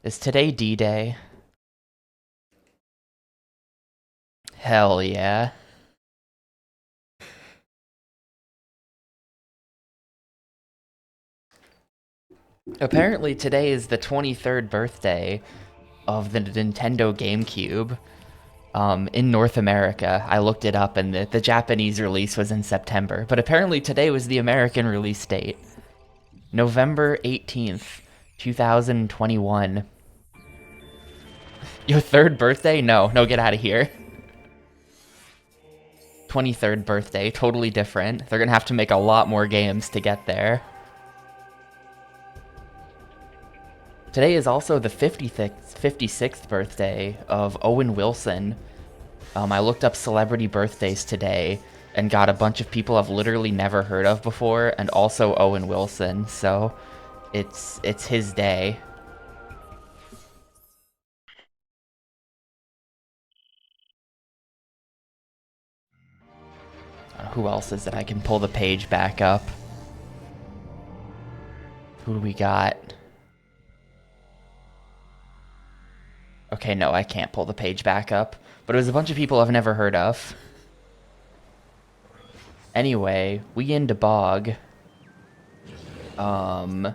Is today D-Day? Hell yeah. Apparently today is the 23rd birthday of the Nintendo Gamecube. In North America, I looked it up and the Japanese release was in September, but apparently today was the American release date. November 18th, 2021. Your third birthday? No, get out of here. 23rd birthday, totally different. They're gonna have to make a lot more games to get there. Today is also the 56th birthday of Owen Wilson. I looked up celebrity birthdays today and got a bunch of people I've literally never heard of before, and also Owen Wilson. So it's his day. Who else is it? I can pull the page back up. Who do we got? Okay, no, I can't pull the page back up. But it was a bunch of people I've never heard of. Anyway, we into Bog. I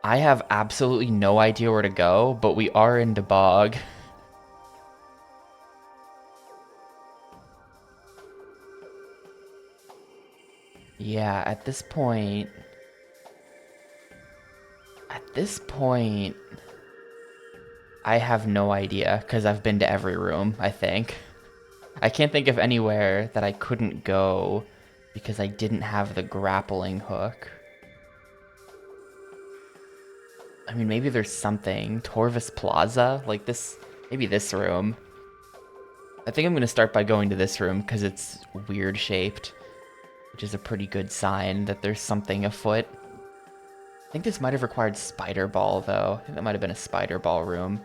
have absolutely no idea where to go, but we are into Bog. Yeah, at this point, I have no idea, because I've been to every room, I think. I can't think of anywhere that I couldn't go because I didn't have the grappling hook. I mean, maybe there's something. Torvis Plaza? Like this, maybe this room. I think I'm going to start by going to this room because it's weird shaped, which is a pretty good sign that there's something afoot. I think this might have required Spider Ball, though. I think that might have been a Spider Ball room.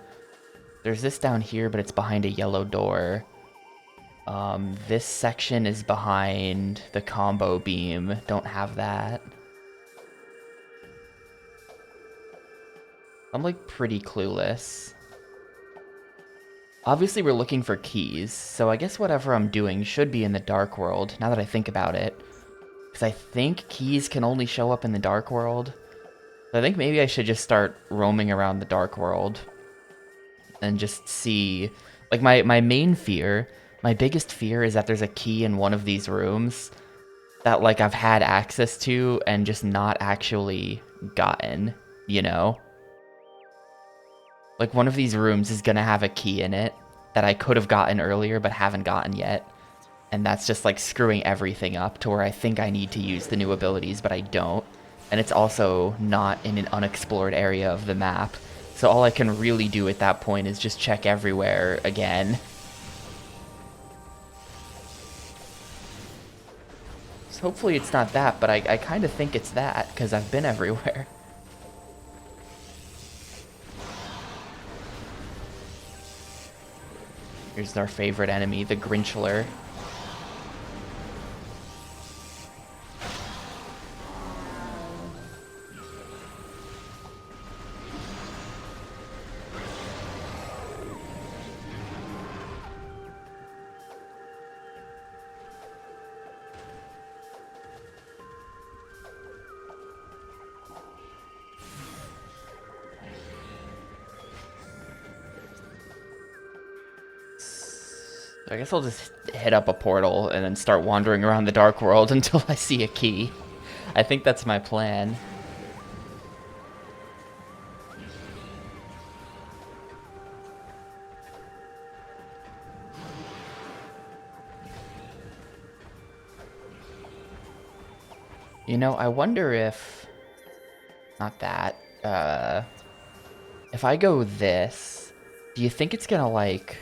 There's this down here, but it's behind a yellow door. This section is behind the combo beam. Don't have that. I'm like pretty clueless. Obviously we're looking for keys, so I guess whatever I'm doing should be in the Dark World, now that I think about it. Because I think keys can only show up in the Dark World. So I think maybe I should just start roaming around the Dark World. And just see... Like, my main fear, my biggest fear is that there's a key in one of these rooms that, like, I've had access to and just not actually gotten, you know? Like, one of these rooms is gonna have a key in it that I could have gotten earlier but haven't gotten yet. And that's just, like, screwing everything up to where I think I need to use the new abilities, but I don't. And it's also not in an unexplored area of the map. So all I can really do at that point is just check everywhere again. So hopefully it's not that, but I kind of think it's that, because I've been everywhere. Here's our favorite enemy, the Grinchler. I guess I'll just hit up a portal and then start wandering around the Dark World until I see a key. I think that's my plan. You know, I wonder if... Not that. If I go this, do you think it's gonna, like...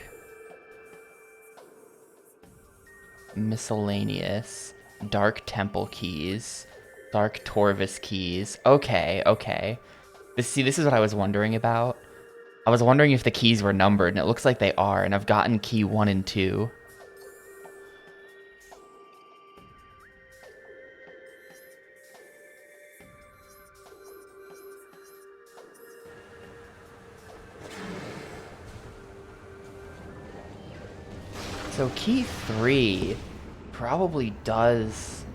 Miscellaneous. Dark Temple keys. Dark Torvis keys. Okay. This is what I was wondering about. I was wondering if the keys were numbered, and it looks like they are, and I've gotten key 1 and 2. So key 3 probably does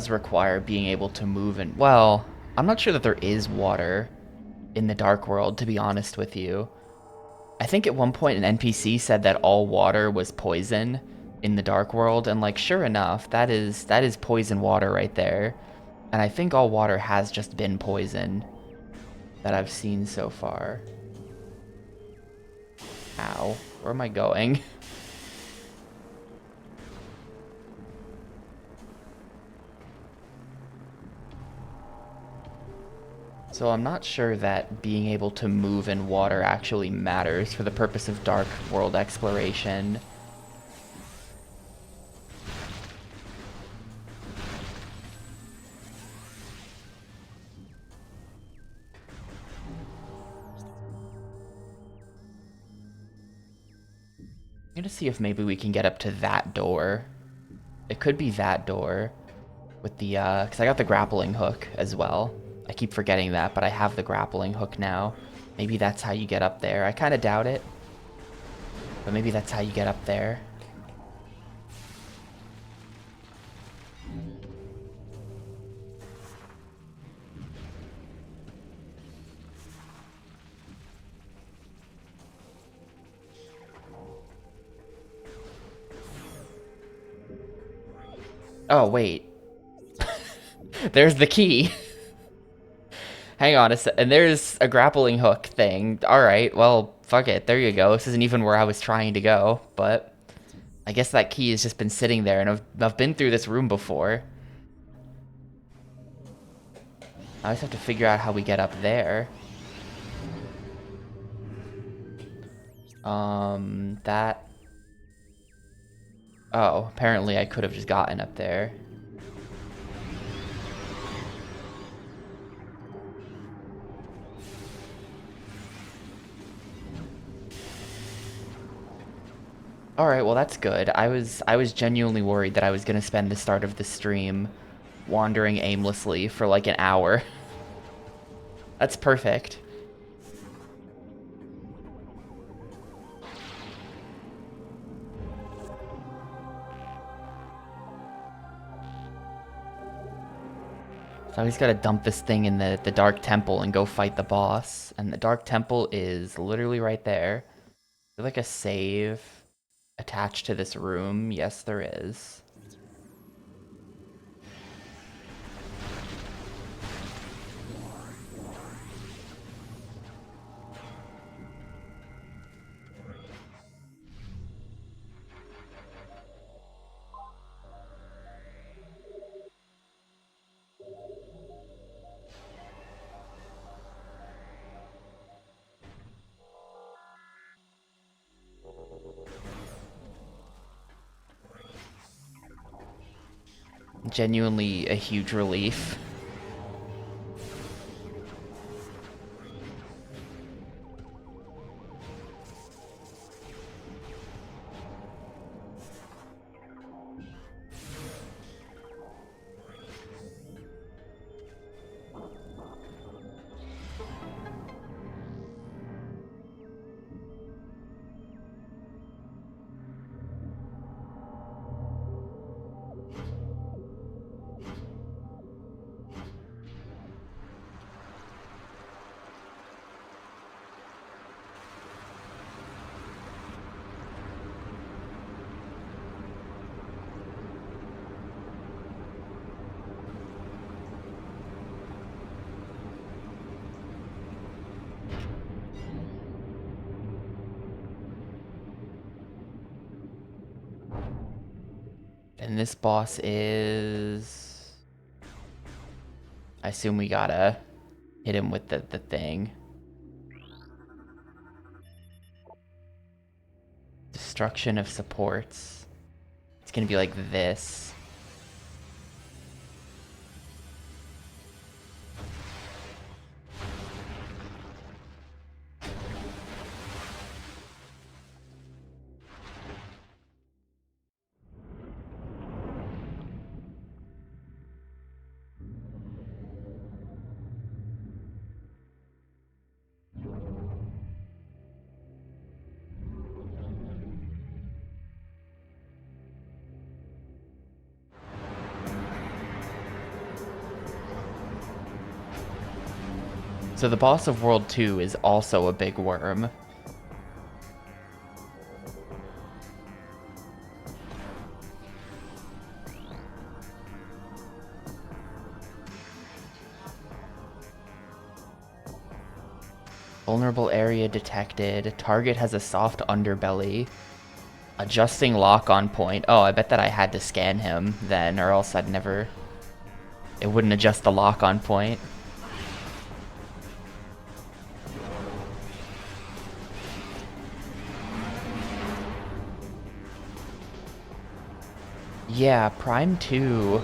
require being able to move and well, I'm not sure that there is water in the Dark World, to be honest with you. I think at one point an NPC said that all water was poison in the Dark World, and like sure enough, that is poison water right there. And I think all water has just been poison that I've seen so far. Ow. Where am I going? So I'm not sure that being able to move in water actually matters for the purpose of Dark World exploration. I'm gonna see if maybe we can get up to that door. It could be that door with the, because I got the grappling hook as well. I keep forgetting that, but I have the grappling hook now. Maybe that's how you get up there. I kind of doubt it, but maybe that's how you get up there. Oh, wait. There's the key. Hang on a sec. And there's a grappling hook thing. Alright, well, fuck it. There you go. This isn't even where I was trying to go, but I guess that key has just been sitting there, and I've been through this room before. I just have to figure out how we get up there. That... Oh, apparently I could have just gotten up there. Alright, well that's good. I was genuinely worried that I was gonna spend the start of the stream wandering aimlessly for like an hour. That's perfect. So I just gotta dump this thing in the Dark Temple and go fight the boss. And the Dark Temple is literally right there. Is there like a save attached to this room? Yes, there is. Genuinely a huge relief. And this boss is... I assume we gotta hit him with the thing. Destruction of supports. It's gonna be like this. So the boss of World 2 is also a big worm. Vulnerable area detected. Target has a soft underbelly. Adjusting lock on point. Oh, I bet that I had to scan him then, or else I'd never... It wouldn't adjust the lock on point. Yeah, Prime 2...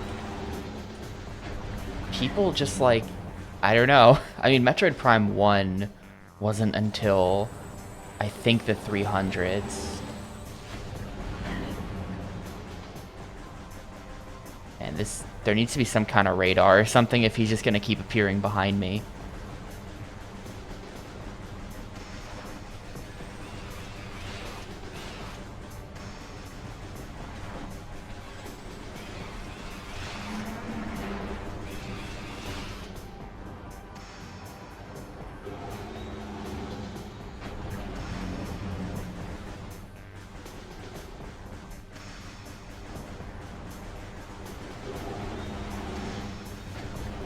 People just like... I don't know. I mean, Metroid Prime 1 wasn't until... I think the 300s. And this... There needs to be some kind of radar or something if he's just gonna keep appearing behind me.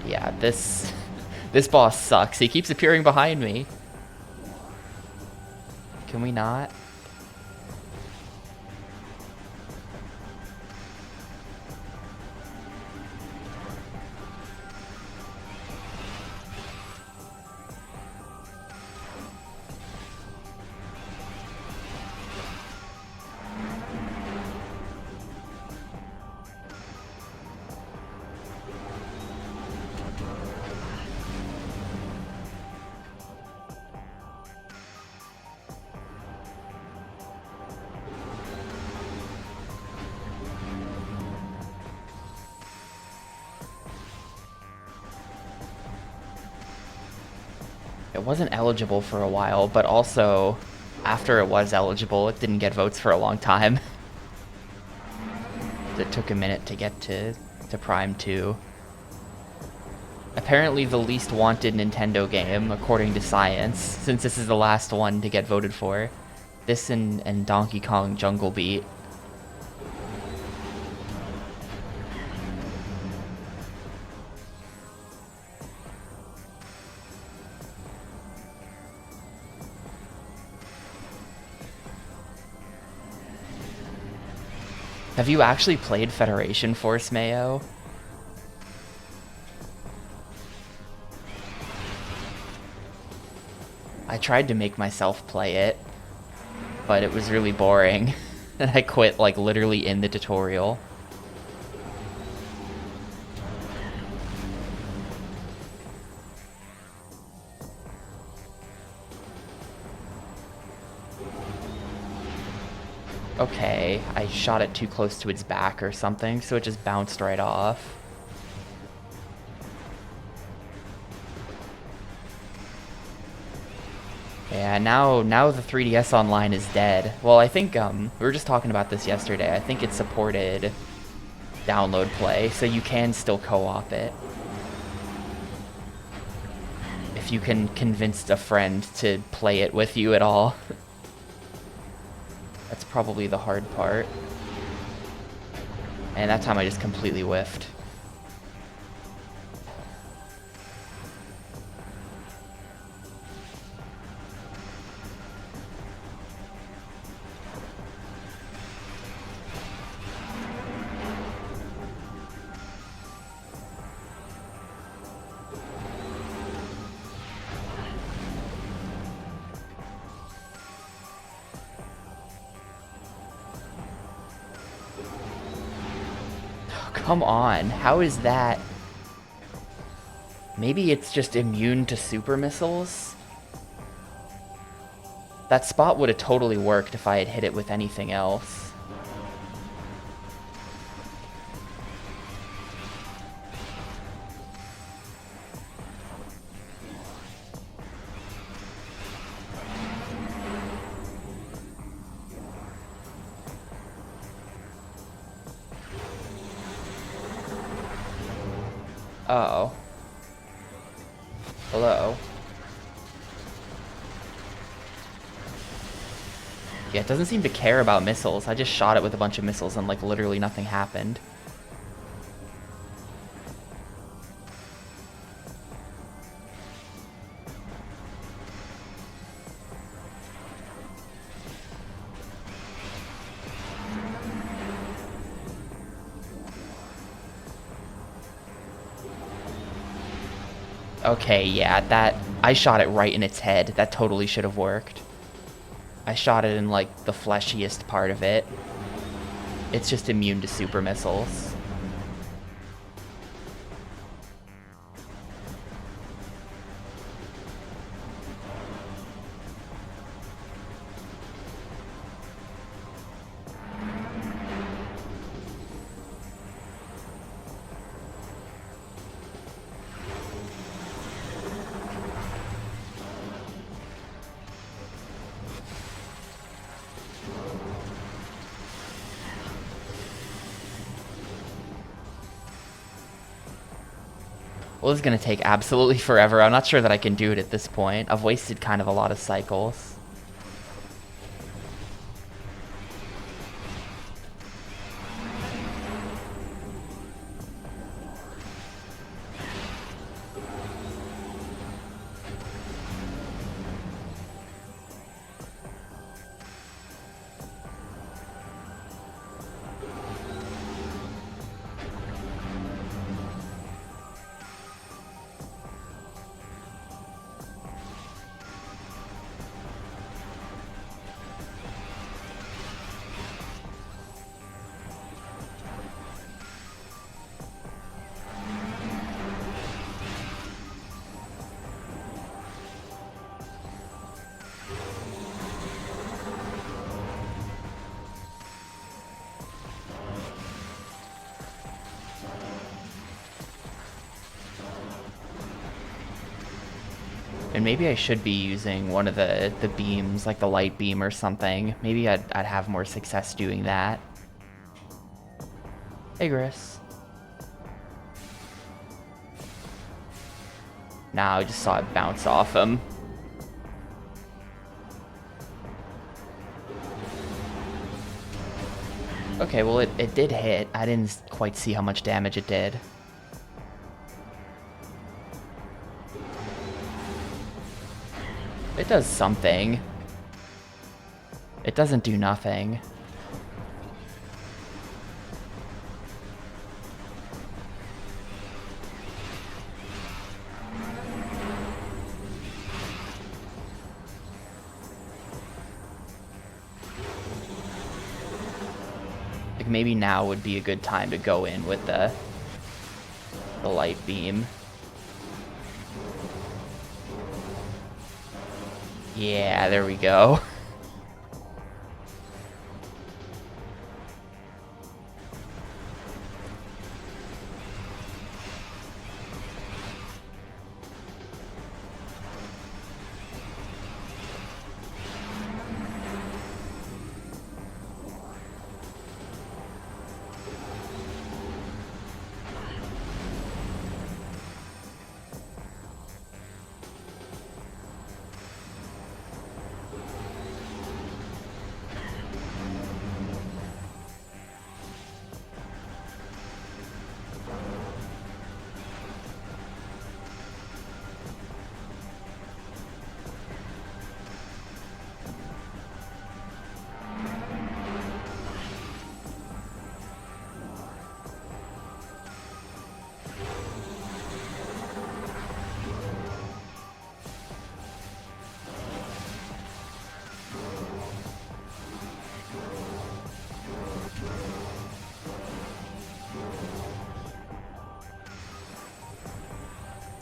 Yeah, this boss sucks. He keeps appearing behind me. Can we not? It wasn't eligible for a while, but also, after it was eligible, it didn't get votes for a long time. It took a minute to get to Prime 2. Apparently the least wanted Nintendo game, according to science, since this is the last one to get voted for. This and Donkey Kong Jungle Beat. Have you actually played Federation Force, Mayo? I tried to make myself play it, but it was really boring. And I quit, like, literally in the tutorial. Okay, I shot it too close to its back or something, so it just bounced right off. Yeah, now the 3DS Online is dead. Well, I think, we were just talking about this yesterday. I think it supported download play, so you can still co-op it. If you can convince a friend to play it with you at all. That's probably the hard part. And that time I just completely whiffed. Come on, how is that? Maybe it's just immune to super missiles? That spot would have totally worked if I had hit it with anything else. Uh-oh. Hello? Yeah, it doesn't seem to care about missiles. I just shot it with a bunch of missiles and, like, literally nothing happened. Okay, yeah, that... I shot it right in its head. That totally should have worked. I shot it in, like, the fleshiest part of it. It's just immune to super missiles. Well, this is going to take absolutely forever. I'm not sure that I can do it at this point. I've wasted kind of a lot of cycles. And maybe I should be using one of the beams, like the light beam or something. Maybe I'd have more success doing that. Hey, Gris. Nah, I just saw it bounce off him. Okay, well, it did hit. I didn't quite see how much damage it did. It does something. It doesn't do nothing. Like, maybe now would be a good time to go in with the light beam. Yeah, there we go.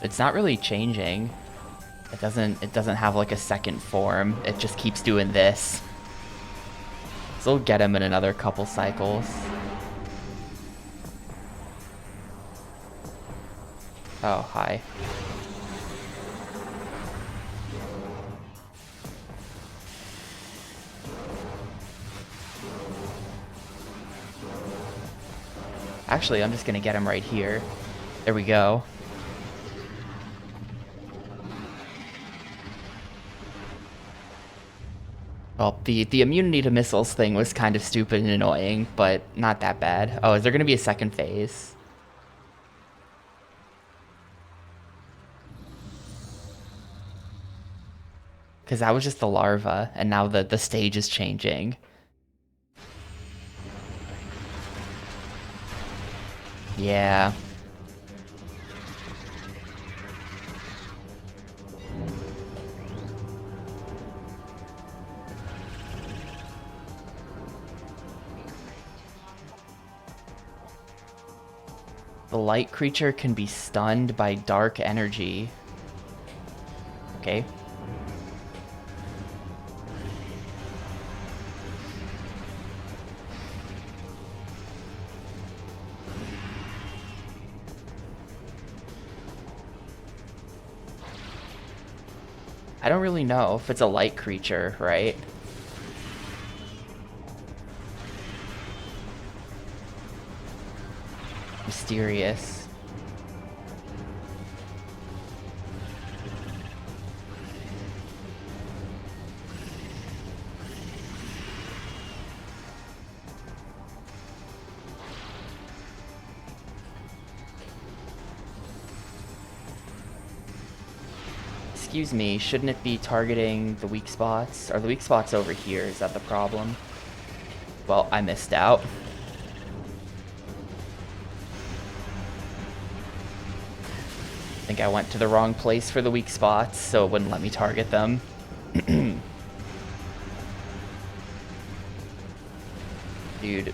It's not really changing. It doesn't have like a second form. It just keeps doing this. So we'll get him in another couple cycles. Oh, hi. Actually, I'm just gonna get him right here. There we go. Well, the immunity to missiles thing was kind of stupid and annoying, but not that bad. Oh, is there going to be a second phase? Because that was just the larva, and now the stage is changing. Yeah. The light creature can be stunned by dark energy. Okay. I don't really know if it's a light creature, right? Mysterious. Excuse me, shouldn't it be targeting the weak spots? Are the weak spots over here? Is that the problem? Well, I missed out. I think I went to the wrong place for the weak spots, so it wouldn't let me target them. Dude,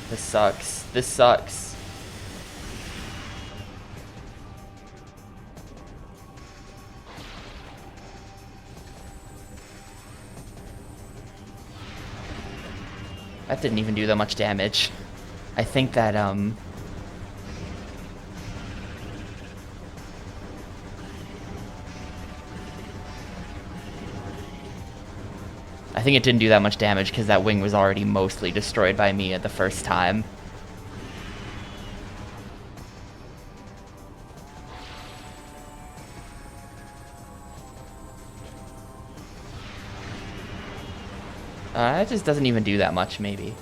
this sucks. This sucks. That didn't even do that much damage. I think that, I think it didn't do that much damage because that wing was already mostly destroyed by me at the first time. It just doesn't even do that much, maybe.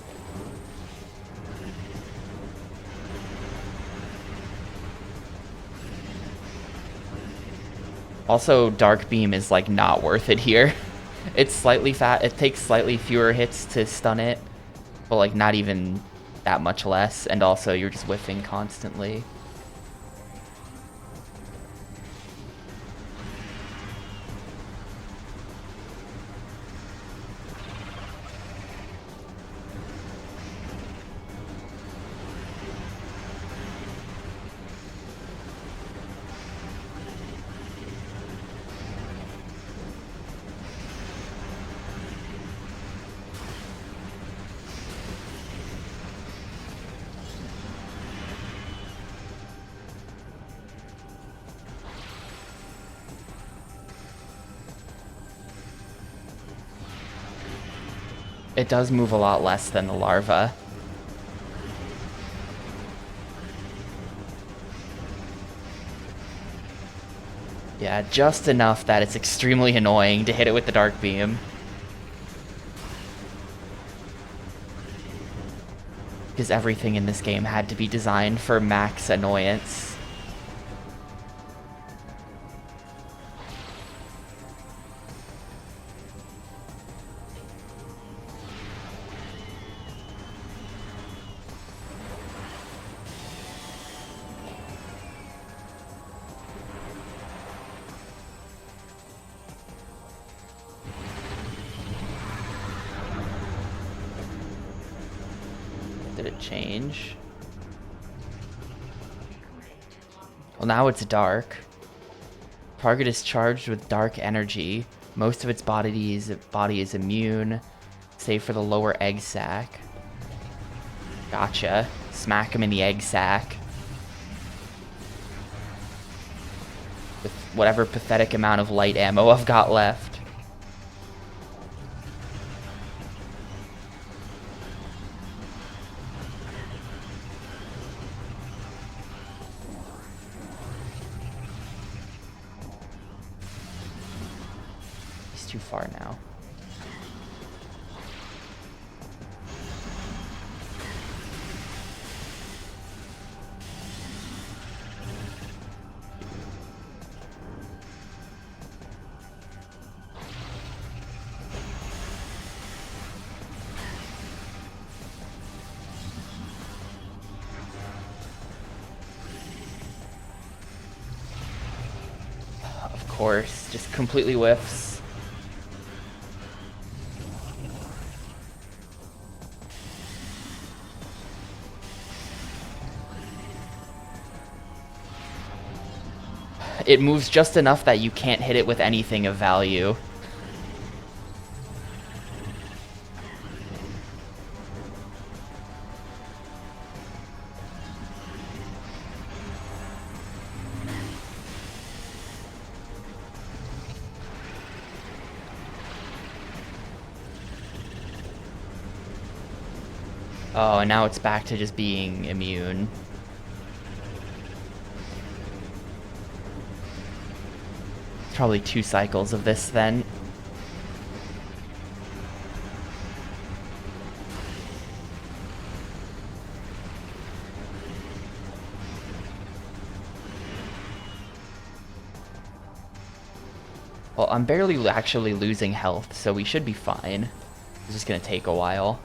Also, Dark Beam is, like, not worth it here. It's slightly fat. It takes slightly fewer hits to stun it, but, like, not even that much less. And also, you're just whiffing constantly. It does move a lot less than the larva. Yeah, just enough that it's extremely annoying to hit it with the Dark Beam. Because everything in this game had to be designed for max annoyance. Did it change? Well, now it's dark. Target is charged with dark energy. Most of its body is immune, save for the lower egg sac. Gotcha. Smack him in the egg sac. With whatever pathetic amount of light ammo I've got left. Too far now. course. Just completely whiffs. It moves just enough that you can't hit it with anything of value. Oh, and now it's back to just being immune. It's probably 2 cycles of this then. Well, I'm barely actually losing health, so we should be fine. It's just gonna take a while.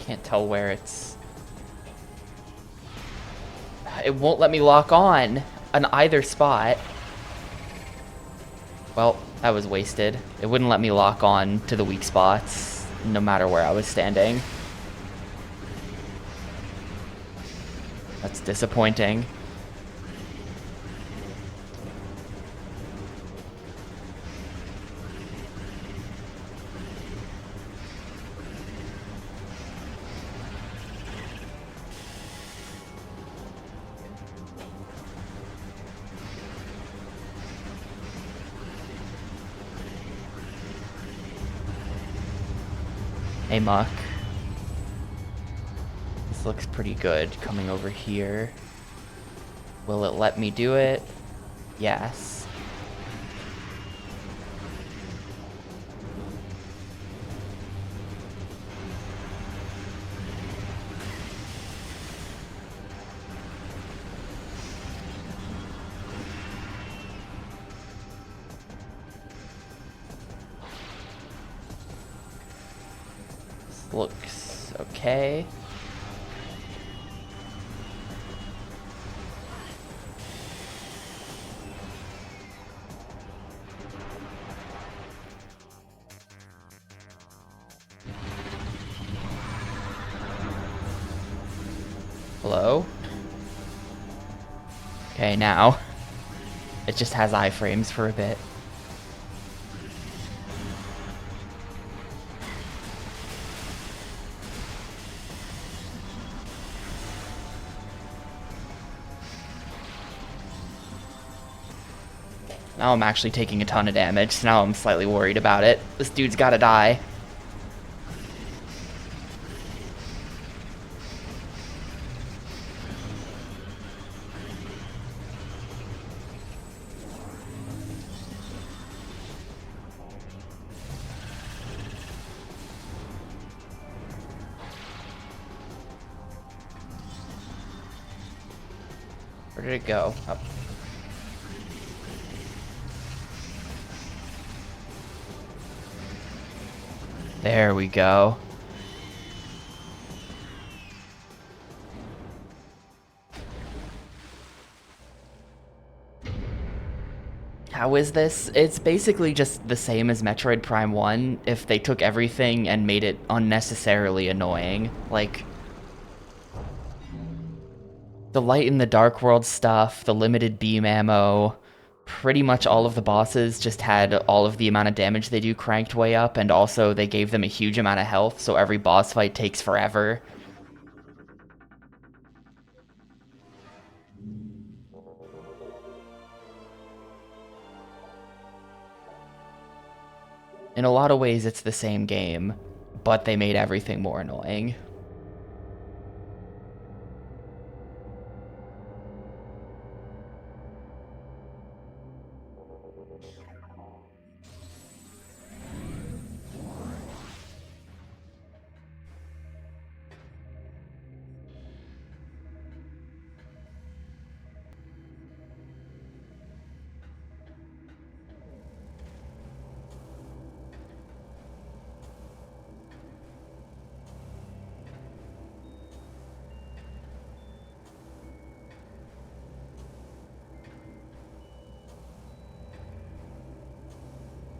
Can't tell where it's... It won't let me lock on either spot. Well, that was wasted. It wouldn't let me lock on to the weak spots, no matter where I was standing. That's disappointing. Hey, Muck. This looks pretty good coming over here. Will it let me do it? Yes. Looks okay. Hello? Okay, now. It just has iframes for a bit. Now I'm actually taking a ton of damage, so now I'm slightly worried about it. This dude's gotta die. Where did it go? Oh. There we go. How is this? It's basically just the same as Metroid Prime 1 if they took everything and made it unnecessarily annoying. Like, the light in the dark world stuff, the limited beam ammo, pretty much all of the bosses just had all of the amount of damage they do cranked way up, and also they gave them a huge amount of health, so every boss fight takes forever. In a lot of ways, it's the same game, but they made everything more annoying.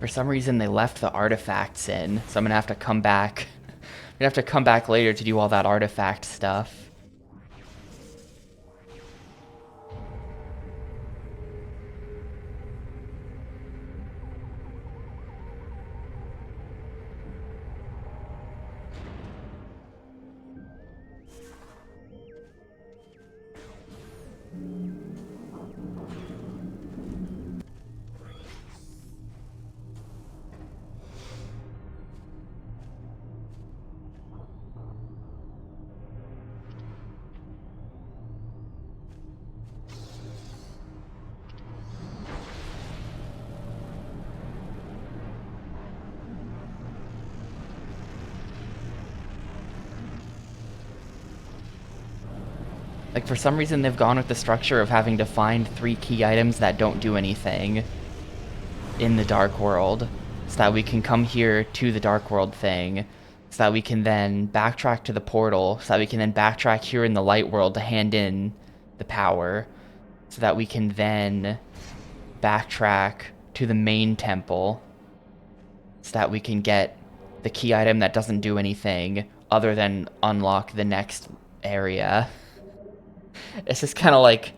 For some reason, they left the artifacts in, so I'm gonna have to come back. I'm gonna have to come back later to do all that artifact stuff. Like, for some reason, they've gone with the structure of having to find 3 key items that don't do anything in the Dark World, so that we can come here to the Dark World thing, so that we can then backtrack to the portal, so that we can then backtrack here in the Light World to hand in the power, so that we can then backtrack to the main temple, so that we can get the key item that doesn't do anything other than unlock the next area. It's just kind of like,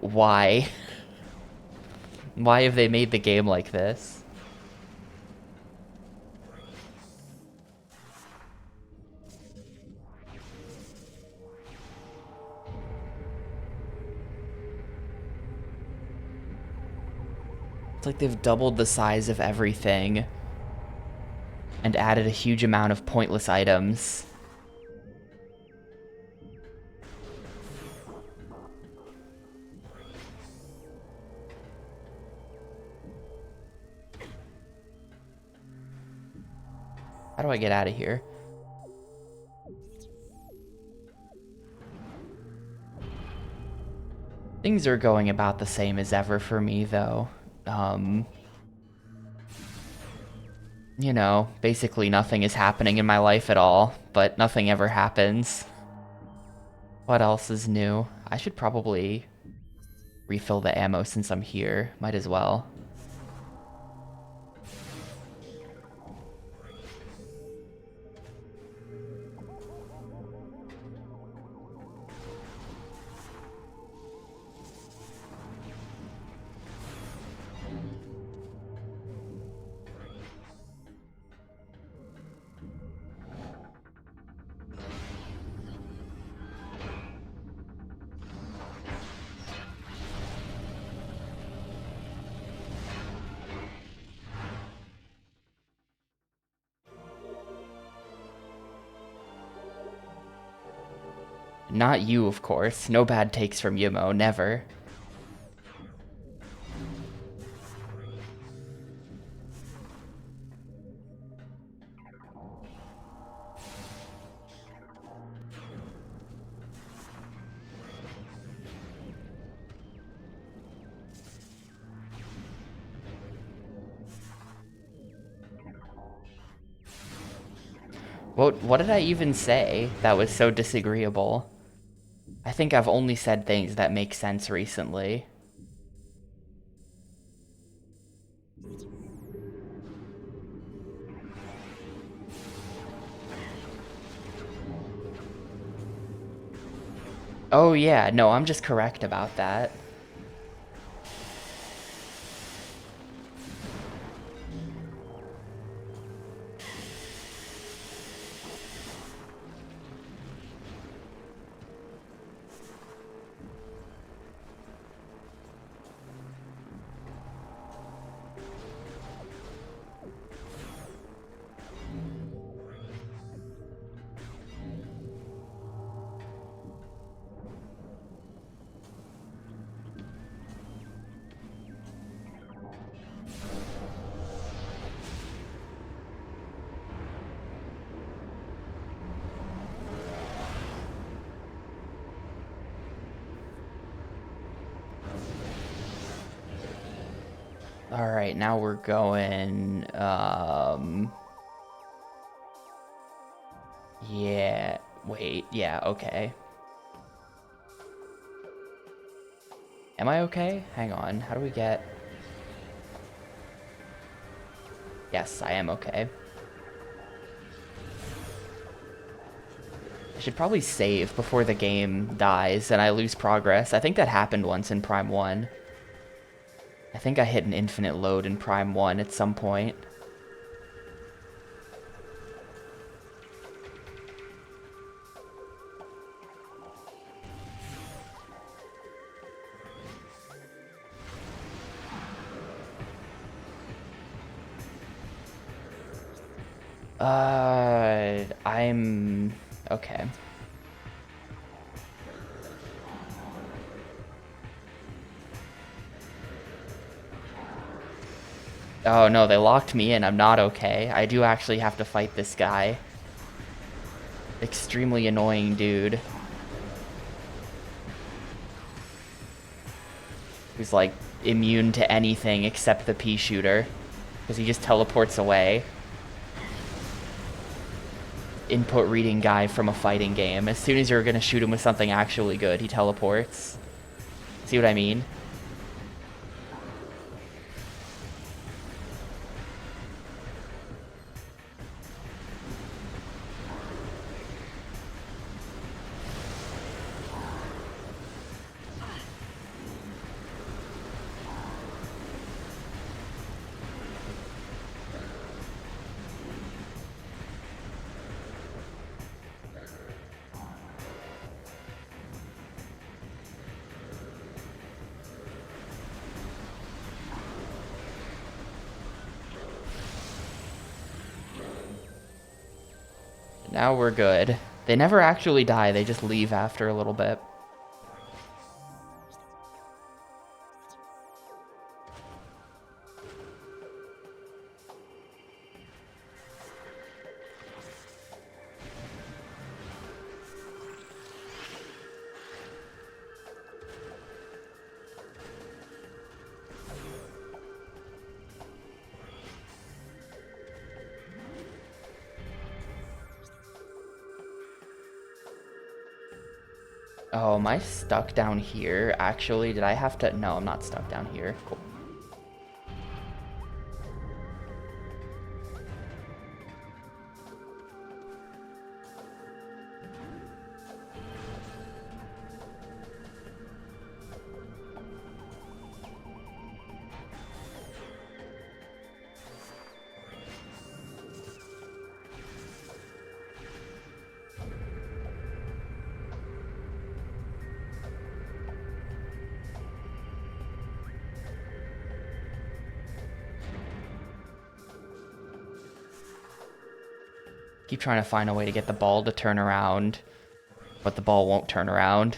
why? Why have they made the game like this? It's like they've doubled the size of everything and added a huge amount of pointless items. How do I get out of here? Things are going about the same as ever for me, though. You know, basically nothing is happening in my life at all, but nothing ever happens. What else is new? I should probably refill the ammo since I'm here. Might as well. Not you, of course. No bad takes from Yumo, never. What did I even say that was so disagreeable? I think I've only said things that make sense recently. Oh yeah, no, I'm just correct about that. All right, now we're going. Yeah. Wait. Yeah. Okay. Am I okay? Hang on. How do we get? Yes, I am okay. I should probably save before the game dies and I lose progress. I think that happened once in Prime 1. I think I hit an infinite load in Prime 1 at some point. I'm... okay. Oh no, they locked me in. I'm not okay. I do actually have to fight this guy. Extremely annoying dude. Who's like immune to anything except the pea shooter. Because he just teleports away. Input reading guy from a fighting game. As soon as you're gonna shoot him with something actually good, he teleports. See what I mean? Now we're good. They never actually die, they just leave after a little bit. Oh, am I stuck down here? Actually, did I have to? No, I'm not stuck down here. Cool. Keep trying to find a way to get the ball to turn around, but the ball won't turn around.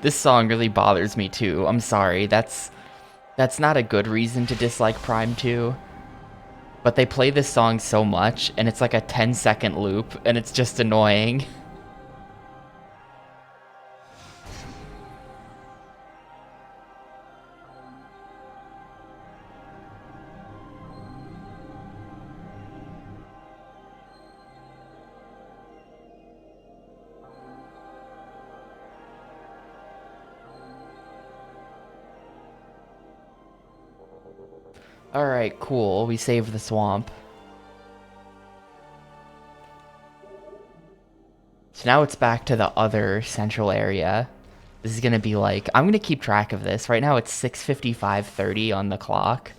This song really bothers me too. I'm sorry. That's not a good reason to dislike Prime 2. But they play this song so much, and it's like a 10-second loop, and it's just annoying. Alright, cool. We saved the swamp. So now it's back to the other central area. This is gonna be like... I'm gonna keep track of this. Right now it's 6:55:30 on the clock.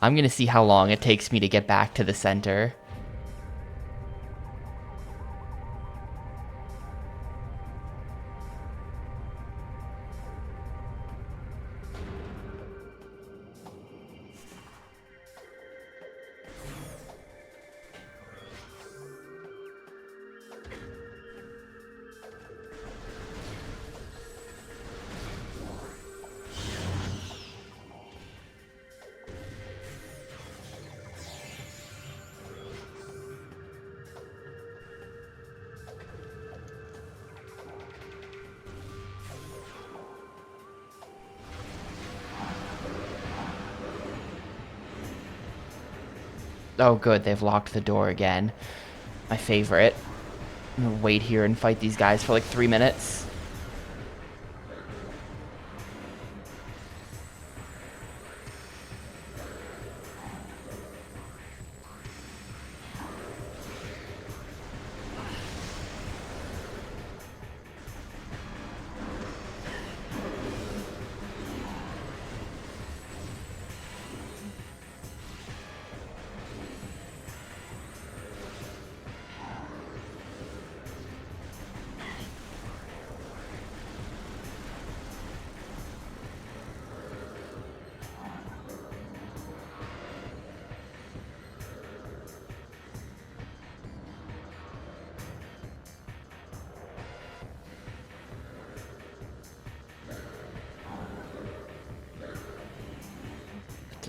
I'm gonna see how long it takes me to get back to the center. Oh good, they've locked the door again. My favorite. I'm gonna wait here and fight these guys for like 3 minutes.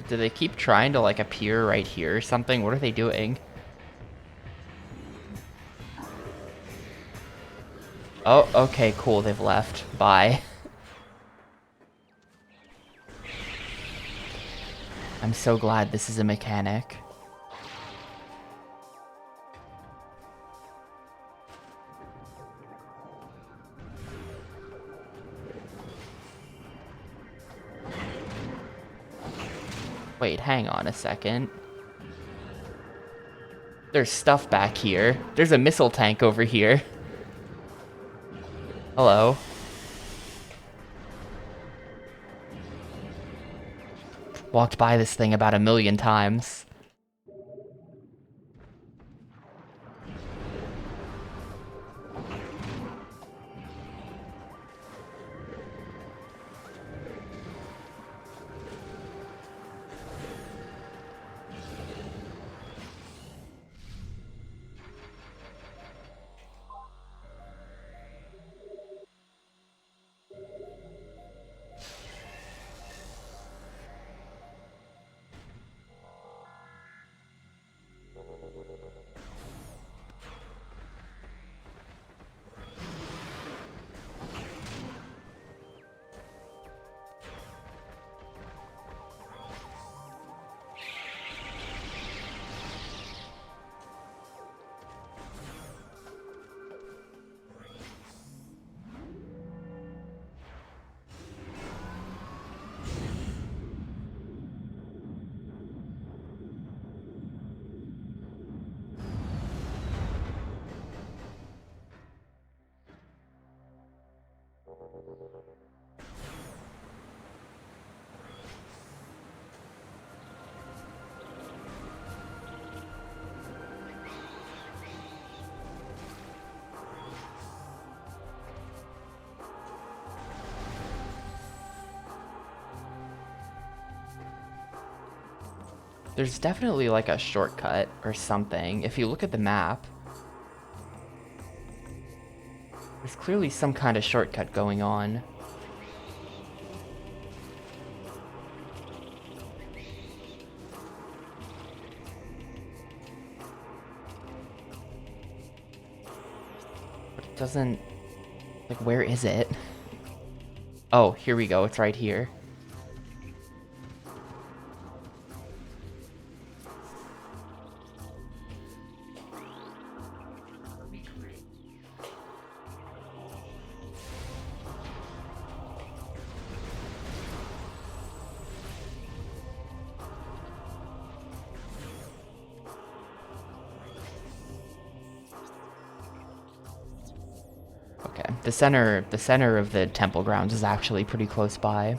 Do they keep trying to like appear right here or something? What are they doing? Oh, okay, cool, they've left. Bye. I'm so glad this is a mechanic. Wait, hang on a second. There's stuff back here. There's a missile tank over here. Hello. Walked by this thing about 1,000,000 times. There's definitely like a shortcut or something. If you look at the map, there's clearly some kind of shortcut going on. But it doesn't... Like, where is it? Oh, here we go. It's right here. Okay, the center of the temple grounds is actually pretty close by.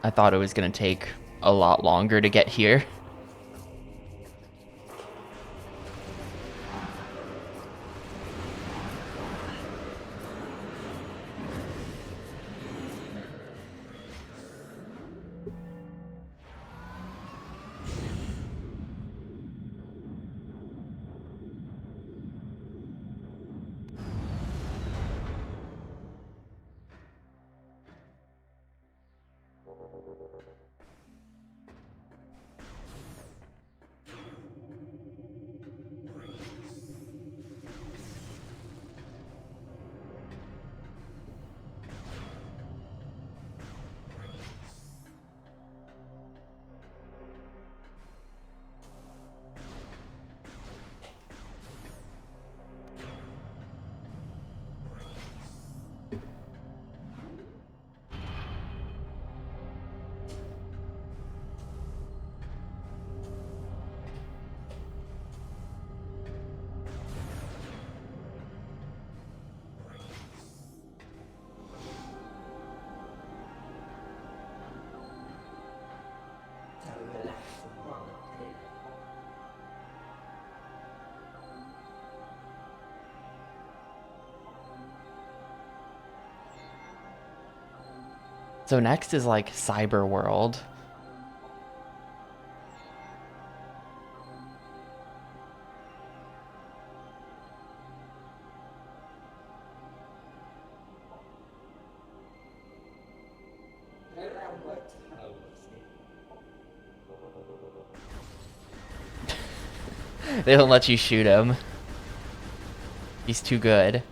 I thought it was gonna take a lot longer to get here. So next is like Cyber World. They don't let you shoot him. He's too good.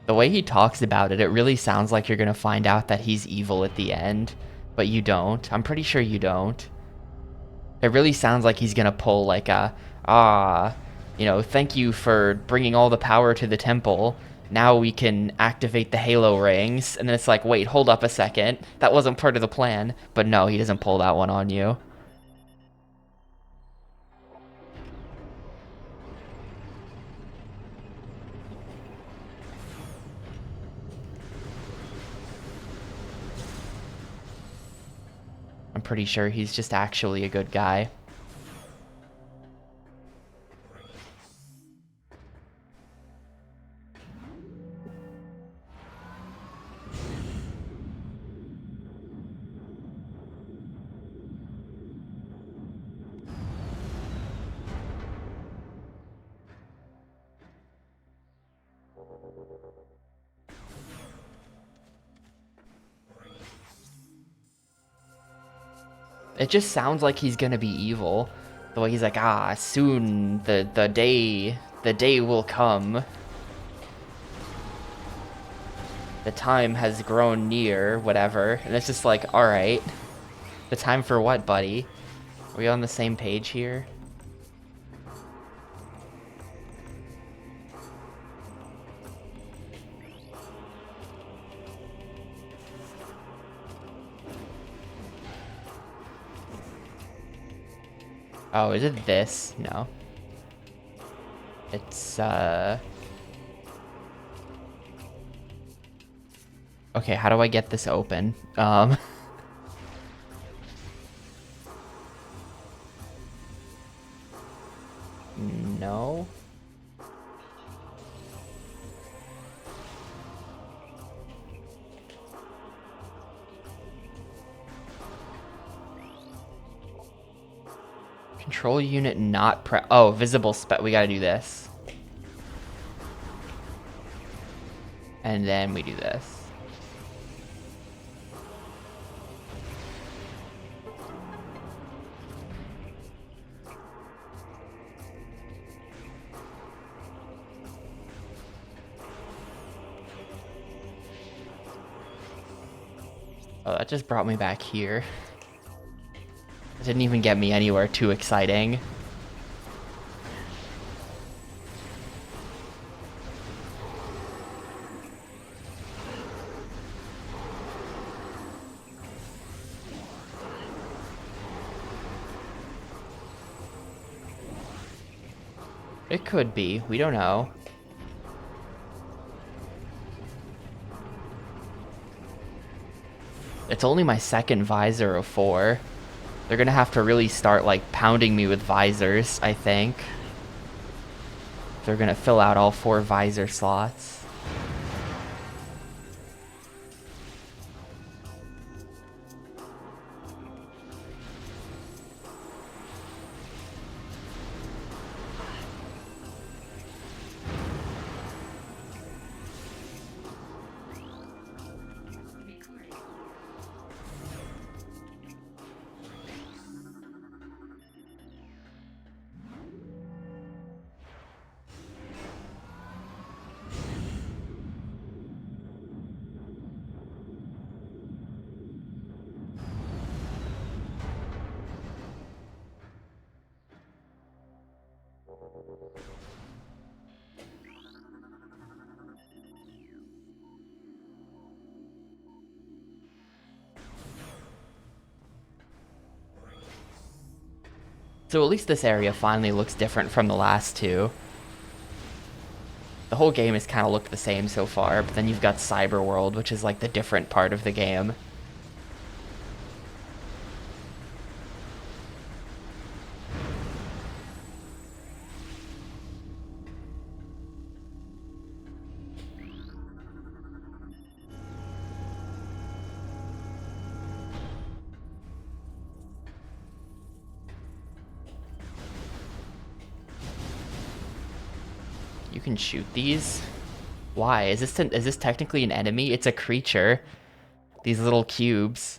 The way he talks about it, it really sounds like you're gonna find out that he's evil at the end, but you don't. I'm pretty sure you don't. It really sounds like he's gonna pull like a, you know, thank you for bringing all the power to the temple. Now we can activate the Halo rings. And then it's like, wait, hold up a second. That wasn't part of the plan. But no, he doesn't pull that one on you. I'm pretty sure he's just actually a good guy. It just sounds like he's gonna be evil. The way he's like, soon the day will come. The time has grown near, whatever. And it's just like, alright. The time for what, buddy? Are we on the same page here? Oh, is it this? No. It's, okay, how do I get this open? No. Control unit not visible we gotta do this. And then we do this. Oh, that just brought me back here. It didn't even get me anywhere too exciting. It could be. We don't know. It's only my second visor of 4. They're gonna have to really start, like, pounding me with visors, I think. They're gonna fill out all 4 visor slots. So at least this area finally looks different from the last 2. The whole game has kind of looked the same so far, but then you've got Cyber World, which is like the different part of the game. You can shoot these? Why? Is this technically an enemy? It's a creature. These little cubes.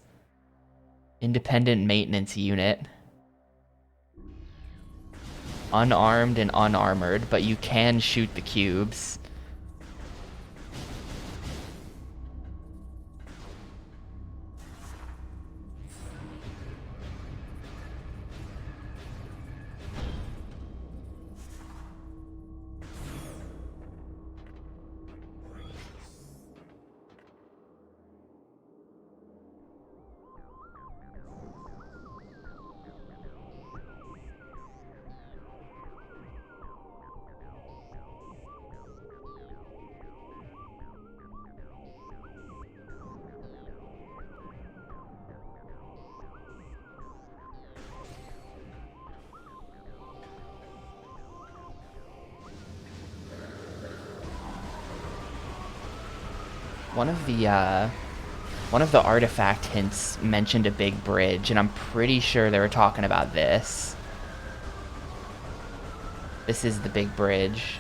Independent maintenance unit. Unarmed and unarmored, but you can shoot the cubes. One of the artifact hints mentioned a big bridge, and I'm pretty sure they were talking about this. This is the big bridge.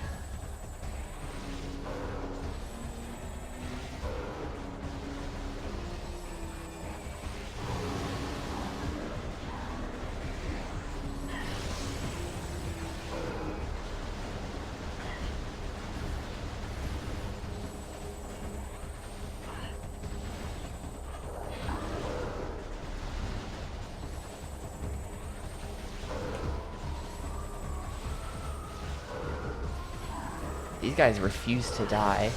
These guys refuse to die.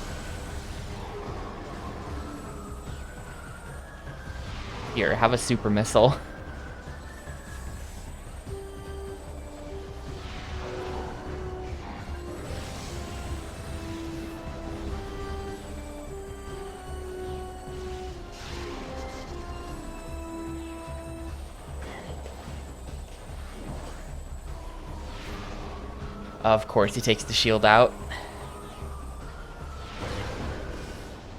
Here, have a super missile. Of course, he takes the shield out.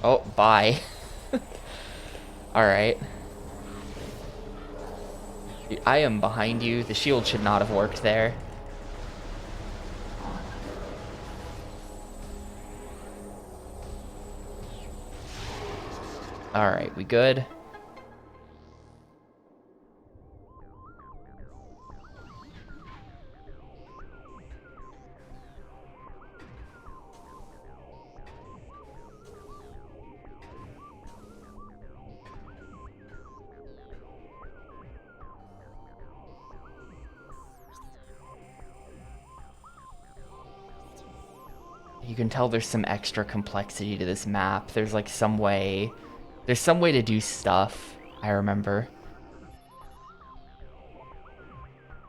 Oh, bye. Alright. I am behind you. The shield should not have worked there. Alright, we good? You can tell there's some extra complexity to this map. There's like some way... There's some way to do stuff, I remember.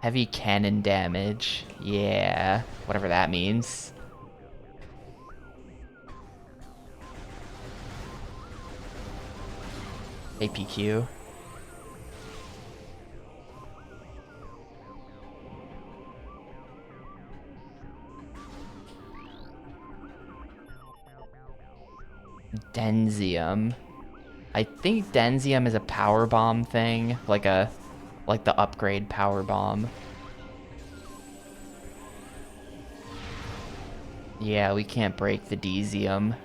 Heavy cannon damage. Yeah, whatever that means. APQ. Denzium. I think Denzium is a power bomb thing, like the upgrade power bomb. Yeah, we can't break the Dezium.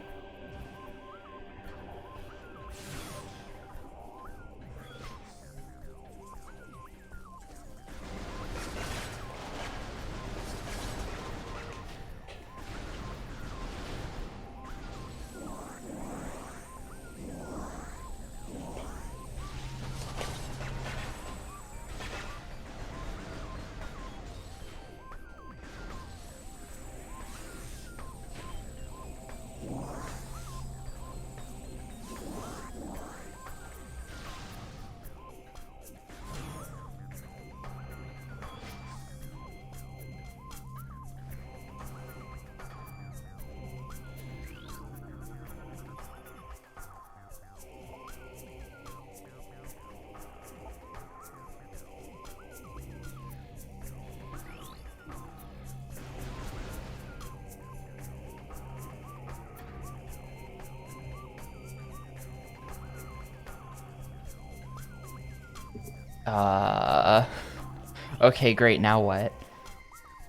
Okay, great, now what?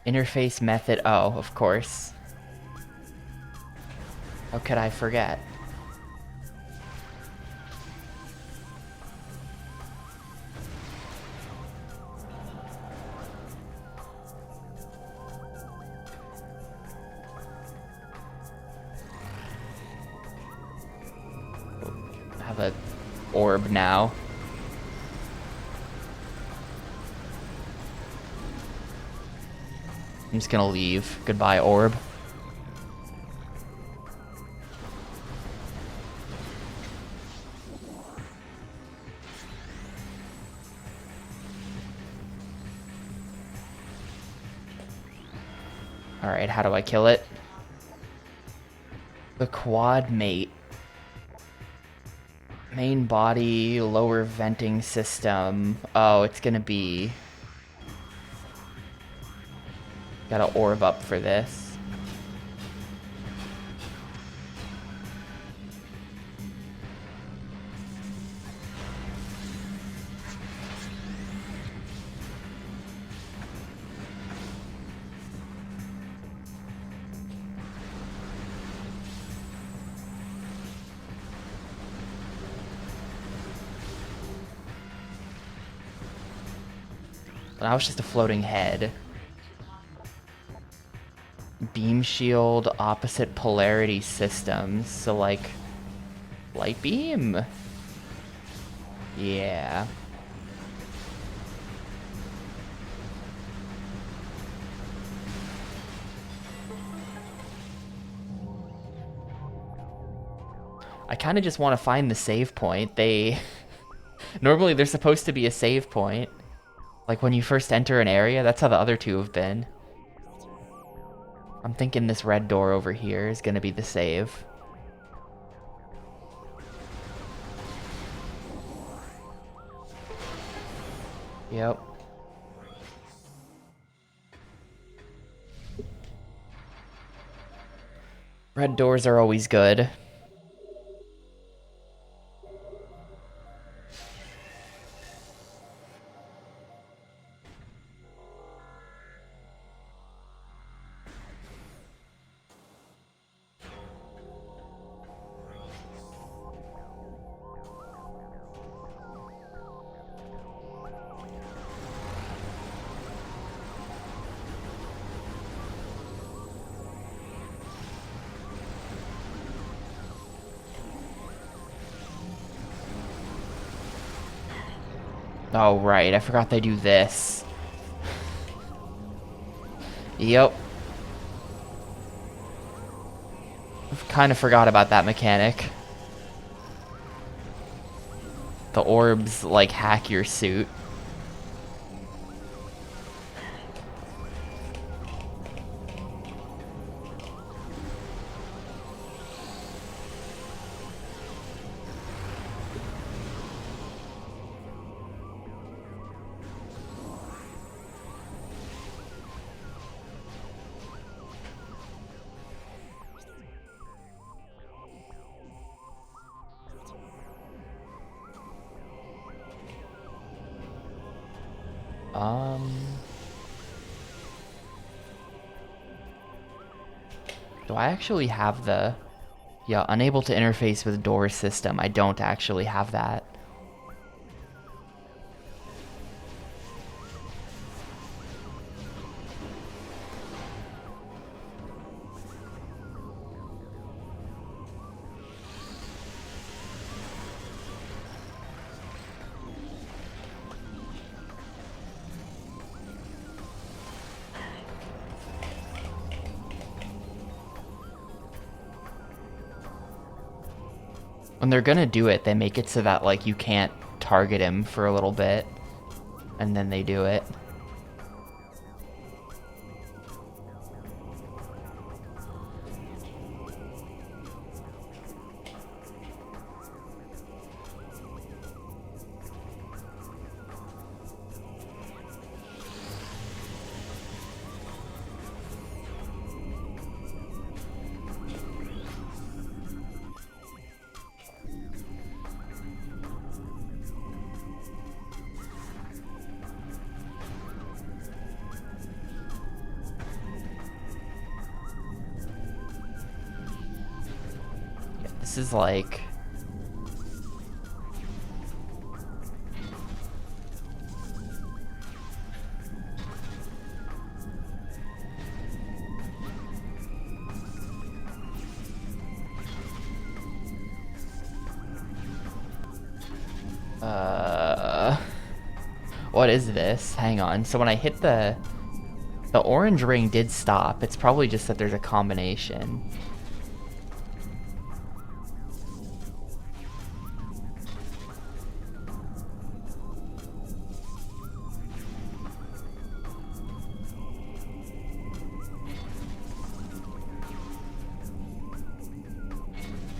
Interface method, oh, of course. How could I forget? I have a orb now. I'm just gonna leave. Goodbye, orb. Alright, how do I kill it? The quad mate. Main body, lower venting system. Oh, it's gonna be... Gotta orb up for this. Now it's just a floating head. Beam shield, opposite polarity systems. So like, light beam? Yeah. I kind of just want to find the save point. Normally there's supposed to be a save point. Like when you first enter an area, that's how the other two have been. I'm thinking this red door over here is gonna be the save. Yep. Red doors are always good. Oh, right. I forgot they do this. Yep. I've kind of forgot about that mechanic. The orbs, like, hack your suit. Um... Do I actually have the... Yeah, unable to interface with door system. I don't actually have that. When they're gonna do it, they make it so that, like, you can't target him for a little bit. And then they do it. This is like... What is this? Hang on. So when I hit the orange ring did stop. It's probably just that there's a combination.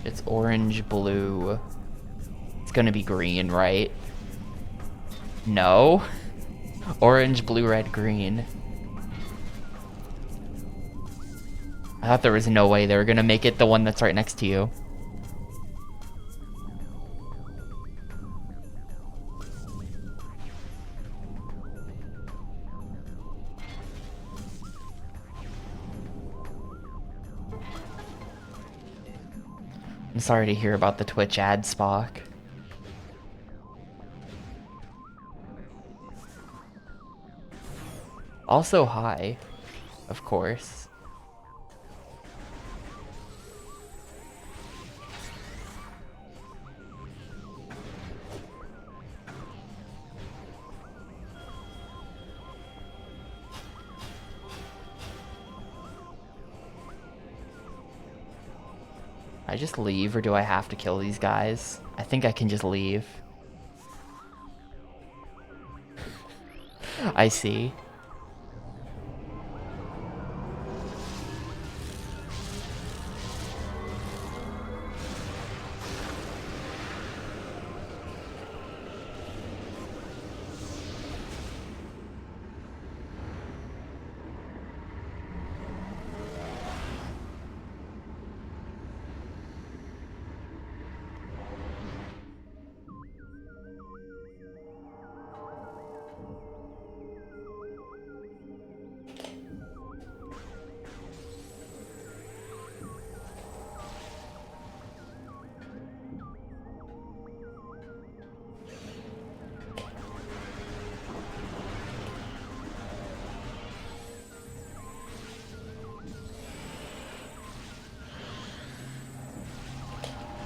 It's orange, blue. It's gonna be green, right? No. Orange, blue, red, green. I thought there was no way they were gonna make it the one that's right next to you. I'm sorry to hear about the Twitch ad, Spock. Also hi, of course. I just leave, or do I have to kill these guys? I think I can just leave. I see.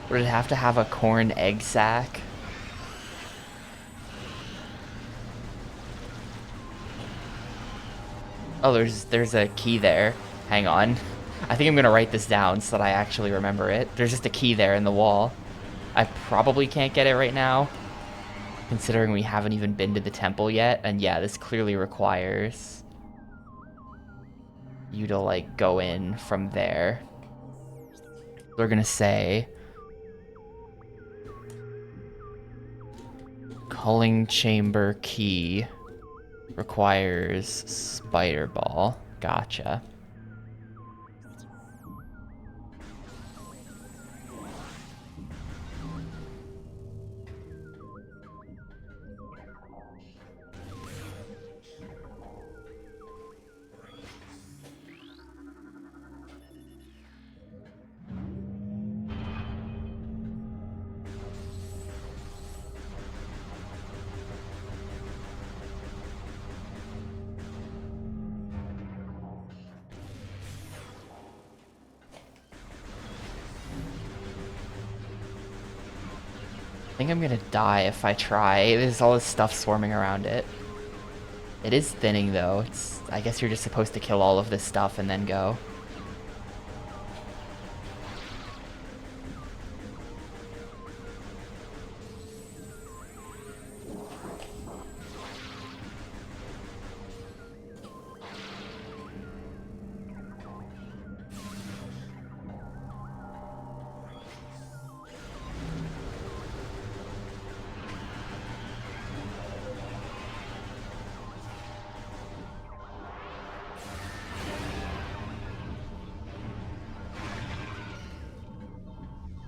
Would it have to have a corn egg sack? Oh, there's a key there. Hang on. I think I'm gonna write this down so that I actually remember it. There's just a key there in the wall. I probably can't get it right now, considering we haven't even been to the temple yet. And yeah, this clearly requires you to, like, go in from there. They're gonna say... Culling chamber key requires spider ball. Gotcha. think I'm gonna die if I try. There's all this stuff swarming around it. It is thinning though. I guess you're just supposed to kill all of this stuff and then go.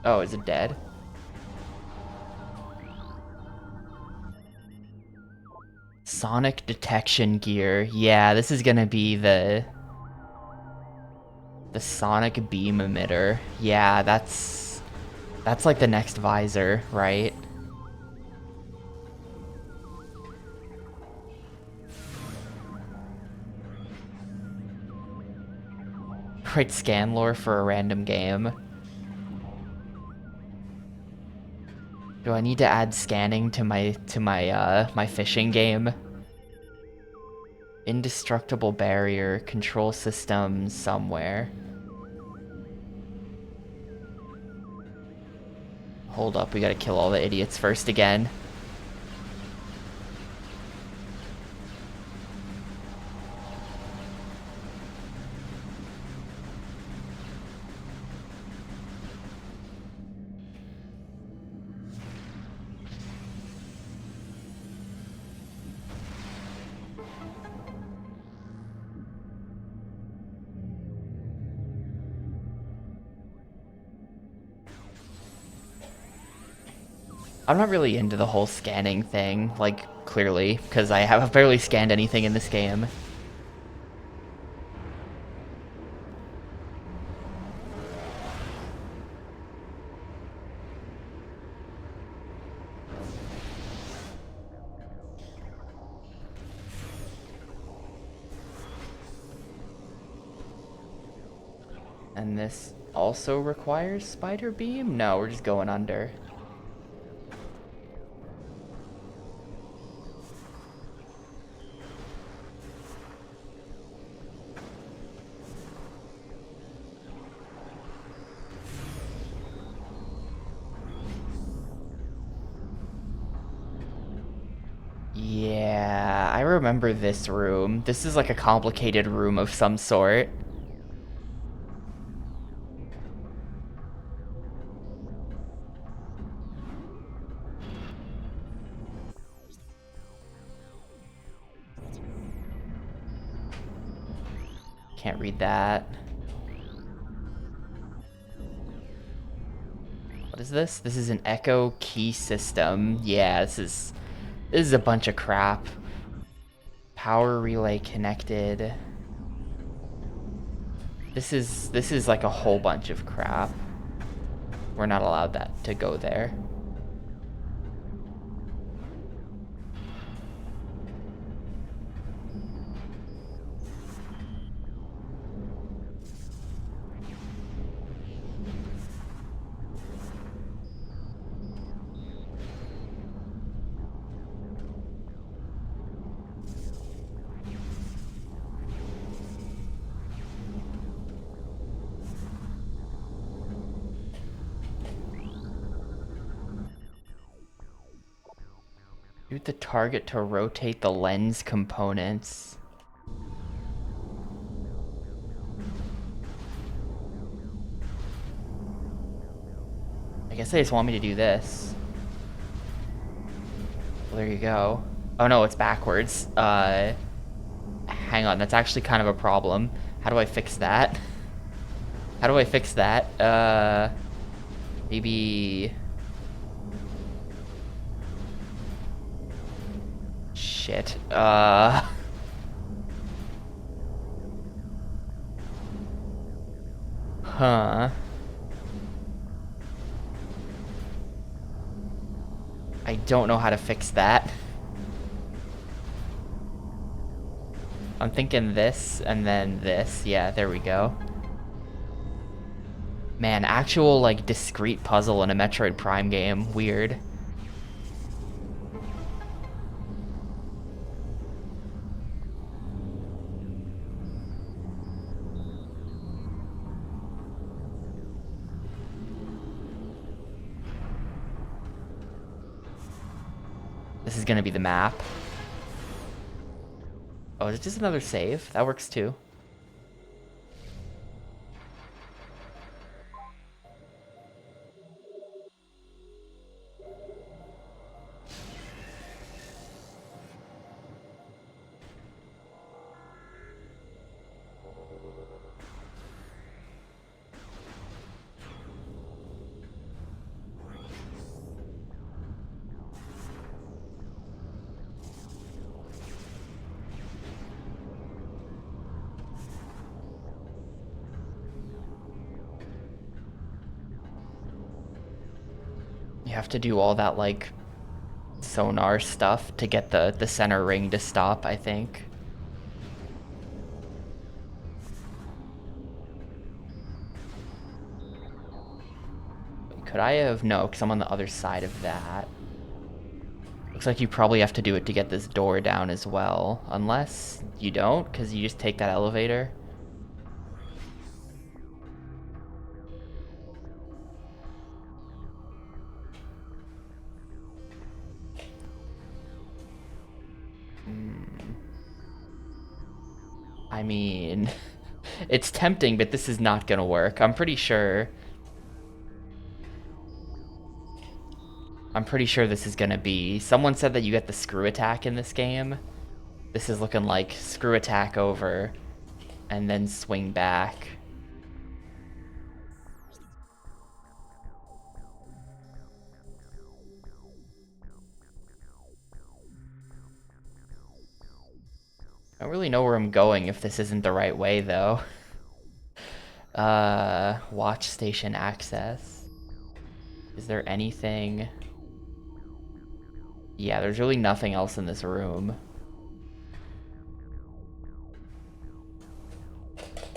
Oh, is it dead? Sonic detection gear. Yeah, this is gonna be the sonic beam emitter. Yeah, that's like the next visor, right? Right, scan lore for a random game. Do I need to add scanning to my my fishing game? Indestructible barrier control system somewhere. Hold up, we gotta kill all the idiots first again. I'm not really into the whole scanning thing, like, clearly, because I have barely scanned anything in this game. And this also requires spider beam? No, we're just going under. Yeah, I remember this room. This is like a complicated room of some sort. Can't read that. What is this? This is an echo key system. Yeah, this is a bunch of crap. Power relay connected. This is like a whole bunch of crap. We're not allowed that to go there. Shoot the target to rotate the lens components. I guess they just want me to do this. Well, there you go. Oh no, it's backwards. Hang on, that's actually kind of a problem. How do I fix that? How do I fix that? Maybe... Shit. Huh. I don't know how to fix that. I'm thinking this and then this. Yeah, there we go. Man, actual, like, discrete puzzle in a Metroid Prime game. Weird. This is gonna be the map. Oh, is it just another save? That works too. You have to do all that, like, sonar stuff to get the center ring to stop, I think. Could I have? No, because I'm on the other side of that. Looks like you probably have to do it to get this door down as well. Unless you don't, because you just take that elevator. I mean, it's tempting, but this is not gonna work. I'm pretty sure this is gonna be... Someone said that you get the screw attack in this game. This is looking like screw attack over, and then swing back. I don't really know where I'm going if this isn't the right way, though. Watch station access. Is there anything? Yeah, there's really nothing else in this room.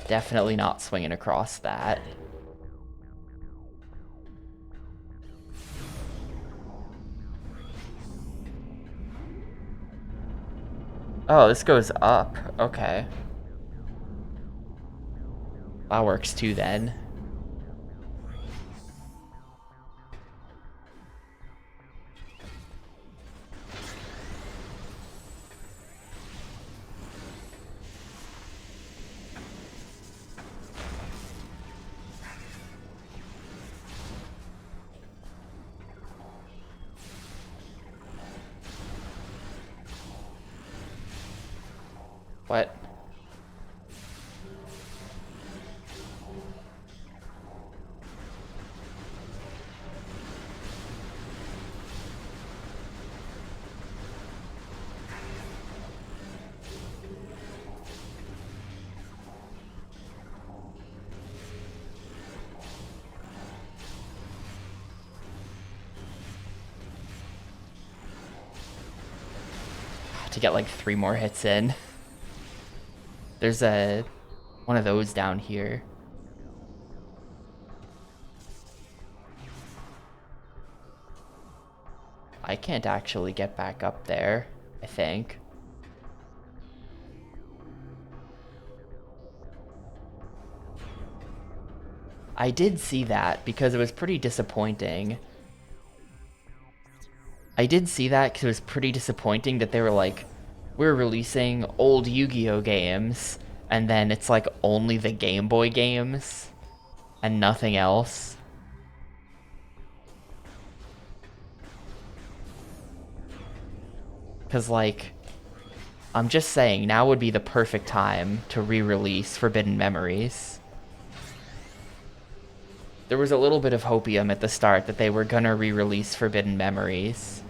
Definitely not swinging across that. Oh, this goes up. Okay. That works too then. What? To get like 3 more hits in. There's one of those down here. I can't actually get back up there, I think. I did see that because it was pretty disappointing. I did see that because it was pretty disappointing that they were like, we're releasing old Yu-Gi-Oh games, and then it's like only the Game Boy games and nothing else. Because, like, I'm just saying, now would be the perfect time to re-release Forbidden Memories. There was a little bit of hopium at the start that they were gonna re-release Forbidden Memories.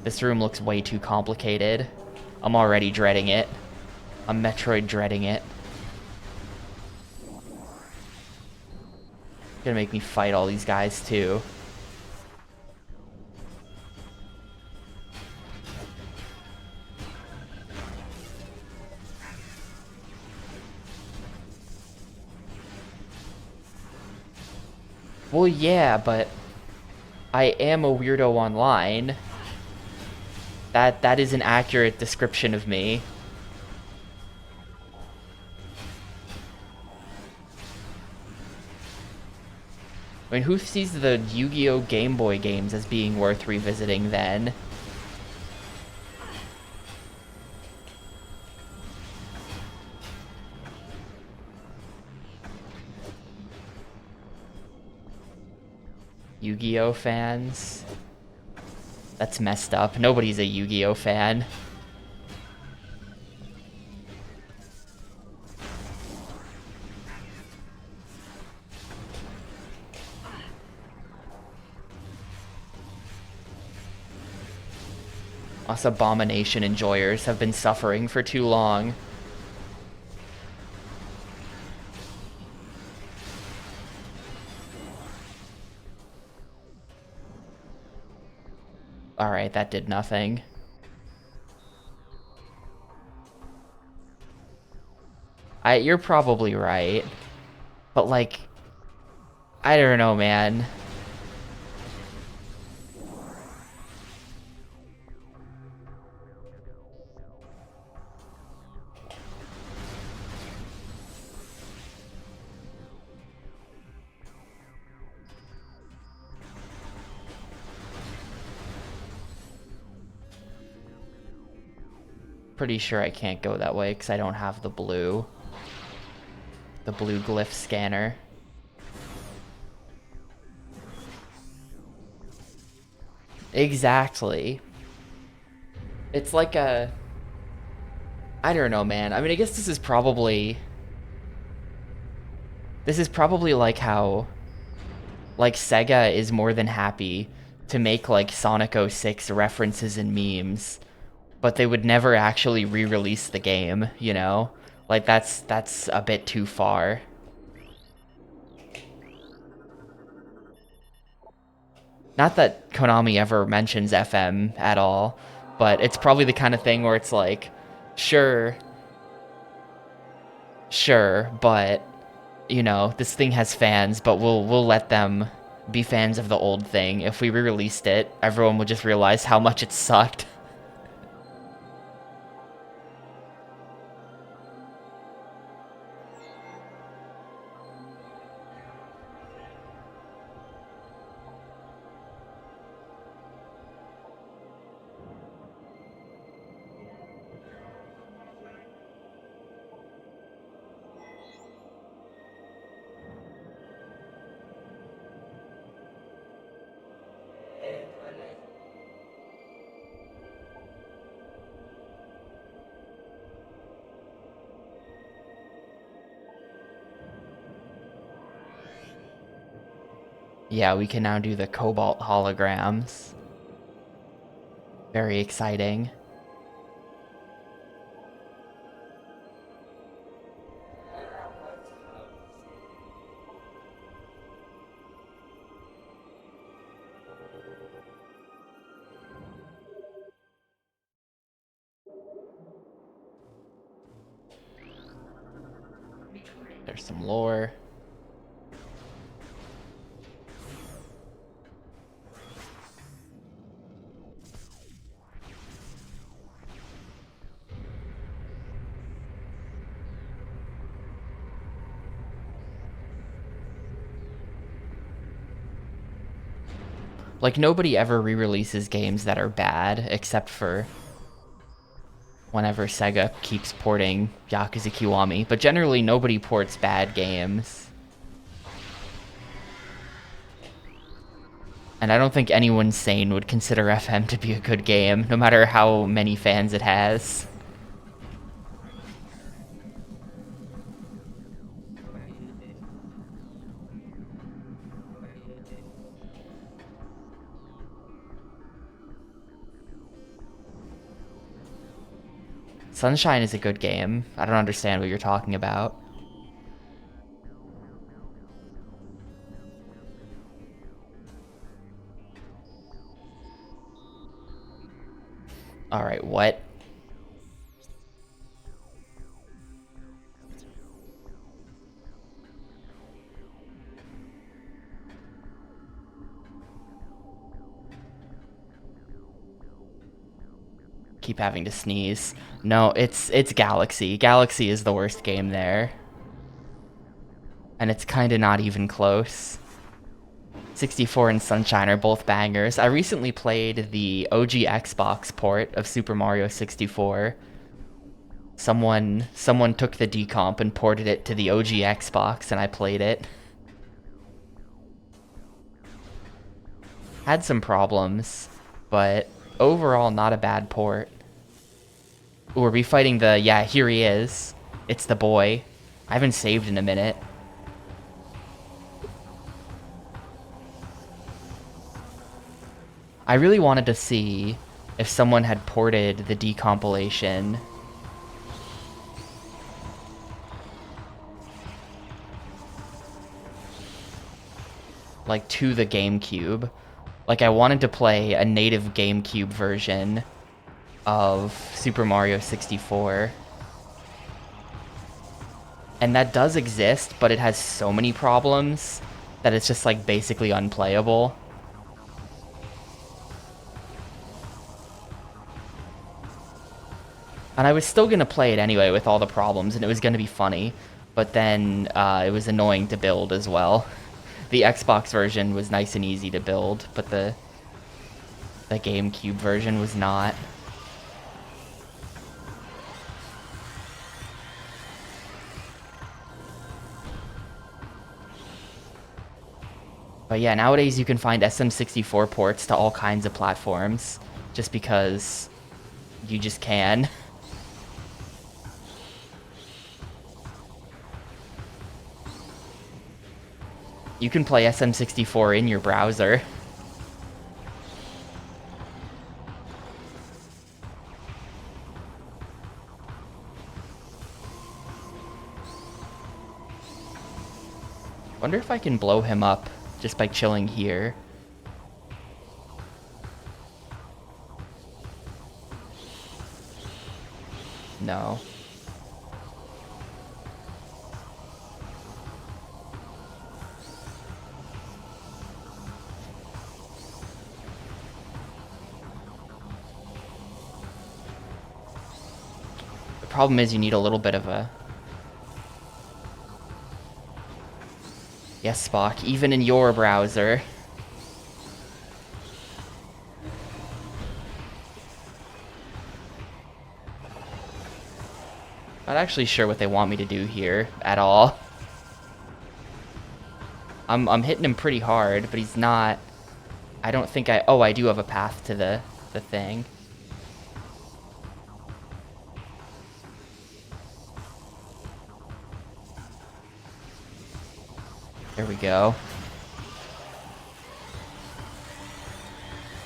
This room looks way too complicated. I'm already dreading it. I'm Metroid dreading it. Gonna make me fight all these guys too. Well, yeah, but I am a weirdo online. That is an accurate description of me. I mean, who sees the Yu-Gi-Oh! Game Boy games as being worth revisiting then? Yu-Gi-Oh fans. That's messed up. Nobody's a Yu-Gi-Oh fan. Us Abomination enjoyers have been suffering for too long. Alright, that did nothing. You're probably right. But like, I don't know, man. Pretty sure I can't go that way because I don't have the blue glyph scanner. Exactly. It's like a... I don't know, man. I mean, I guess this is probably like how... like, Sega is more than happy to make, like, Sonic 06 references and memes, but they would never actually re-release the game, you know? Like, that's a bit too far. Not that Konami ever mentions FM at all, but it's probably the kind of thing where it's like, sure, but, you know, this thing has fans, but we'll let them be fans of the old thing. If we re-released it, everyone would just realize how much it sucked. Yeah, we can now do the Cobalt holograms. Very exciting. There's some lore. Like, nobody ever re-releases games that are bad, except for whenever Sega keeps porting Yakuza Kiwami. But generally, nobody ports bad games. And I don't think anyone sane would consider FM to be a good game, no matter how many fans it has. Sunshine is a good game. I don't understand what you're talking about. Alright, what? Keep having to sneeze. No, it's Galaxy. Galaxy is the worst game there. And it's kinda not even close. 64 and Sunshine are both bangers. I recently played the OG Xbox port of Super Mario 64. Someone took the decomp and ported it to the OG Xbox, and I played it. Had some problems, but overall not a bad port. Ooh, are we fighting the... Yeah, here he is. It's the boy. I haven't saved in a minute. I really wanted to see if someone had ported the decompilation. Like, to the GameCube. Like, I wanted to play a native GameCube version of Super Mario 64. And that does exist, but it has so many problems that it's just, like, basically unplayable. And I was still gonna play it anyway with all the problems, and it was gonna be funny. But then, it was annoying to build as well. The Xbox version was nice and easy to build, but the GameCube version was not. But yeah, nowadays you can find SM64 ports to all kinds of platforms, just because you just can. You can play SM64 in your browser. Wonder if I can blow him up just by chilling here. No. The problem is you need a little bit of a... Yes, Spock, even in your browser. Not actually sure what they want me to do here at all. I'm hitting him pretty hard, but he's not... I don't think I... Oh, I do have a path to the thing. There we go.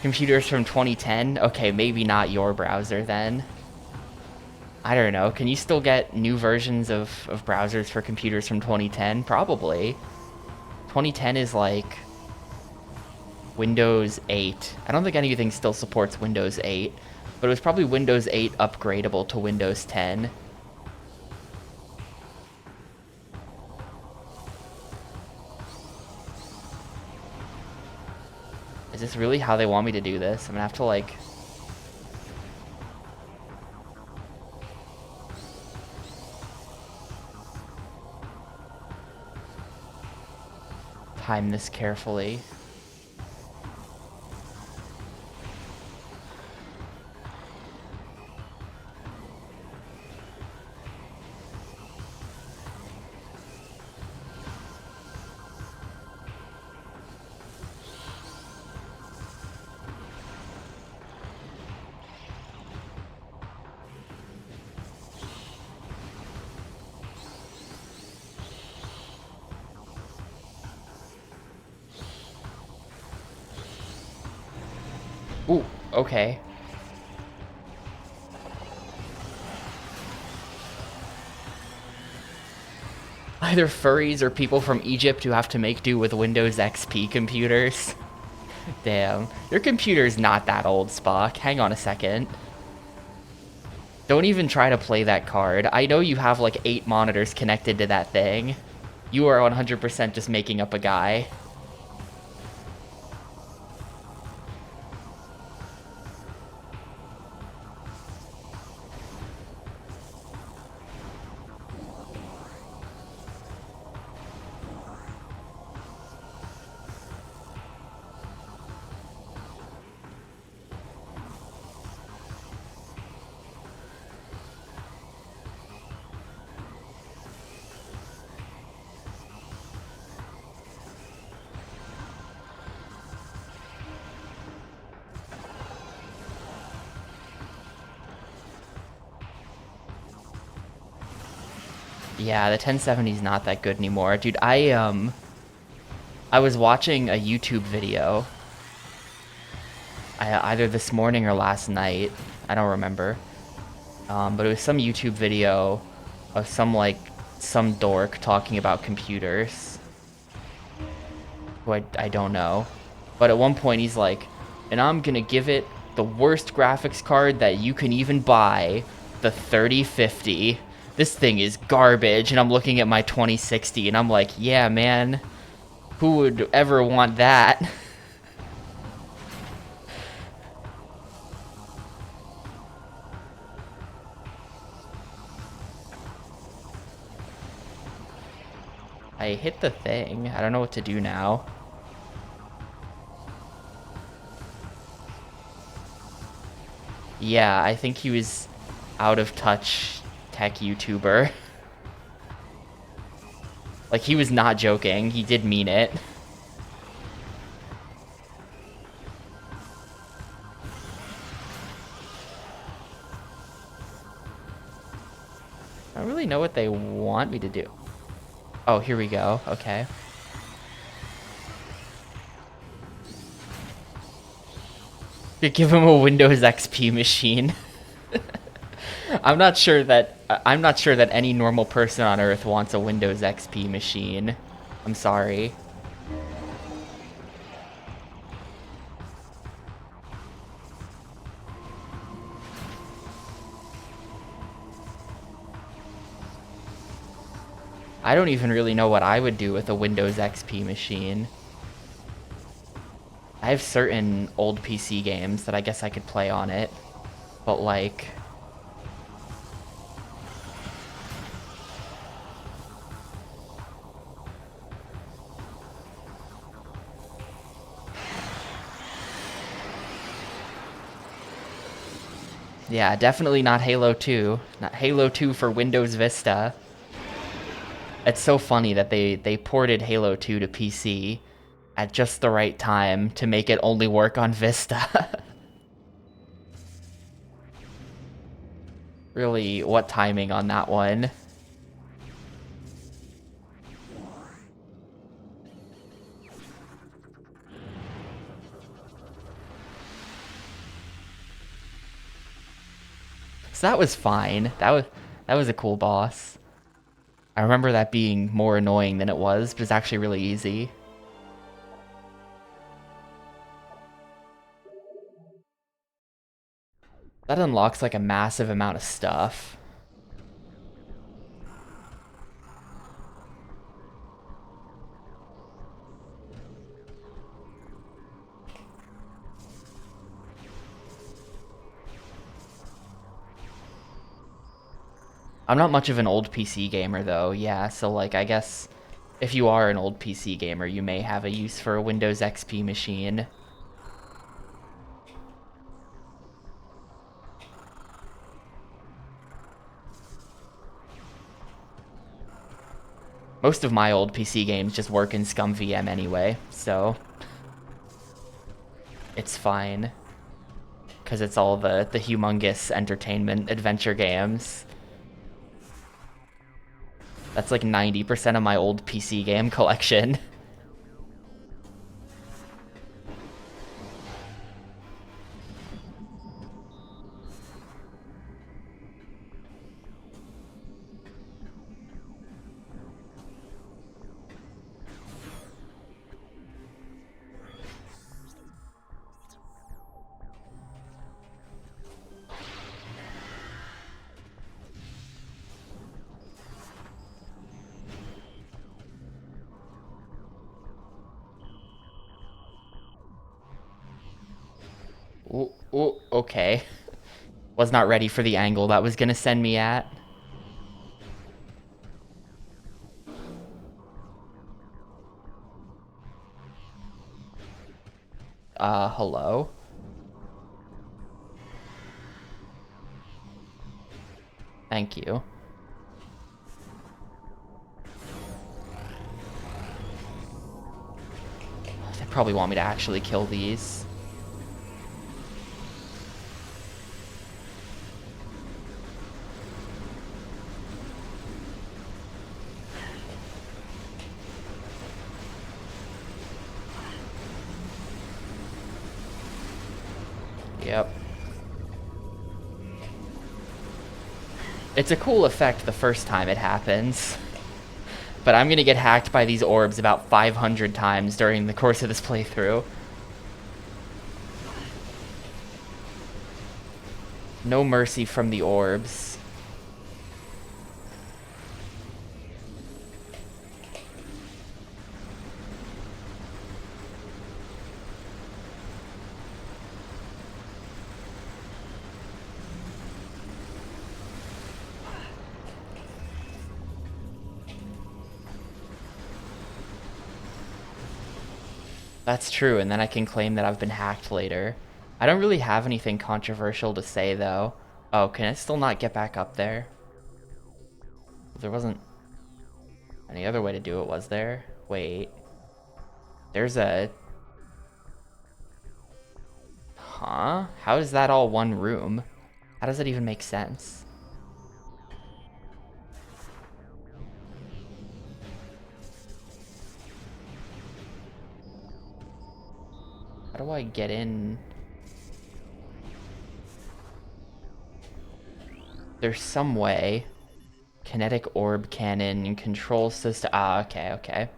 Computers from 2010? Okay, maybe not your browser then. I don't know. Can you still get new versions of browsers for computers from 2010? Probably. 2010 is like Windows 8. I don't think anything still supports Windows 8, but it was probably Windows 8 upgradable to Windows 10. Is this really how they want me to do this? I'm gonna have to, like... time this carefully. Ooh, okay. Either furries or people from Egypt who have to make do with Windows XP computers. Damn. Your computer's not that old, Spock. Hang on a second. Don't even try to play that card. I know you have like 8 monitors connected to that thing. You are 100% just making up a guy. Yeah, the 1070 is not that good anymore. Dude, I was watching a YouTube video either this morning or last night. I don't remember. But it was some YouTube video of some dork talking about computers who I don't know. But at one point he's like, and I'm gonna give it the worst graphics card that you can even buy, the 3050. This thing is garbage. And I'm looking at my 2060 and I'm like, yeah, man, who would ever want that? I hit the thing. I don't know what to do now. Yeah, I think he was out of touch tech YouTuber. Like, he was not joking. He did mean it. I don't really know what they want me to do. Oh, here we go. Okay. You give him a Windows XP machine. I'm not sure that any normal person on Earth wants a Windows XP machine. I'm sorry. I don't even really know what I would do with a Windows XP machine. I have certain old PC games that I guess I could play on it, but like... Yeah, definitely not Halo 2. Not Halo 2 for Windows Vista. It's so funny that they ported Halo 2 to PC at just the right time to make it only work on Vista. Really, what timing on that one? So that was fine. That was a cool boss. I remember that being more annoying than it was, but it's actually really easy. That unlocks like a massive amount of stuff. I'm not much of an old PC gamer though, yeah, so like I guess if you are an old PC gamer, you may have a use for a Windows XP machine. Most of my old PC games just work in ScumVM anyway, so it's fine. Because it's all the humongous entertainment adventure games. That's like 90% of my old PC game collection. Ooh, ooh, okay. Was not ready for the angle that was gonna send me at. Hello? Thank you. They probably want me to actually kill these. Yep. It's a cool effect the first time it happens. But I'm gonna get hacked by these orbs about 500 times during the course of this playthrough. No mercy from the orbs. That's true, and then I can claim that I've been hacked later. I don't really have anything controversial to say, though. Oh, can I still not get back up there? There wasn't any other way to do it, was there? Wait. There's a... Huh? How is that all one room? How does that even make sense? How do I get in? There's some way. Kinetic orb cannon and control system. Ah, okay, okay.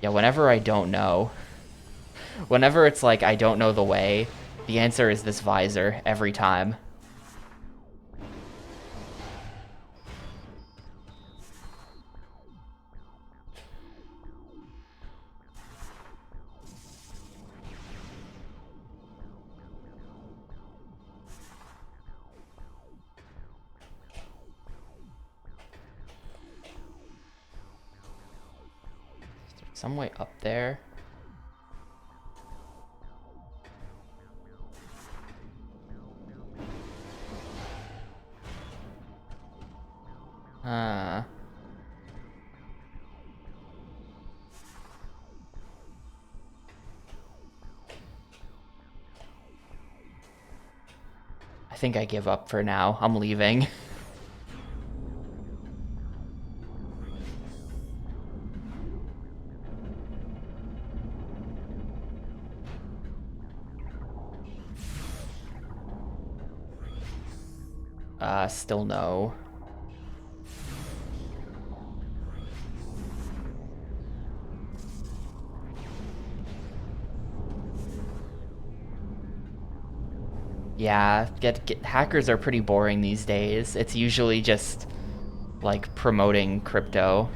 Yeah, whenever I don't know. Whenever it's like I don't know the way, the answer is this visor every time. Some way up there. I think I give up for now. I'm leaving. Still no. Yeah, hackers are pretty boring these days. It's usually just like promoting crypto.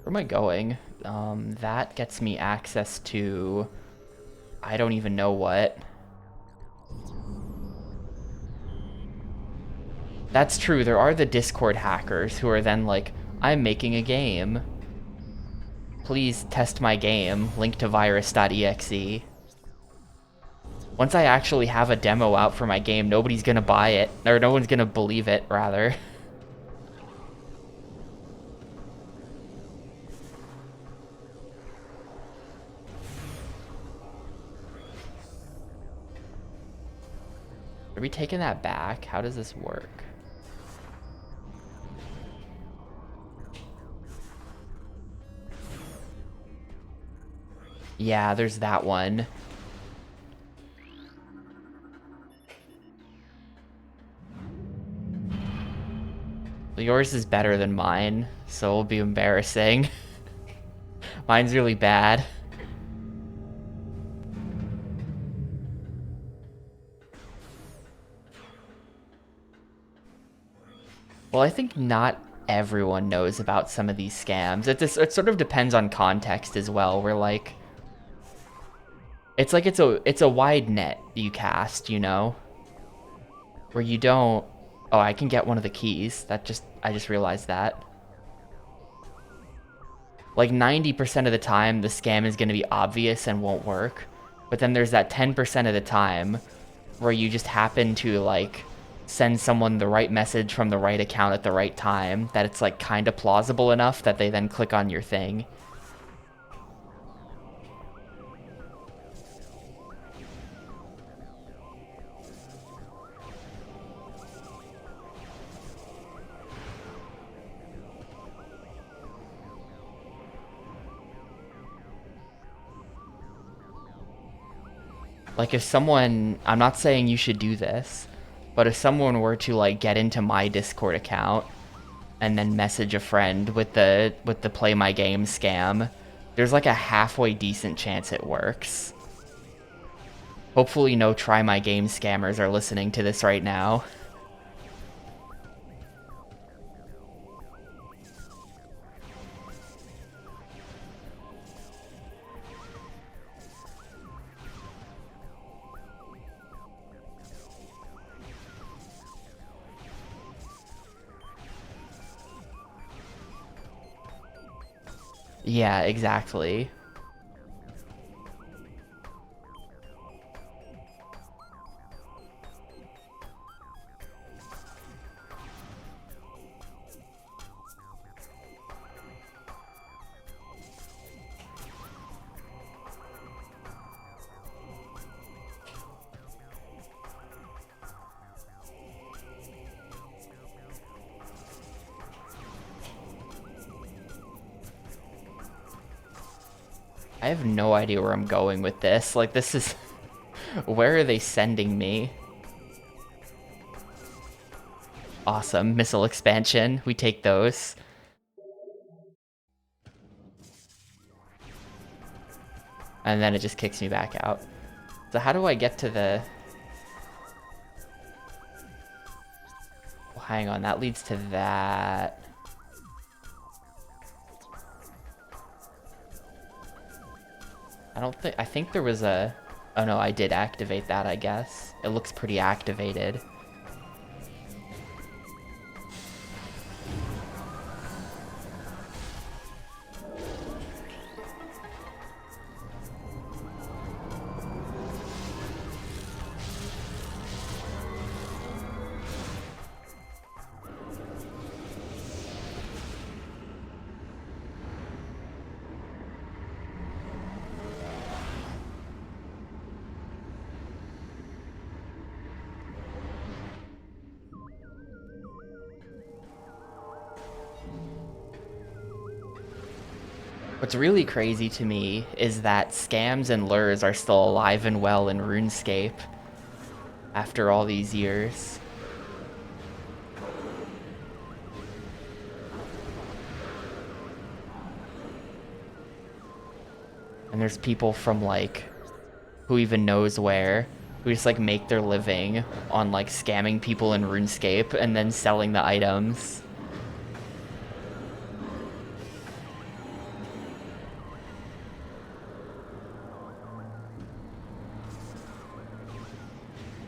Where am I going? That gets me access to... I don't even know what. That's true, there are the Discord hackers who are then like, I'm making a game. Please test my game, link to virus.exe. Once I actually have a demo out for my game, nobody's gonna buy it. Or no one's gonna believe it, rather. Are we taking that back? How does this work? Yeah, there's that one. Yours is better than mine, so it'll be embarrassing. Mine's really bad. Well, I think not everyone knows about some of these scams. It sort of depends on context as well. Where like, it's a wide net you cast, you know. where you don't... Oh, I can get one of the keys. I just realized that. Like 90% of the time, the scam is going to be obvious and won't work. But then there's that 10% of the time where you just happen to like send someone the right message from the right account at the right time that it's like kind of plausible enough that they then click on your thing. Like if someone, I'm not saying you should do this, but if someone were to like get into my Discord account and then message a friend with the play my game scam, there's like a halfway decent chance it works. Hopefully no try my game scammers are listening to this right now. Yeah, exactly. I have no idea where I'm going with this. Like, this is... Where are they sending me? Awesome. Missile expansion. We take those. And then it just kicks me back out. So how do I get to the... Well, hang on, that leads to that. I think there was a... Oh no, I did activate that, I guess. It looks pretty activated. What's really crazy to me is that scams and lures are still alive and well in RuneScape after all these years. And there's people from like, who even knows where, who just like make their living on like scamming people in RuneScape and then selling the items.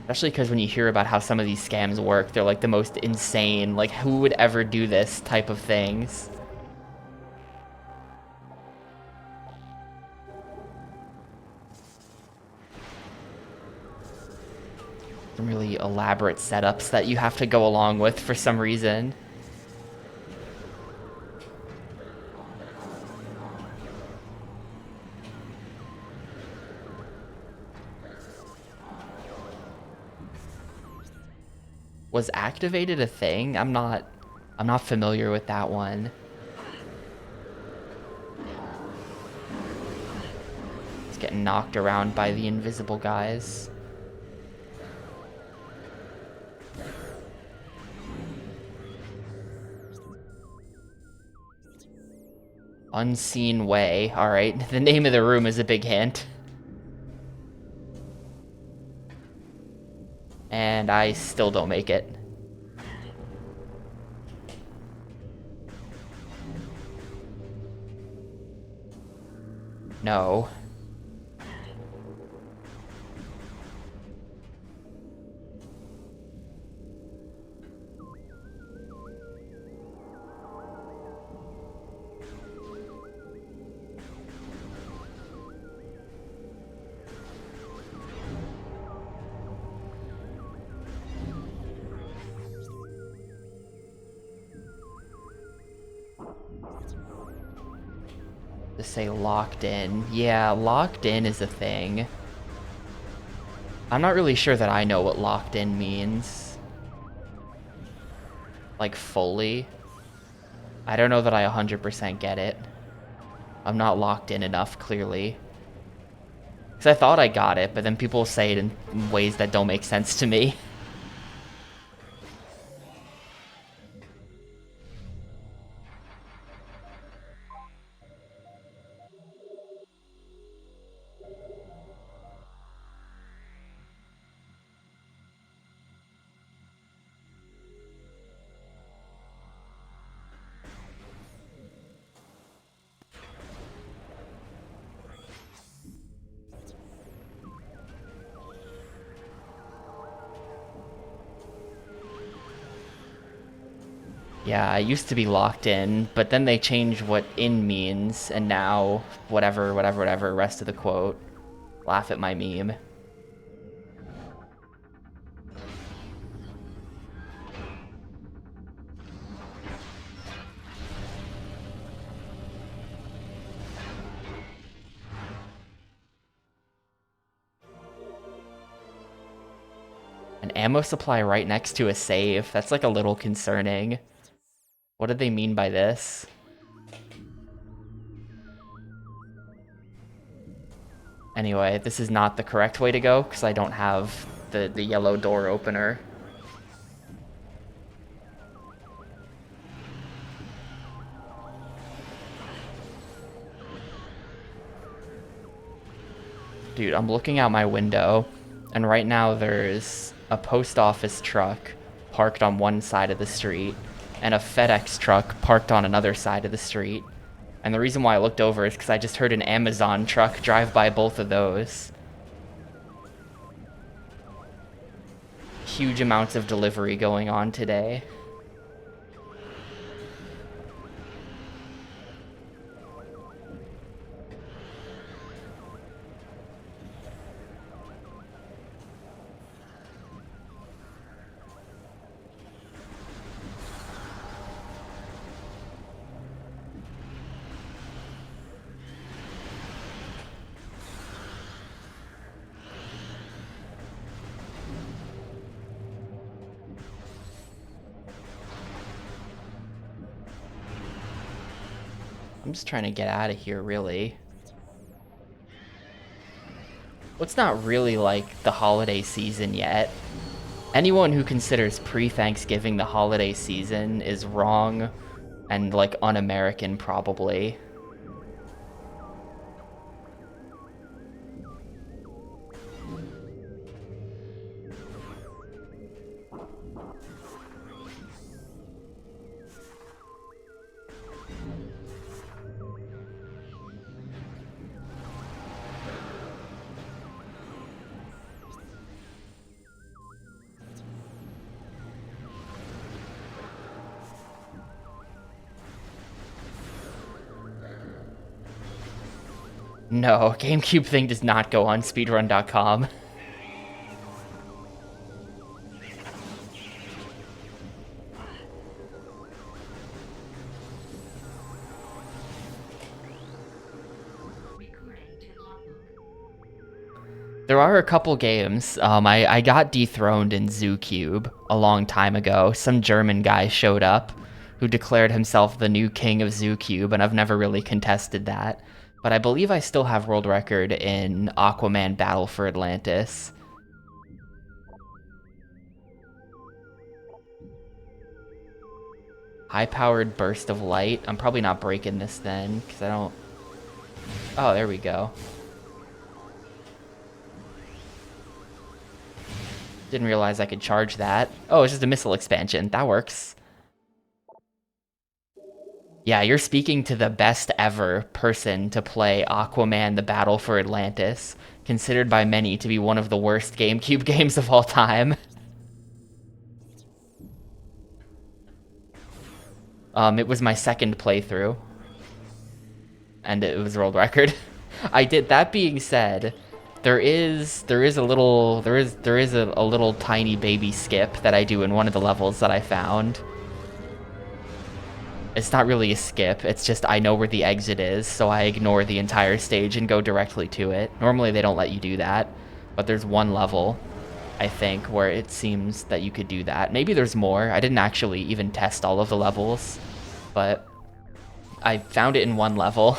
Especially because when you hear about how some of these scams work, they're like the most insane, like who would ever do this type of things. Some really elaborate setups that you have to go along with for some reason. Was activated a thing? I'm not familiar with that one. It's getting knocked around by the invisible guys. Unseen way. Alright, the name of the room is a big hint. And I still don't make it. No. To say locked in. Yeah, locked in is a thing. I'm not really sure that I know what locked in means. Like, fully. I don't know that I 100% get it. I'm not locked in enough, clearly. Because I thought I got it, but then people say it in ways that don't make sense to me. Yeah, I used to be locked in, but then they changed what in means, and now whatever, rest of the quote. Laugh at my meme. An ammo supply right next to a save. That's like a little concerning. What did they mean by this? Anyway, this is not the correct way to go because I don't have the yellow door opener. Dude, I'm looking out my window, and right now there's a post office truck parked on one side of the street and a FedEx truck parked on another side of the street. And the reason why I looked over is because I just heard an Amazon truck drive by both of those. Huge amounts of delivery going on today. I'm just trying to get out of here, really. Well, it's not really like the holiday season yet. Anyone who considers pre-Thanksgiving the holiday season is wrong and like un-American, probably. No, Gamecube thing does not go on speedrun.com. There are a couple games. I got dethroned in ZooCube a long time ago. Some German guy showed up who declared himself the new king of ZooCube, and I've never really contested that. But I believe I still have world record in Aquaman Battle for Atlantis. High-powered burst of light. I'm probably not breaking this then, because I don't... Oh, there we go. Didn't realize I could charge that. Oh, it's just a missile expansion. That works. Yeah, you're speaking to the best ever person to play Aquaman The Battle for Atlantis, considered by many to be one of the worst GameCube games of all time. It was my second playthrough, and it was world record. I did. That being said, there is a little tiny baby skip that I do in one of the levels that I found. It's not really a skip, it's just I know where the exit is, so I ignore the entire stage and go directly to it. Normally they don't let you do that, but there's one level, I think, where it seems that you could do that. Maybe there's more. I didn't actually even test all of the levels, but I found it in one level.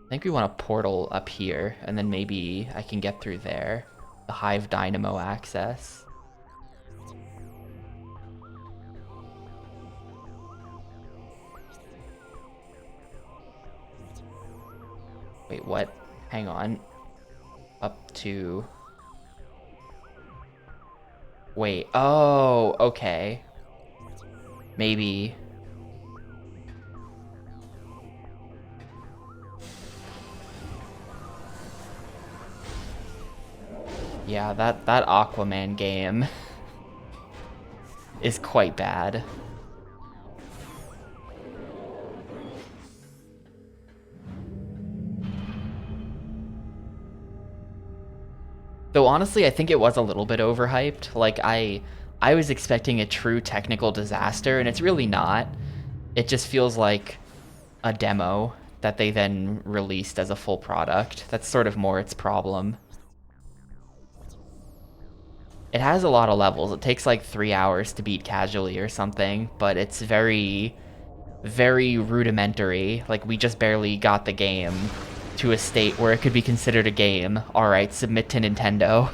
I think we want a portal up here, and then maybe I can get through there. The Hive Dynamo access. Wait, what? Hang on. Up to... Wait, oh, okay. Maybe... Yeah, that Aquaman game is quite bad. Though honestly, I think it was a little bit overhyped. Like, I was expecting a true technical disaster, and it's really not. It just feels like a demo that they then released as a full product. That's sort of more its problem. It has a lot of levels. It takes like 3 hours to beat casually or something, but it's very, very rudimentary. Like, we just barely got the game to a state where it could be considered a game. Alright, submit to Nintendo.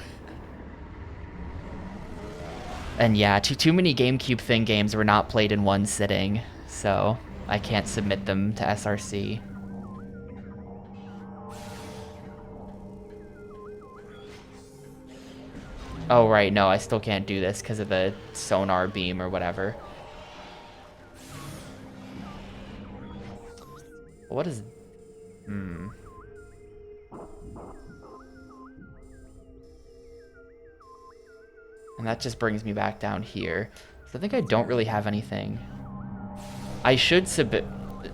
And yeah, too many Gamecube thing games were not played in one sitting, so I can't submit them to SRC. Oh, right, no, I still can't do this because of the sonar beam or whatever. What is... And that just brings me back down here. So I think I don't really have anything. I should submit...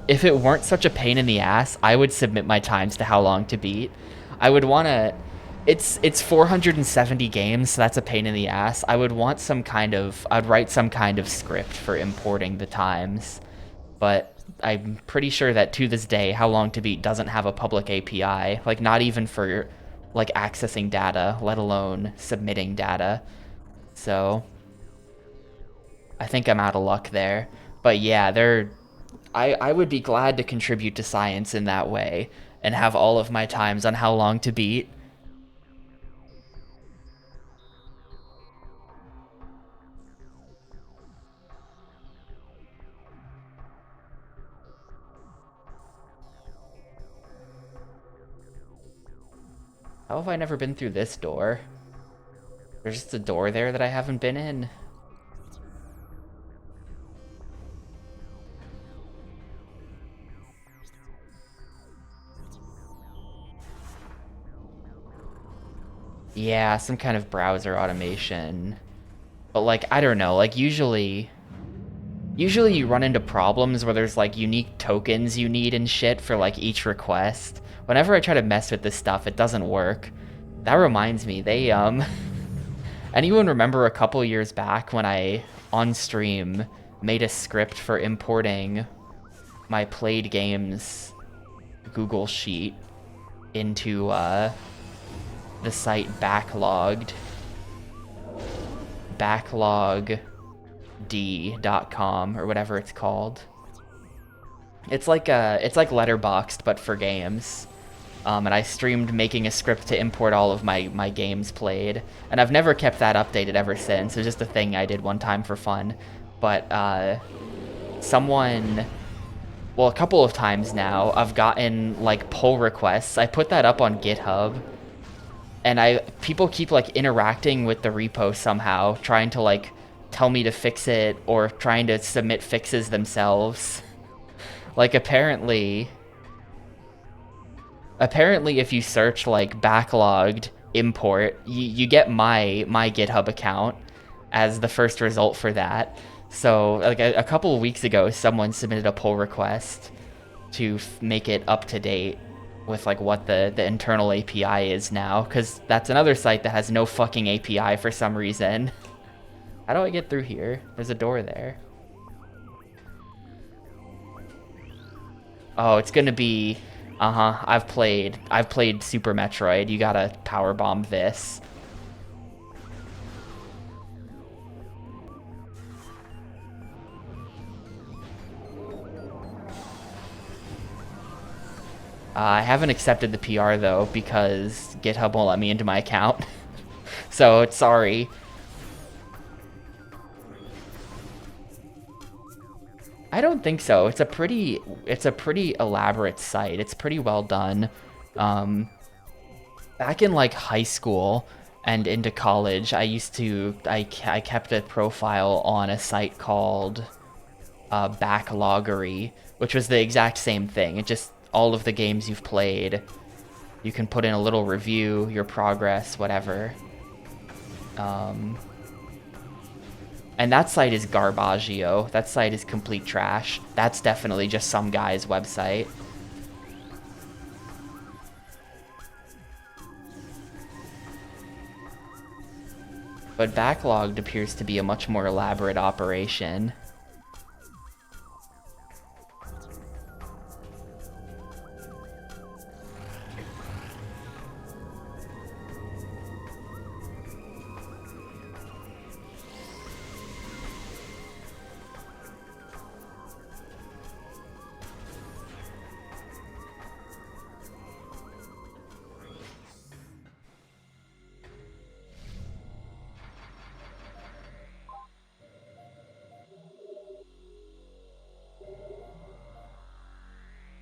If it weren't such a pain in the ass, I would submit my times to how long to beat. I would want to... It's 470 games, so that's a pain in the ass. I would want some kind of... I'd write some kind of script for importing the times. But I'm pretty sure that to this day, How Long to Beat doesn't have a public API. Like, not even for, like, accessing data, let alone submitting data. So, I think I'm out of luck there. But yeah, I would be glad to contribute to science in that way and have all of my times on How Long to Beat. How have I never been through this door? There's just a door there that I haven't been in. Yeah, some kind of browser automation. But like, I don't know, like usually you run into problems where there's like unique tokens you need and shit for like each request. Whenever I try to mess with this stuff, it doesn't work. That reminds me, they anyone remember a couple years back when I on stream made a script for importing my played games Google Sheet into the site backlogd.com or whatever it's called. It's like Letterboxd but for games. And I streamed making a script to import all of my games played, and I've never kept that updated ever since. It was just a thing I did one time for fun. But someone, well, a couple of times now, I've gotten like pull requests. I put that up on GitHub, and people keep like interacting with the repo somehow, trying to like tell me to fix it or trying to submit fixes themselves. Like apparently if you search like backlogged import, you get my GitHub account as the first result for that. So like a couple of weeks ago, someone submitted a pull request to make it up to date, with like what the internal API is now, because that's another site that has no fucking API for some reason. How do I get through here? There's a door there. Oh, it's gonna be, I've played Super Metroid. You gotta power bomb this. I haven't accepted the PR though because GitHub won't let me into my account. So sorry. I don't think so. It's a pretty elaborate site. It's pretty well done. Um, Back in like high school and into college, I kept a profile on a site called Backloggery, which was the exact same thing. It just all of the games you've played, you can put in a little review, your progress, whatever. Um, and that site is garbaggio. That site is complete trash. That's definitely just some guy's website. But Backlogged appears to be a much more elaborate operation.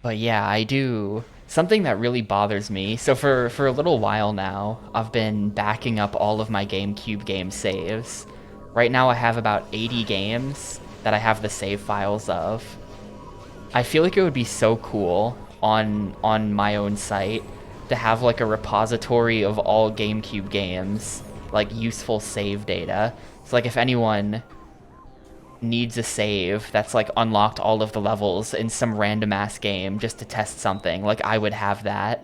But yeah, I do. Something that really bothers me. So for a little while now, I've been backing up all of my GameCube game saves. Right now I have about 80 games that I have the save files of. I feel like it would be so cool on my own site to have like a repository of all GameCube games, like useful save data. So like if anyone needs a save that's like unlocked all of the levels in some random ass game just to test something, like I would have that.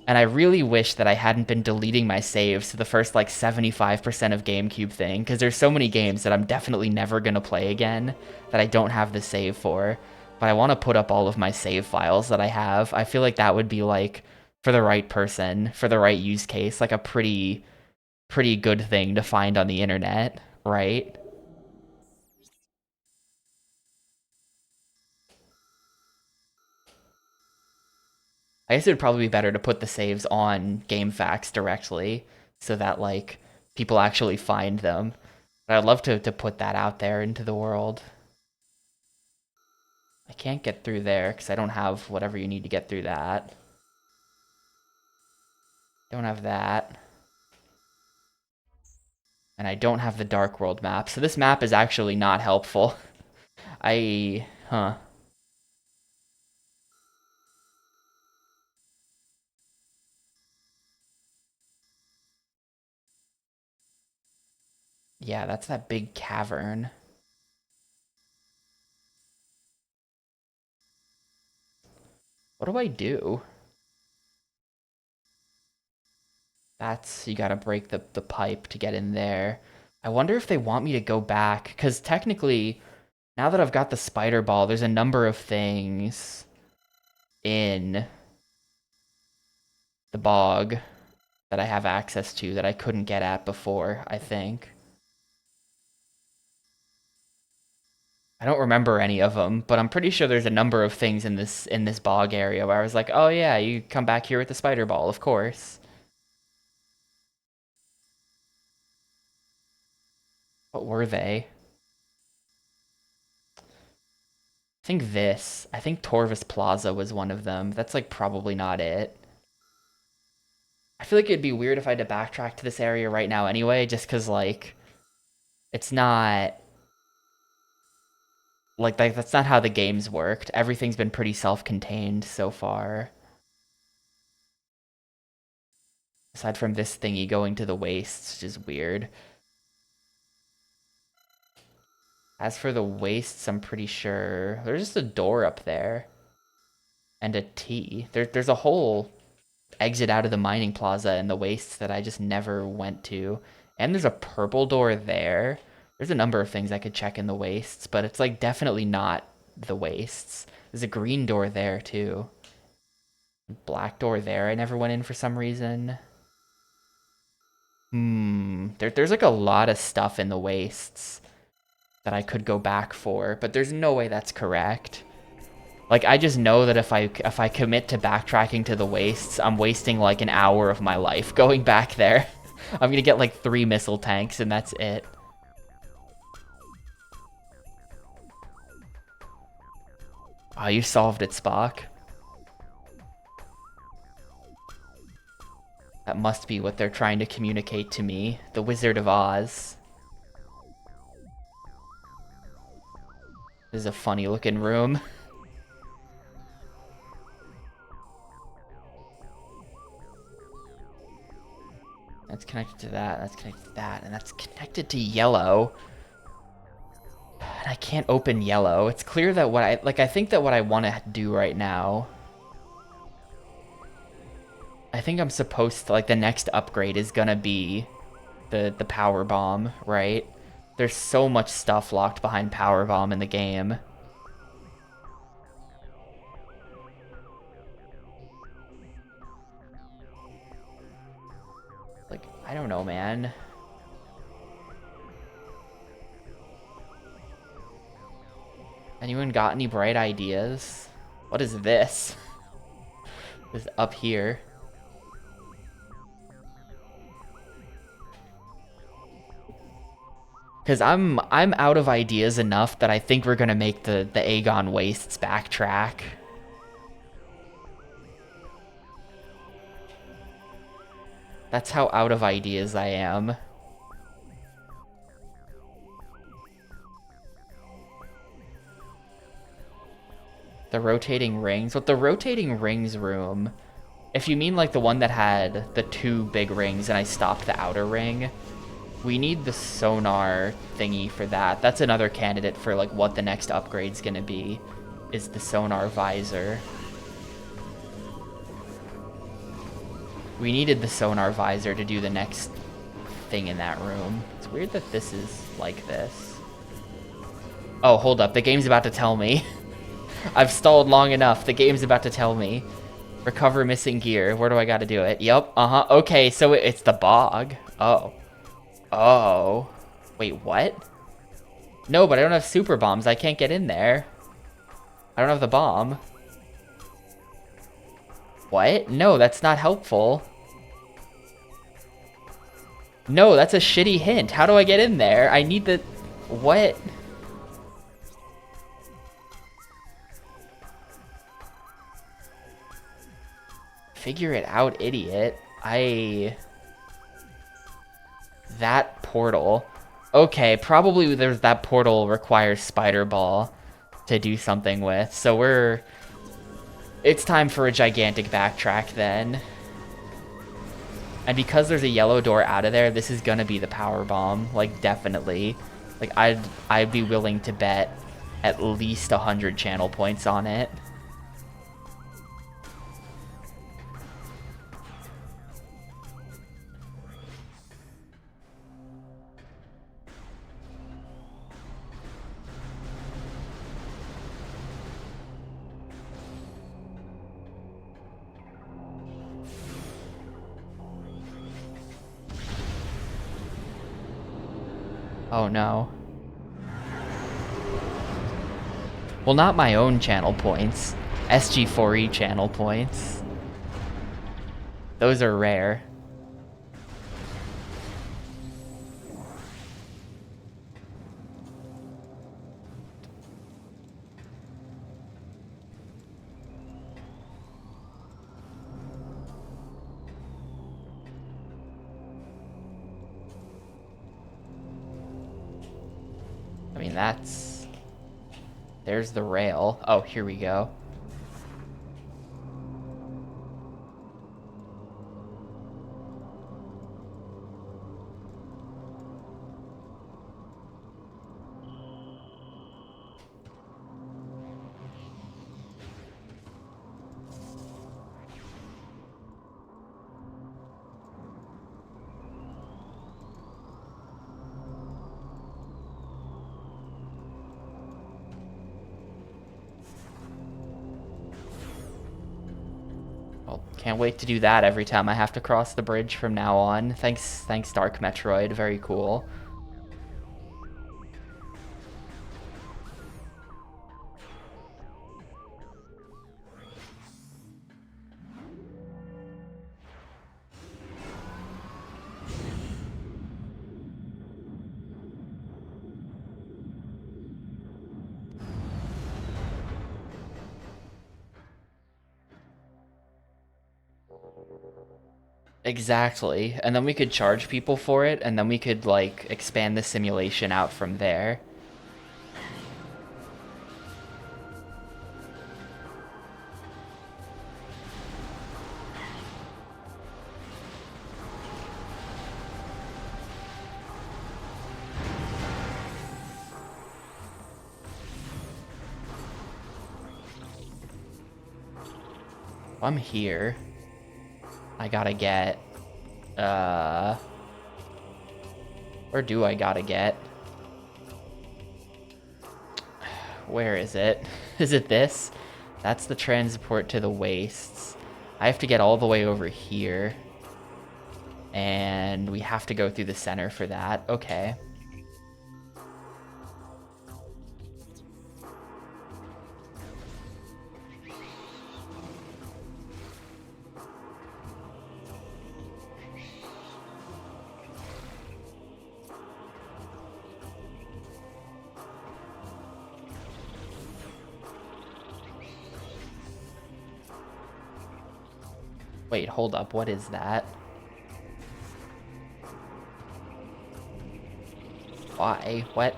And I really wish that I hadn't been deleting my saves to the first like 75% of GameCube thing, because there's so many games that I'm definitely never gonna play again that I don't have the save for. But I want to put up all of my save files that I have. I feel like that would be like, for the right person, for the right use case, like a pretty good thing to find on the internet, right? I guess it would probably be better to put the saves on GameFAQs directly so that like people actually find them. But I'd love to put that out there into the world. I can't get through there because I don't have whatever you need to get through that. Don't have that. And I don't have the Dark World map. So this map is actually not helpful. Huh. Yeah, that's that big cavern. What do I do? You gotta break the pipe to get in there. I wonder if they want me to go back, because technically, now that I've got the spider ball, there's a number of things in the bog that I have access to that I couldn't get at before, I think. I don't remember any of them, but I'm pretty sure there's a number of things in this bog area where I was like, "Oh yeah, you come back here with the spider ball, of course." What were they? I think Torvis Plaza was one of them. That's like probably not it. I feel like it'd be weird if I had to backtrack to this area right now anyway, just because like it's not like that's not how the game's worked. Everything's been pretty self-contained so far. Aside from this thingy going to the wastes, which is weird. As for the wastes, I'm pretty sure there's just a door up there. and a T. There's a whole exit out of the mining plaza in the wastes that I just never went to. And there's a purple door there. There's a number of things I could check in the wastes, but it's like definitely not the wastes. There's a green door there too. Black door there I never went in for some reason. There's like a lot of stuff in the wastes that I could go back for, but there's no way that's correct. Like, I just know that if I commit to backtracking to the wastes, I'm wasting like an hour of my life going back there. I'm gonna get like 3 missile tanks and that's it. Oh, you solved it, Spock. That must be what they're trying to communicate to me. The Wizard of Oz. This is a funny looking room. That's connected to that, that's connected to that, and that's connected to yellow. And I can't open yellow. It's clear that I think that what I want to do right now, I think I'm supposed to, like, the next upgrade is gonna be the power bomb, right? There's so much stuff locked behind power bomb in the game. Like, I don't know, man. Anyone got any bright ideas? What is this? This is up here. Because I'm out of ideas enough that I think we're gonna make the Aegon Wastes backtrack. That's how out of ideas I am. The rotating rings. With the rotating rings room, if you mean like the one that had the 2 big rings and I stopped the outer ring, we need the sonar thingy for that. That's another candidate for like what the next upgrade's gonna be, is the sonar visor. We needed the sonar visor to do the next thing in that room. It's weird that this is like this. Oh, hold up. The game's about to tell me. I've stalled long enough. The game's about to tell me. Recover missing gear. Where do I gotta do it? Yep. Okay, so it's the bog. Oh. Oh. Wait, what? No, but I don't have super bombs. I can't get in there. I don't have the bomb. What? No, that's not helpful. No, that's a shitty hint. How do I get in there? I need the... What? Figure it out, idiot. That portal. Okay, probably there's that portal requires Spider Ball to do something with. So it's time for a gigantic backtrack then. And because there's a yellow door out of there, this is gonna be the power bomb, like definitely. Like I'd be willing to bet at least 100 channel points on it. Oh no. Well, not my own channel points. SG4E channel points. Those are rare. I mean, there's the rail. Oh, here we go. Well, can't wait to do that every time I have to cross the bridge from now on. Thanks, Dark Metroid. Very cool. Exactly. And then we could charge people for it, and then we could, like, expand the simulation out from there. I'm here. I gotta get, where do I gotta get? Where is it? Is it this? That's the transport to the wastes. I have to get all the way over here. And we have to go through the center for that. Okay. Wait, hold up. What is that? Why? What?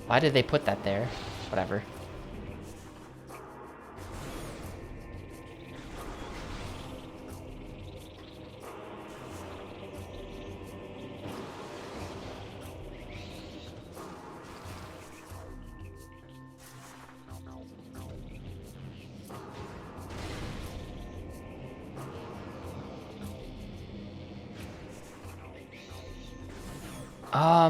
Why did they put that there? Whatever.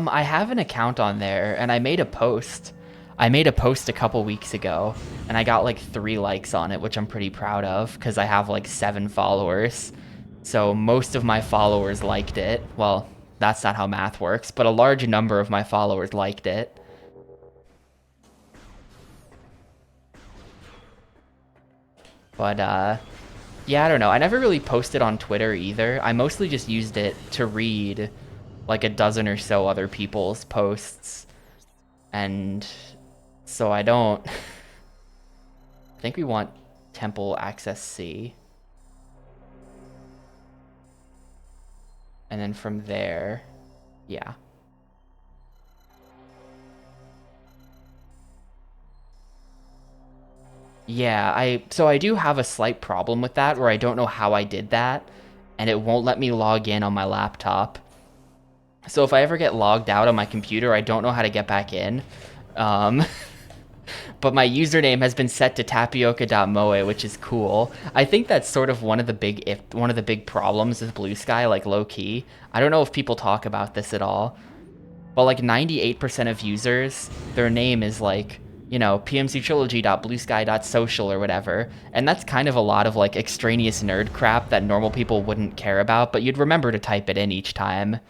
I have an account on there, and I made a post. I made a post a couple weeks ago, and I got like 3 likes on it, which I'm pretty proud of, because I have like 7 followers. So most of my followers liked it. Well, that's not how math works, but a large number of my followers liked it. But, yeah, I don't know. I never really posted on Twitter either. I mostly just used it to read like a dozen or so other people's posts. And so I don't... I think we want Temple Access C. And then from there, yeah. Yeah, so I do have a slight problem with that where I don't know how I did that, and it won't let me log in on my laptop. So if I ever get logged out on my computer, I don't know how to get back in. But my username has been set to tapioca.moe, which is cool. I think that's sort of one of the big problems with Blue Sky, like low key. I don't know if people talk about this at all, but like 98% of users, their name is like, you know, pmctrilogy.bluesky.social or whatever. And that's kind of a lot of like extraneous nerd crap that normal people wouldn't care about, but you'd remember to type it in each time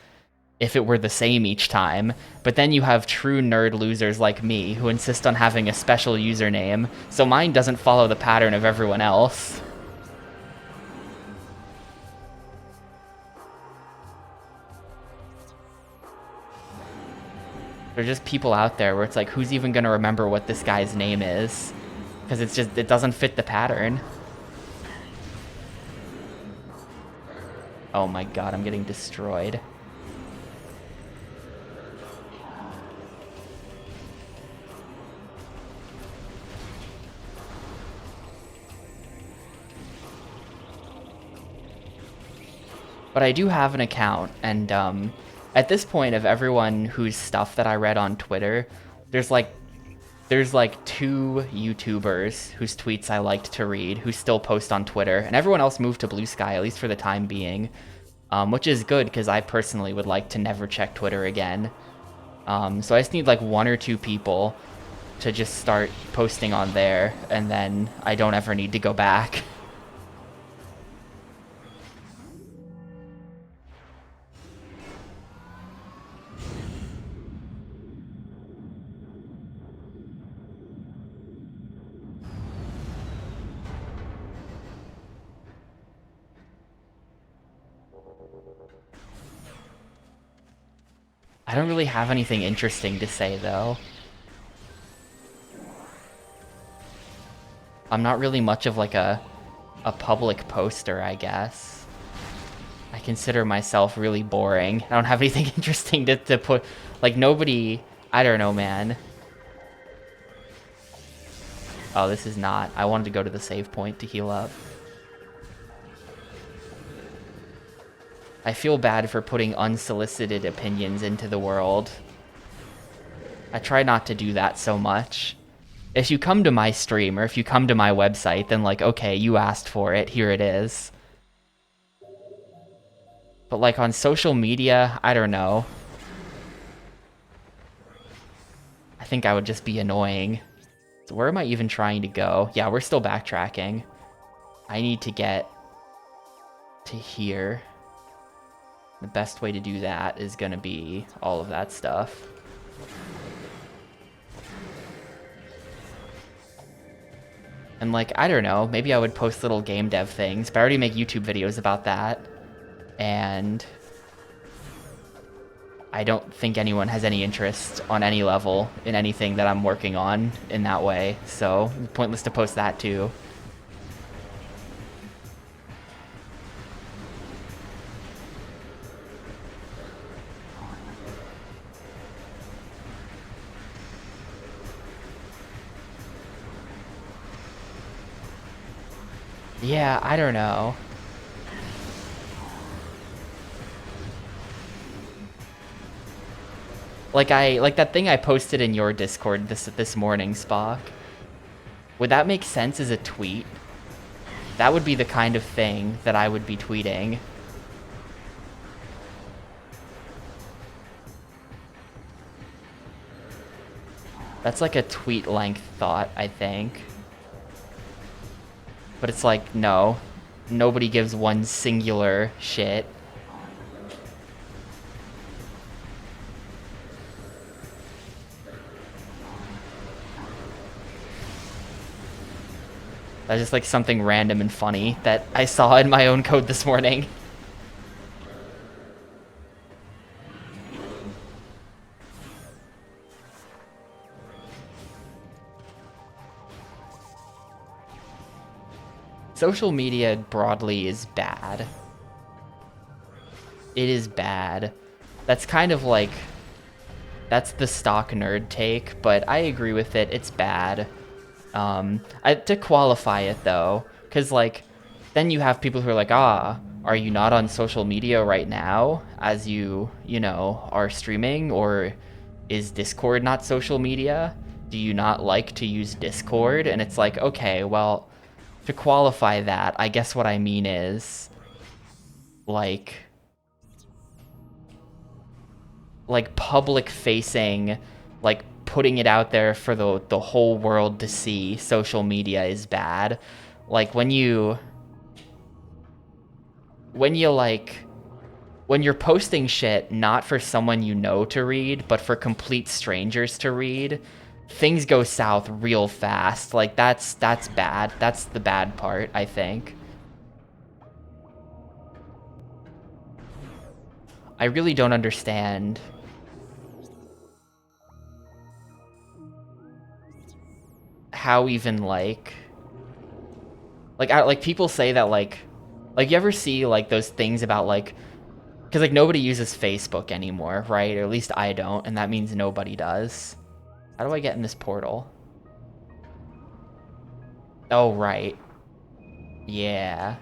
if it were the same each time. But then you have true nerd losers like me who insist on having a special username, so mine doesn't follow the pattern of everyone else. There's just people out there where it's like, who's even gonna remember what this guy's name is? Because it doesn't fit the pattern. Oh my god, I'm getting destroyed. But I do have an account, and at this point of everyone whose stuff that I read on Twitter, there's like 2 YouTubers whose tweets I liked to read who still post on Twitter, and everyone else moved to Blue Sky, at least for the time being, which is good because I personally would like to never check Twitter again. So I just need like 1 or 2 people to just start posting on there, and then I don't ever need to go back. I don't really have anything interesting to say, though. I'm not really much of, like, a public poster, I guess. I consider myself really boring. I don't have anything interesting to put... Like, nobody... I don't know, man. Oh, this is not... I wanted to go to the save point to heal up. I feel bad for putting unsolicited opinions into the world. I try not to do that so much. If you come to my stream, or if you come to my website, then like, okay, you asked for it, here it is. But like on social media, I don't know. I think I would just be annoying. So where am I even trying to go? Yeah, we're still backtracking. I need to get to here. The best way to do that is gonna be all of that stuff. And like, I don't know, maybe I would post little game dev things, but I already make YouTube videos about that. And I don't think anyone has any interest on any level in anything that I'm working on in that way. So, pointless to post that too. Yeah, I don't know. Like that thing I posted in your Discord this morning, Spock. Would that make sense as a tweet? That would be the kind of thing that I would be tweeting. That's like a tweet length thought, I think. But it's like, no. Nobody gives one singular shit. That's just like something random and funny that I saw in my own code this morning. Social media broadly is bad. It is bad. That's kind of like... That's the stock nerd take, but I agree with it. It's bad. To qualify it, though, because, like, then you have people who are like, are you not on social media right now as you know, are streaming? Or is Discord not social media? Do you not like to use Discord? And it's like, okay, well... To qualify that, I guess what I mean is, like public-facing, like, putting it out there for the whole world to see social media is bad. Like, when you're posting shit not for someone you know to read, but for complete strangers to read, things go south real fast. Like, that's bad. That's the bad part, I think. I really don't understand how even, like people say that, like you ever see, like, those things about, like, because, like, nobody uses Facebook anymore, right? Or at least I don't, and that means nobody does. How do I get in this portal? Oh, right. Yeah.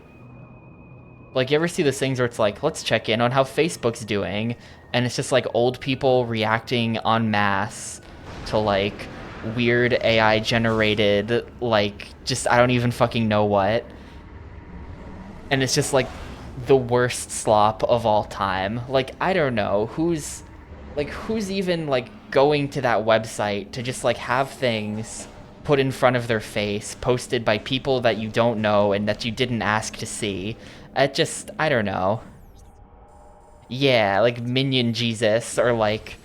Like, you ever see those things where it's like, let's check in on how Facebook's doing, and it's just, like, old people reacting en masse to, like, weird AI-generated, like, just, I don't even fucking know what. And it's just, like, the worst slop of all time. Like, I don't know, who's even, like, going to that website to just, like, have things put in front of their face, posted by people that you don't know and that you didn't ask to see. It just, I don't know. Yeah, like Minion Jesus, or like,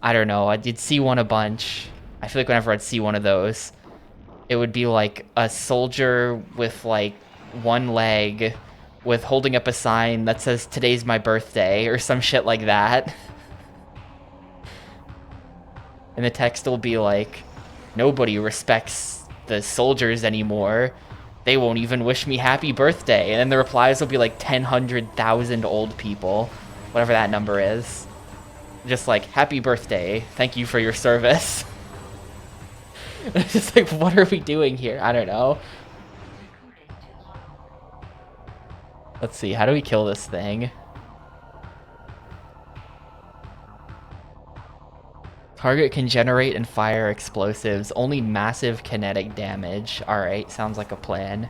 I don't know, I'd see one a bunch. I feel like whenever I'd see one of those, it would be like a soldier with like one leg, with holding up a sign that says, "Today's my birthday," or some shit like that. And the text will be like, nobody respects the soldiers anymore. They won't even wish me happy birthday. And then the replies will be like 100,000 old people, whatever that number is. Just like, happy birthday, thank you for your service. It's just like, what are we doing here? I don't know. Let's see, how do we kill this thing? Target can generate and fire explosives, only massive kinetic damage. Alright, sounds like a plan.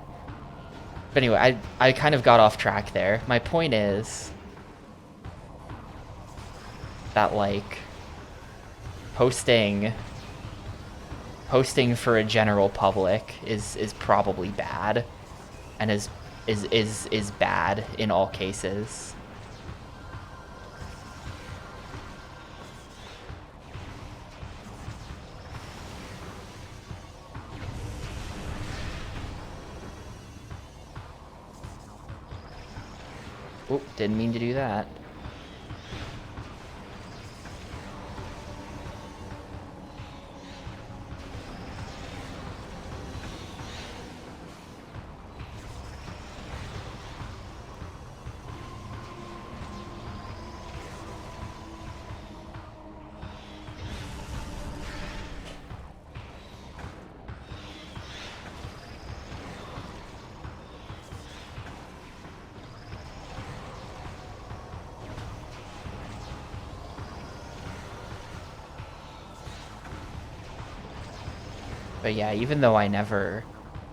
But anyway, I kind of got off track there. My point is that, like, posting for a general public is probably bad, and is bad in all cases. Oop, didn't mean to do that. But yeah, even though I never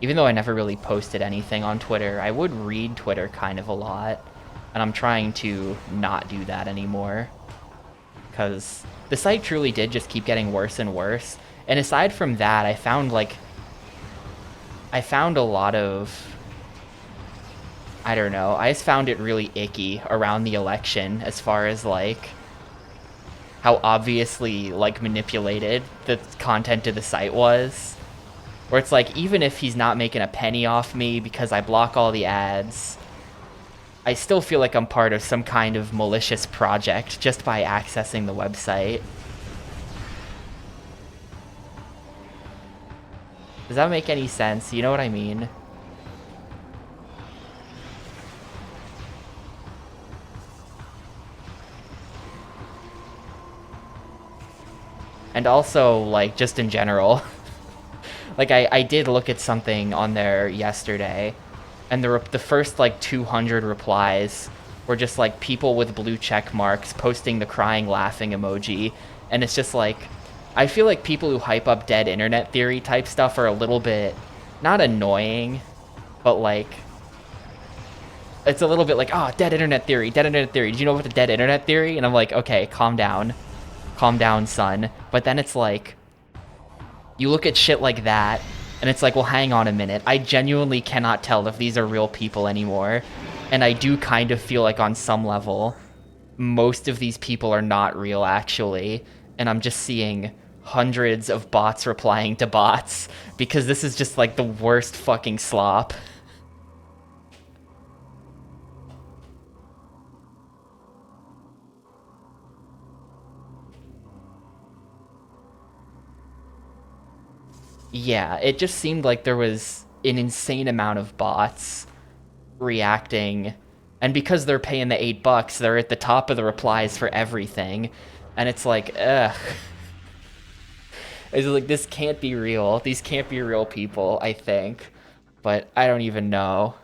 really posted anything on Twitter, I would read Twitter kind of a lot, and I'm trying to not do that anymore, because the site truly did just keep getting worse and worse. And aside from that, I found a lot of, I don't know, I just found it really icky around the election, as far as like how obviously like manipulated the content of the site was. Where it's like, even if he's not making a penny off me because I block all the ads, I still feel like I'm part of some kind of malicious project just by accessing the website. Does that make any sense? You know what I mean? And also, like, just in general. Like, I did look at something on there yesterday, and the first, like, 200 replies were just, like, people with blue check marks posting the crying, laughing emoji, and it's just, like, I feel like people who hype up dead internet theory type stuff are a little bit, not annoying, but, like, it's a little bit like, oh, dead internet theory, did you know about the dead internet theory? And I'm like, okay, calm down, son. But then it's like, you look at shit like that, and it's like, well, hang on a minute. I genuinely cannot tell if these are real people anymore. And I do kind of feel like on some level, most of these people are not real, actually. And I'm just seeing hundreds of bots replying to bots, because this is just like the worst fucking slop. Yeah, it just seemed like there was an insane amount of bots reacting, and because they're paying the $8, they're at the top of the replies for everything, and it's like, ugh. It's like, this can't be real. These can't be real people, I think, but I don't even know.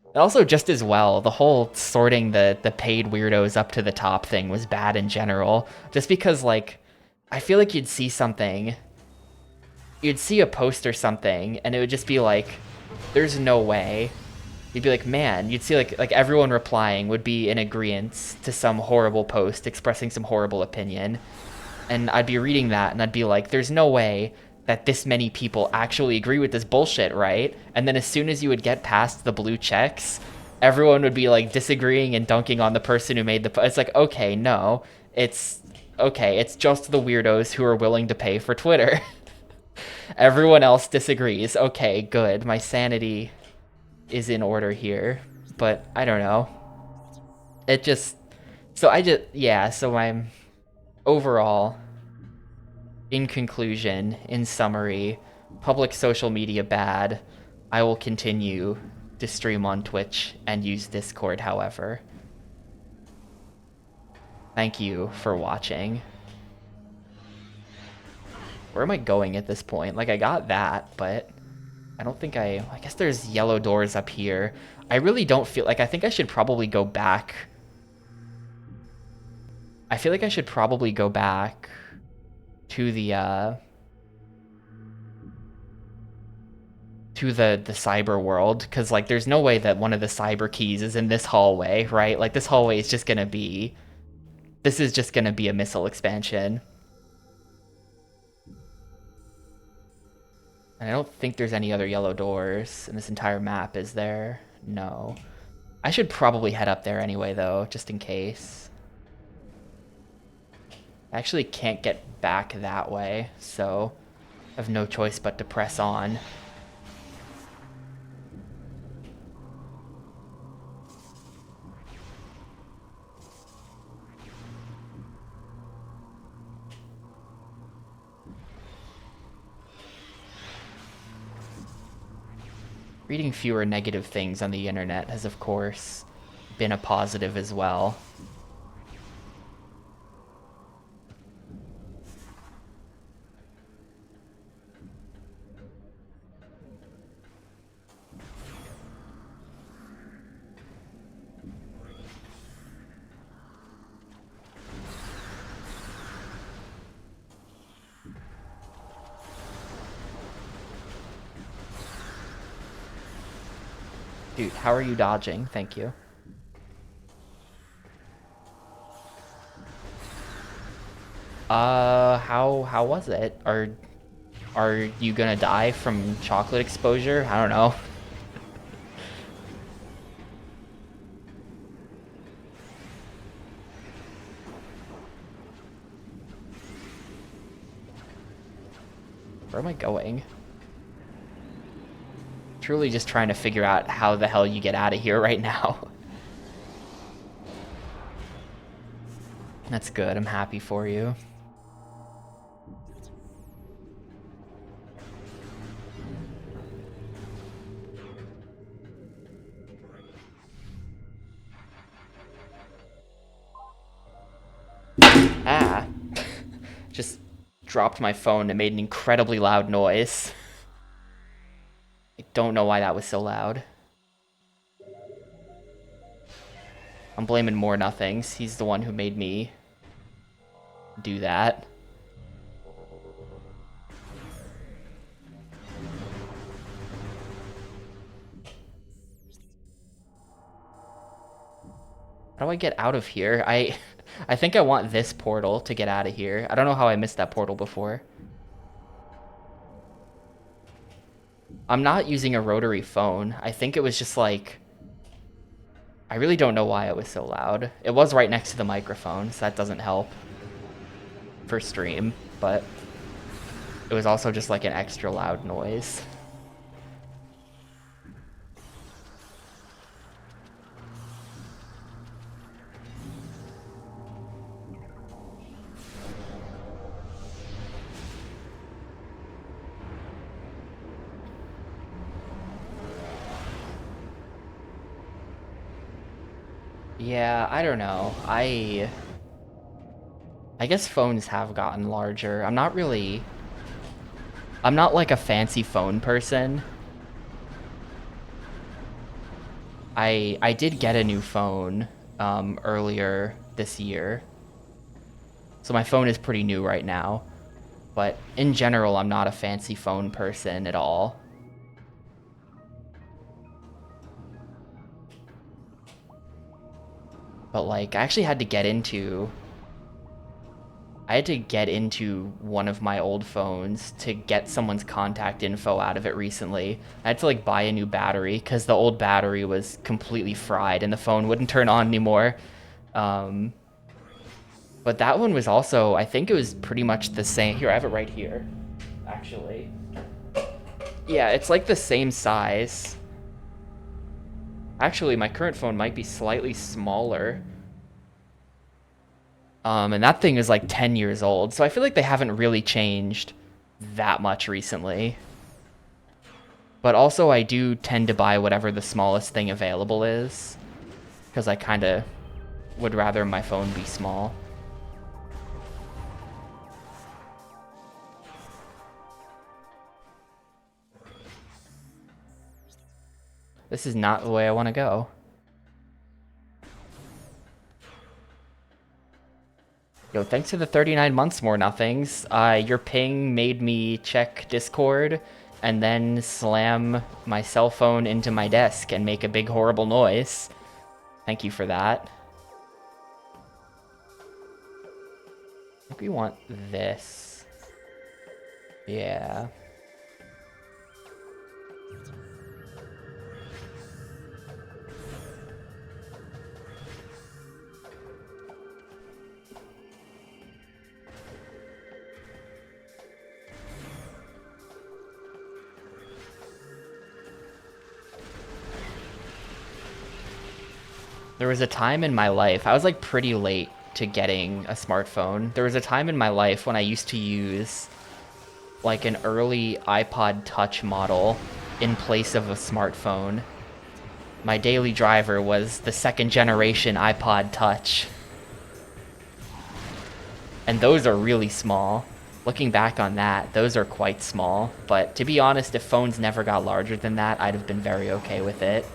And also, just as well, the whole sorting the paid weirdos up to the top thing was bad in general, just because, like, I feel like you'd see a post or something, and it would just be like, there's no way. You'd be like, man, you'd see like everyone replying would be in agreement to some horrible post expressing some horrible opinion. And I'd be reading that, and I'd be like, there's no way that this many people actually agree with this bullshit, right? And then as soon as you would get past the blue checks, everyone would be like disagreeing and dunking on the person who made the post. It's like, okay, no, it's just the weirdos who are willing to pay for Twitter. Everyone else disagrees. Okay, good. My sanity is in order here. But I don't know. So I'm overall, In conclusion, in summary, public social media bad. I will continue to stream on Twitch and use Discord, however. Thank you for watching. Where am I going at this point? Like, I got that, but I don't think I guess there's yellow doors up here. I really don't feel like, I think I should probably go back. I feel like I should probably go back to the cyber world, because like there's no way that one of the cyber keys is in this hallway, right? Like this hallway is just gonna be, this is just gonna be a missile expansion. And I don't think there's any other yellow doors in this entire map, is there? No. I should probably head up there anyway though, just in case. I actually can't get back that way, so I have no choice but to press on. Reading fewer negative things on the internet has, of course, been a positive as well. Dude, how are you dodging? Thank you. How was it? Are you gonna die from chocolate exposure? I don't know. Where am I going? Truly just trying to figure out how the hell you get out of here right now. That's good. I'm happy for you. Ah. Just dropped my phone and made an incredibly loud noise. I don't know why that was so loud. I'm blaming More Nothings. He's the one who made me do that. How do I get out of here? I think I want this portal to get out of here. I don't know how I missed that portal before. I'm not using a rotary phone. I think it was just like... I really don't know why it was so loud. It was right next to the microphone, so that doesn't help for stream, but it was also just like an extra loud noise. Yeah, I don't know. I guess phones have gotten larger. I'm not like a fancy phone person. I did get a new phone earlier this year. So my phone is pretty new right now. But in general, I'm not a fancy phone person at all. But like, I actually had to get into one of my old phones to get someone's contact info out of it recently. I had to like buy a new battery because the old battery was completely fried and the phone wouldn't turn on anymore. But that one was also, I think it was pretty much the same. Here, I have it right here, actually. Yeah, it's like the same size. Actually, my current phone might be slightly smaller. And that thing is like 10 years old, so I feel like they haven't really changed that much recently. But also I do tend to buy whatever the smallest thing available is, because I kind of would rather my phone be small. This is not the way I want to go. Yo, thanks for the 39 months, more nothings. Your ping made me check Discord and then slam my cell phone into my desk and make a big horrible noise. Thank you for that. I think we want this. Yeah. There was a time in my life, I was like pretty late to getting a smartphone. There was a time in my life when I used to use like an early iPod Touch model in place of a smartphone. My daily driver was the second generation iPod Touch. And those are really small. Looking back on that, those are quite small. But to be honest, if phones never got larger than that, I'd have been very okay with it.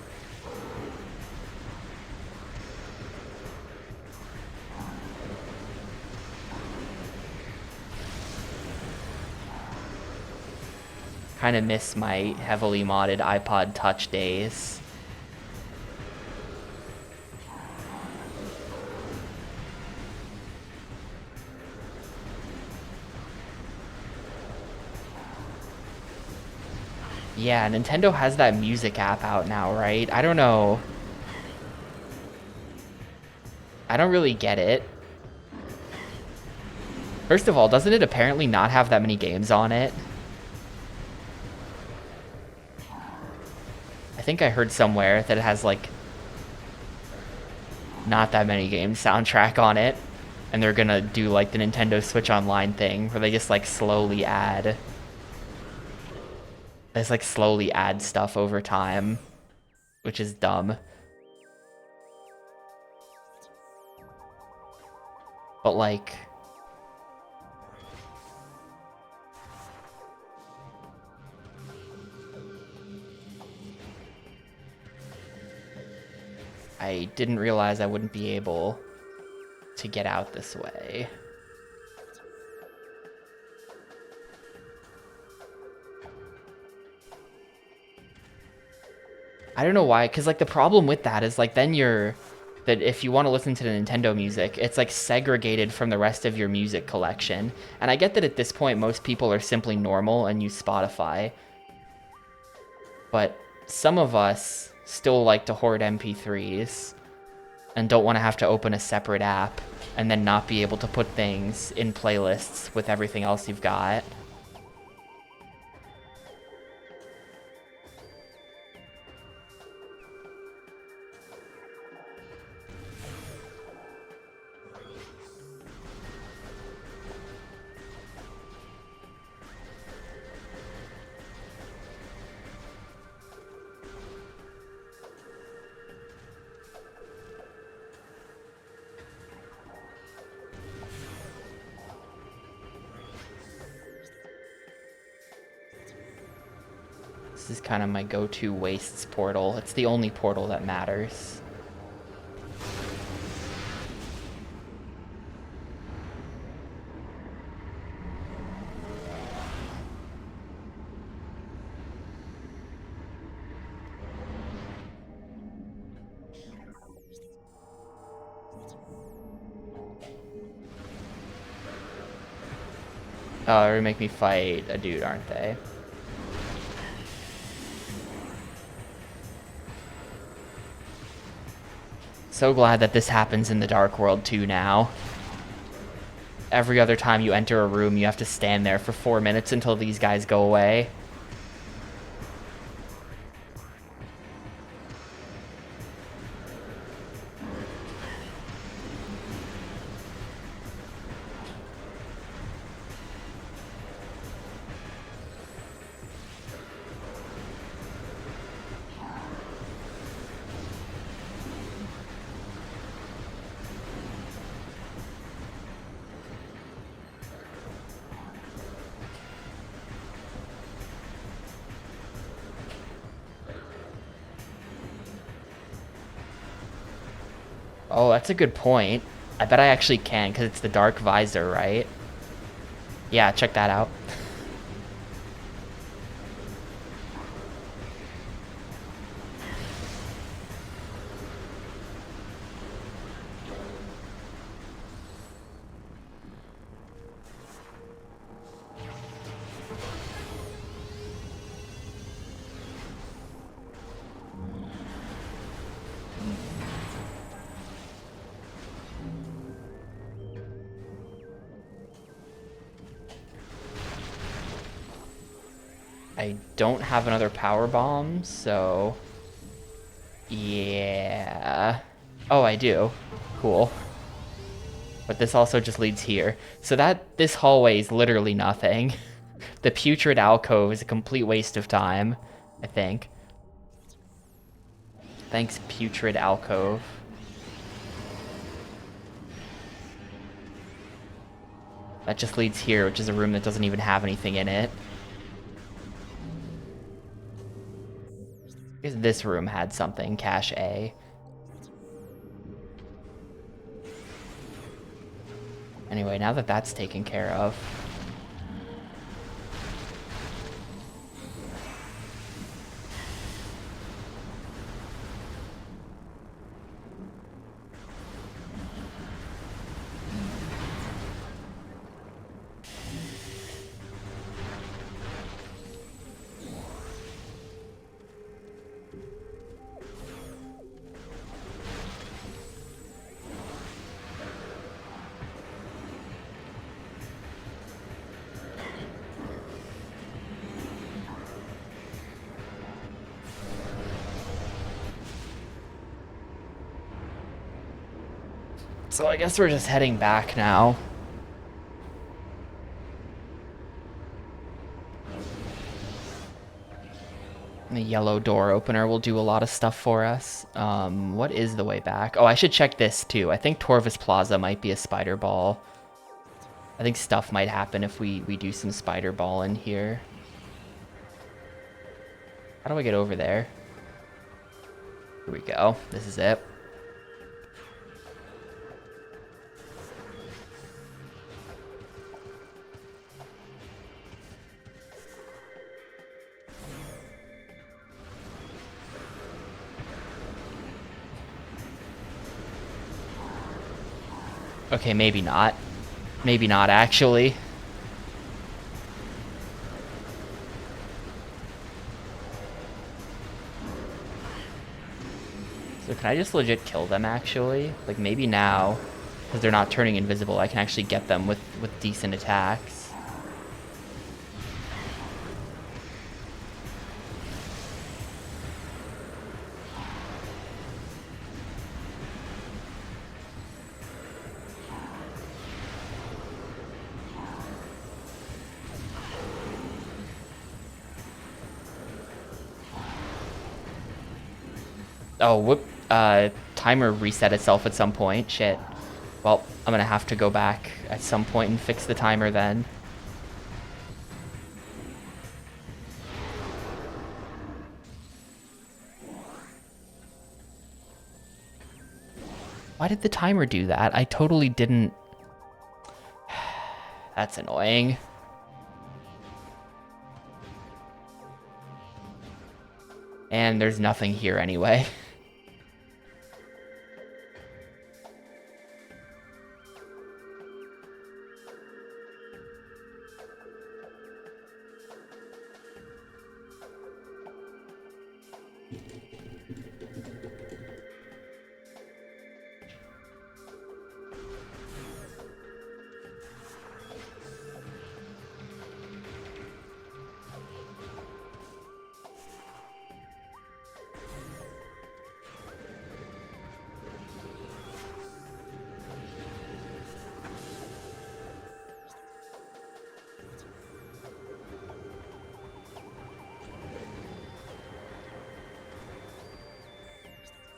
Kind of miss my heavily modded iPod Touch days. Yeah, Nintendo has that music app out now, right? I don't know. I don't really get it. First of all, doesn't it apparently not have that many games on it? I think I heard somewhere that it has like not that many games soundtrack on it, and they're gonna do like the Nintendo Switch Online thing where they just like slowly add stuff over time, which is dumb. But like I didn't realize I wouldn't be able to get out this way. I don't know why, because like the problem with that is like then that if you want to listen to the Nintendo music, it's like segregated from the rest of your music collection. And I get that at this point most people are simply normal and use Spotify. But some of us still like to hoard MP3s and don't want to have to open a separate app and then not be able to put things in playlists with everything else you've got. This is kind of my go-to wastes portal. It's the only portal that matters. Oh, they're gonna make me fight a dude, aren't they? So glad that this happens in the Dark World too now. Every other time you enter a room, you have to stand there for 4 minutes until these guys go away. Oh, that's a good point. I bet I actually can, because it's the dark visor, right? Yeah, check that out. I don't have another power bomb, so... Yeah... Oh, I do. Cool. But this also just leads here. So this hallway is literally nothing. The putrid alcove is a complete waste of time, I think. Thanks, putrid alcove. That just leads here, which is a room that doesn't even have anything in it. I guess this room had something, cache A. Anyway, now that that's taken care of. So I guess we're just heading back now. The yellow door opener will do a lot of stuff for us. What is the way back? Oh, I should check this too. I think Torvus Plaza might be a spider ball. I think stuff might happen if we do some spider ball in here. How do I get over there? Here we go. This is it. Okay, maybe not. Maybe not, actually. So can I just legit kill them, actually? Like, maybe now, because they're not turning invisible, I can actually get them with decent attacks. Oh, whoop. Timer reset itself at some point. Shit. Well, I'm gonna have to go back at some point and fix the timer then. Why did the timer do that? I totally didn't... That's annoying. And there's nothing here anyway.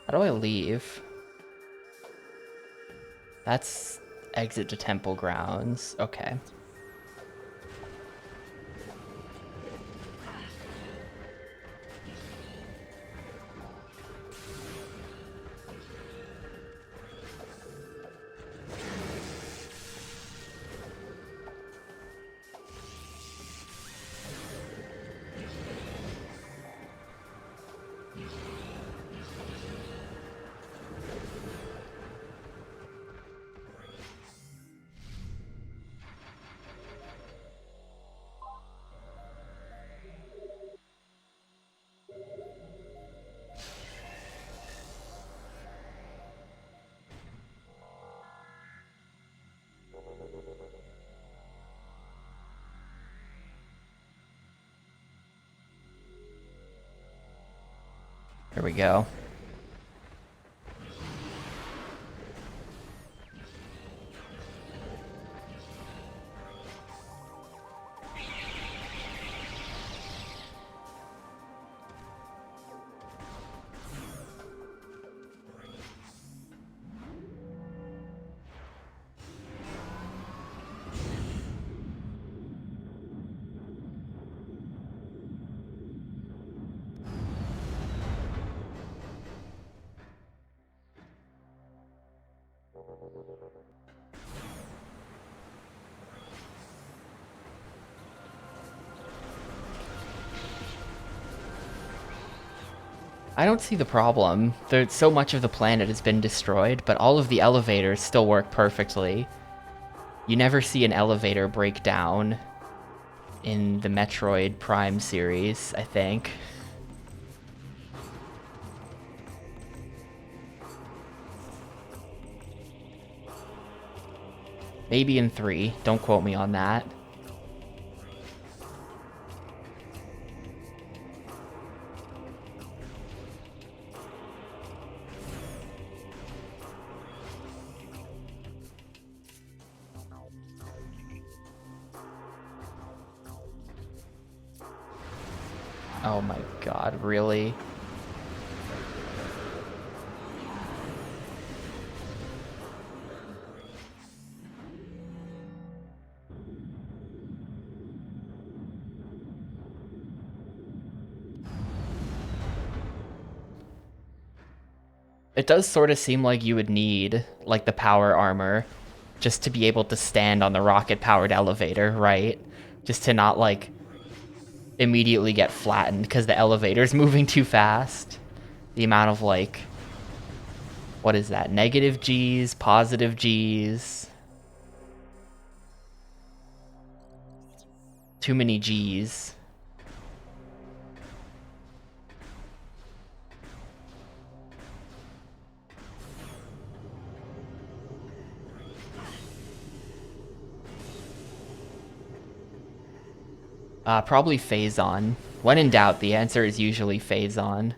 How do I leave? That's exit to temple grounds. Okay. Here we go. I don't see the problem. There's so much of the planet has been destroyed, but all of the elevators still work perfectly. You never see an elevator break down in the Metroid Prime series, I think. Maybe in 3. Don't quote me on that. Oh my god, really? It does sort of seem like you would need, like, the power armor just to be able to stand on the rocket-powered elevator, right? Just to not, like, immediately get flattened because the elevator's moving too fast. The amount of, like, what is that? Negative G's, positive G's. Too many G's. Probably phase on. When in doubt, the answer is usually phase on.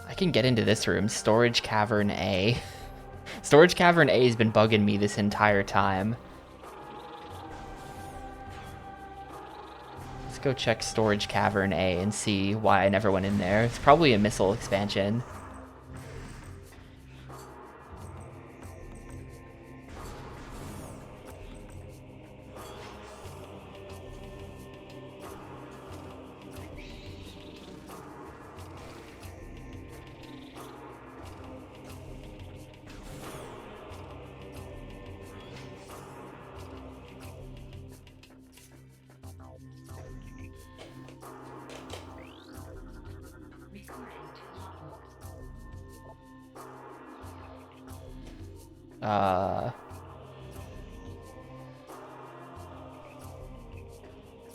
I can get into this room. Storage Cavern A. Storage Cavern A has been bugging me this entire time. Let's go check Storage Cavern A and see why I never went in there. It's probably a missile expansion.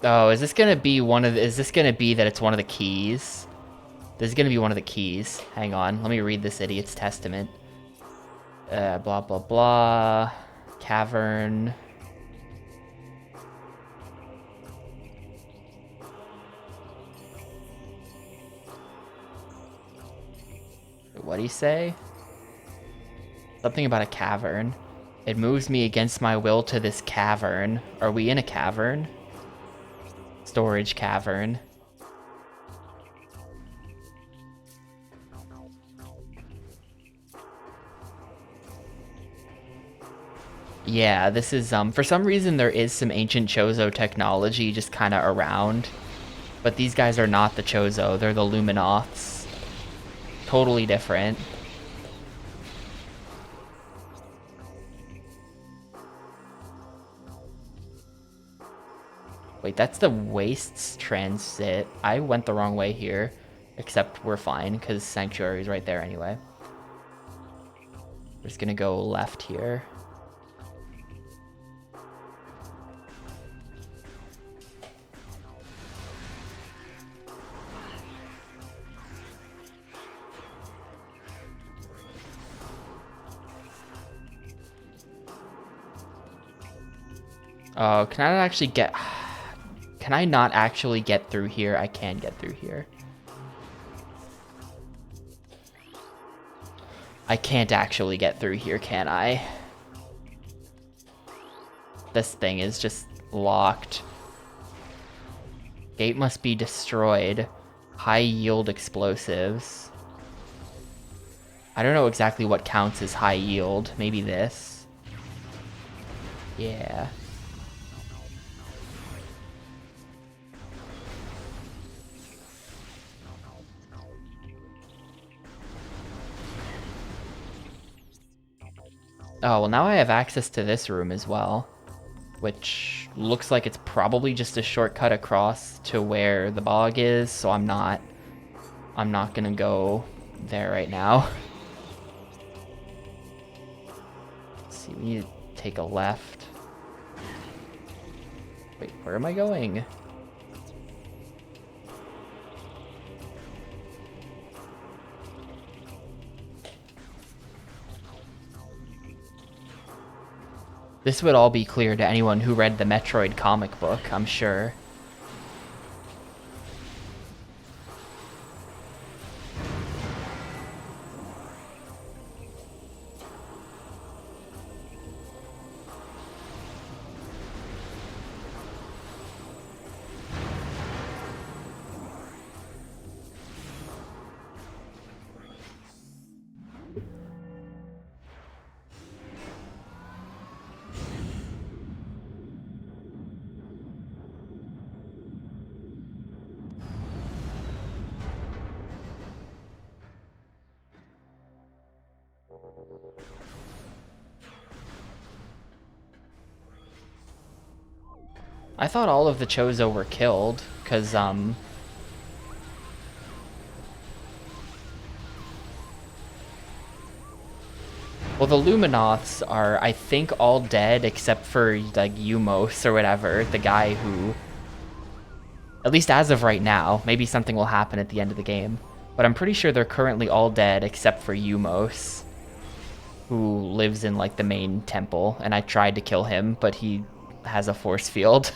Oh, is this gonna be one of the, is this gonna be that it's one of the keys? This is gonna be one of the keys. Hang on, let me read this idiot's testament. Blah, blah, blah. Cavern. What'd he say? Something about a cavern. It moves me against my will to this cavern. Are we in a cavern? Storage cavern. Yeah, this is, for some reason there is some ancient Chozo technology just kind of around. But these guys are not the Chozo, they're the Luminoths. Totally different. Wait, that's the Wastes transit. I went the wrong way here. Except we're fine, because Sanctuary's right there anyway. We're just gonna go left here. Oh, can I not actually get... Can I not actually get through here? I can get through here. I can't actually get through here, can I? This thing is just locked. Gate must be destroyed. High yield explosives. I don't know exactly what counts as high yield. Maybe this. Yeah. Oh, well now I have access to this room as well, which looks like it's probably just a shortcut across to where the bog is, so I'm not gonna go there right now. Let's see, we need to take a left. Wait, where am I going? This would all be clear to anyone who read the Metroid comic book, I'm sure. I thought all of the Chozo were killed, because, well, the Luminoths are, I think, all dead except for, like, Umos or whatever, the guy who... At least as of right now. Maybe something will happen at the end of the game. But I'm pretty sure they're currently all dead except for Umos, who lives in, like, the main temple. And I tried to kill him, but he has a force field.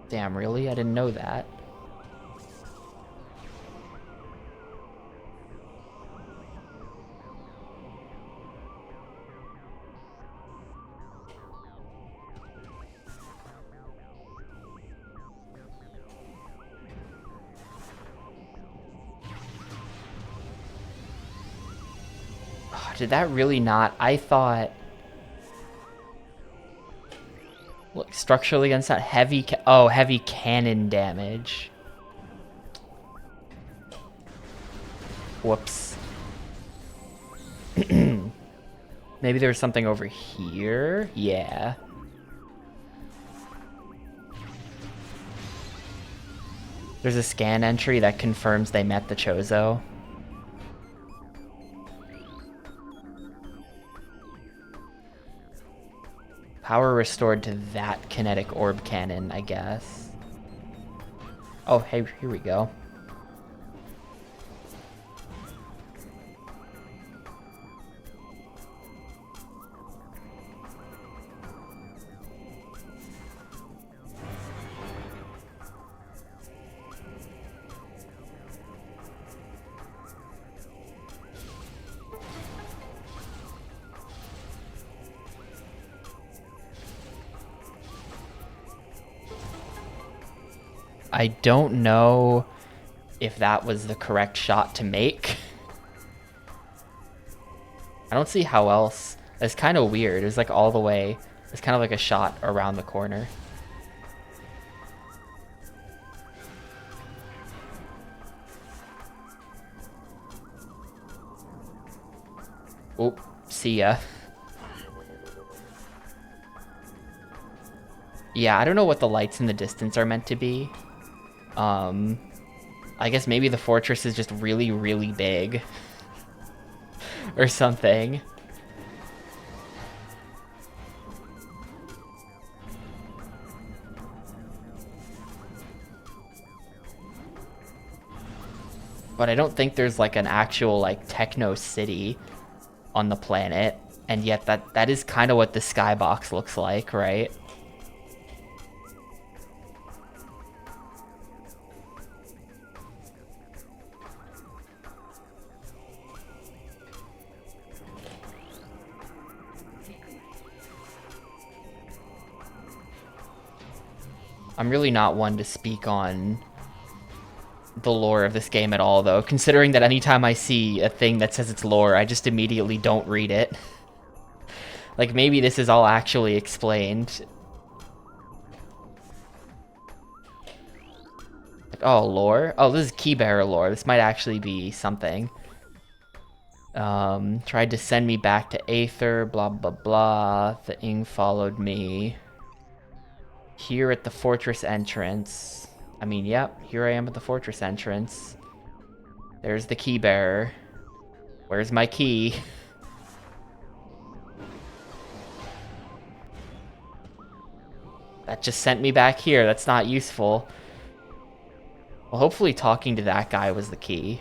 Damn, really? I didn't know that. Did that really not? I thought... Look, structurally unsound. Heavy... Oh, heavy cannon damage. Whoops. Maybe there's something over here? Yeah. There's a scan entry that confirms they met the Chozo. Power restored to that kinetic orb cannon, I guess. Oh, hey, here we go. I don't know if that was the correct shot to make. I don't see how else. It's kind of weird. It's like all the way. It's kind of like a shot around the corner. Oh, see ya. Yeah, I don't know what the lights in the distance are meant to be. I guess maybe the fortress is just really, really big. Or something. But I don't think there's like an actual like techno city on the planet. And yet that is kind of what the skybox looks like, right? I'm really not one to speak on the lore of this game at all, though, considering that anytime I see a thing that says it's lore, I just immediately don't read it. Like, maybe this is all actually explained. Like, oh, lore? Oh, this is keybearer lore. This might actually be something. Tried to send me back to Aether, blah, blah, blah. The Ing followed me. Here at the fortress entrance. I mean, yep, here I am at the fortress entrance. There's the key bearer. Where's my key? That just sent me back here. That's not useful. Well, hopefully talking to that guy was the key.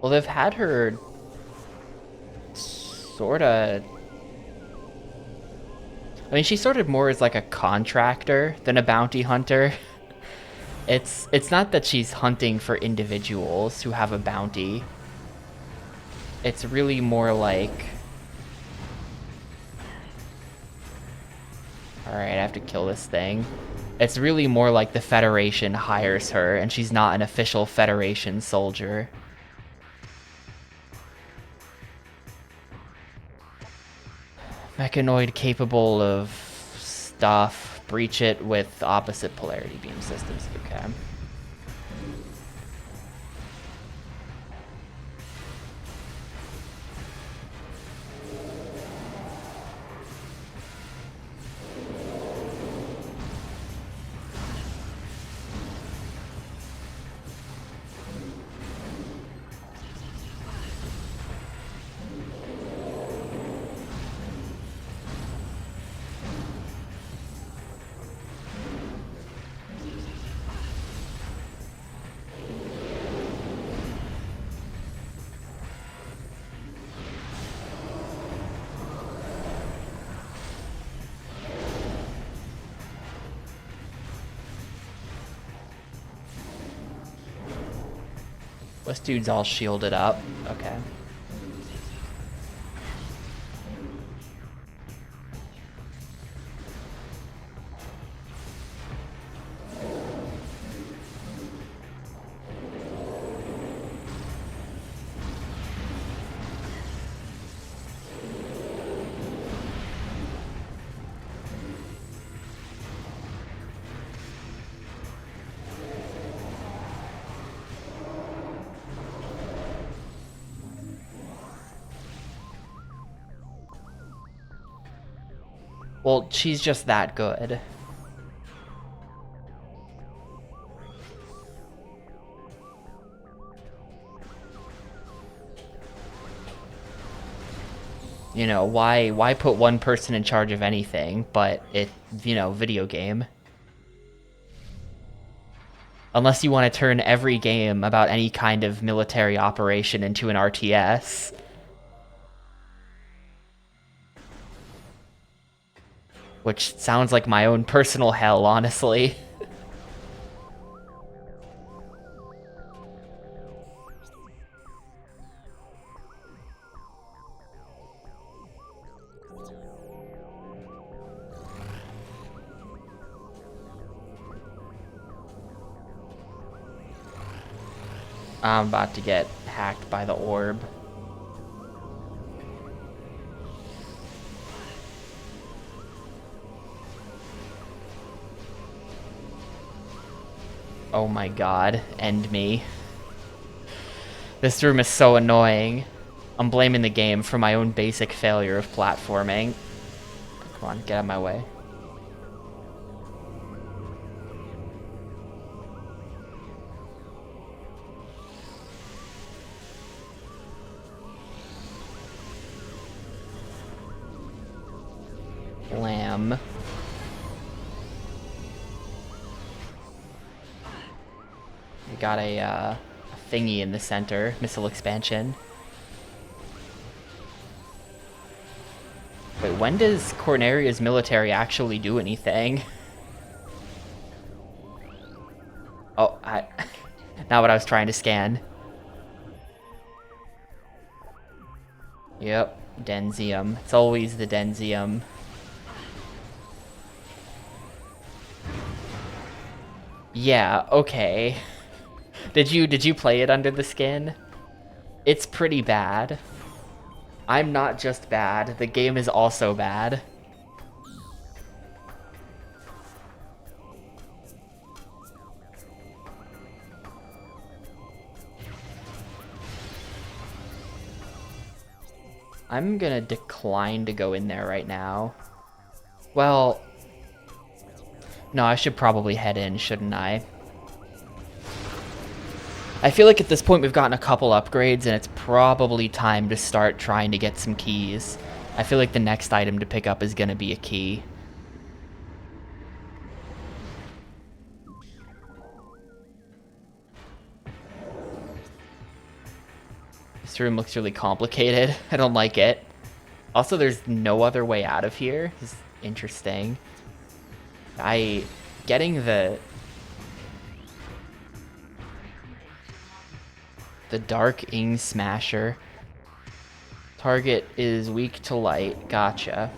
Well, they've had her sorta... I mean, she's sort of more as like a contractor than a bounty hunter. It's not that she's hunting for individuals who have a bounty. It's really more like... Alright, I have to kill this thing. It's really more like the Federation hires her, and she's not an official Federation soldier. Mechanoid capable of stuff. Breach it with opposite polarity beam systems. Okay. This dude's all shielded up. Okay. Well, she's just that good. You know, why put one person in charge of anything, but video game. Unless you want to turn every game about any kind of military operation into an RTS. Which sounds like my own personal hell, honestly. I'm about to get hacked by the orb. Oh my god, end me. This room is so annoying. I'm blaming the game for my own basic failure of platforming. Come on, get out of my way. Lamb. We got a thingy in the center, missile expansion. Wait, when does Corneria's military actually do anything? Oh, not what I was trying to scan. Yep, Denzium. It's always the Denzium. Yeah, okay. Did you play it under the skin? It's pretty bad. I'm not just bad, the game is also bad. I'm gonna decline to go in there right now. Well, no, I should probably head in, shouldn't I? I feel like at this point we've gotten a couple upgrades and it's probably time to start trying to get some keys. I feel like the next item to pick up is gonna be a key. This room looks really complicated. I don't like it. Also, there's no other way out of here. It's interesting. Getting the Dark Ing Smasher. Target is weak to light. Gotcha.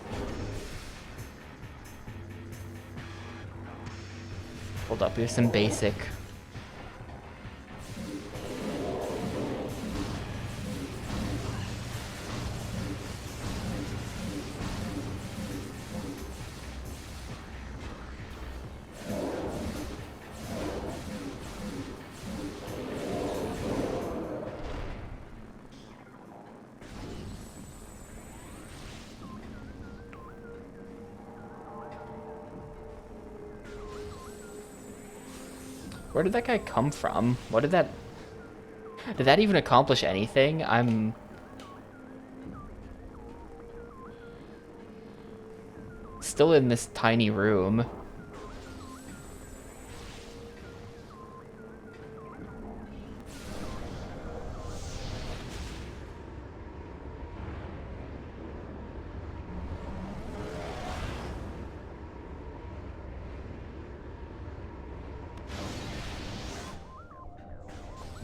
Hold up, here's some basic. Where did that guy come from? What did that even accomplish anything? I'm still in this tiny room.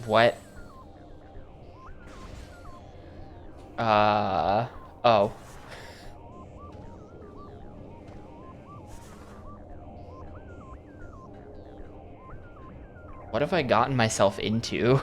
What? Oh. What have I gotten myself into?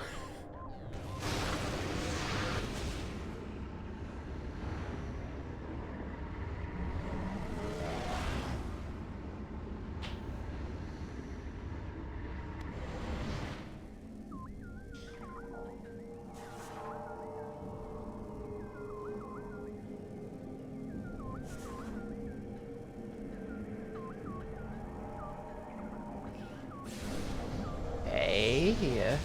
Hey.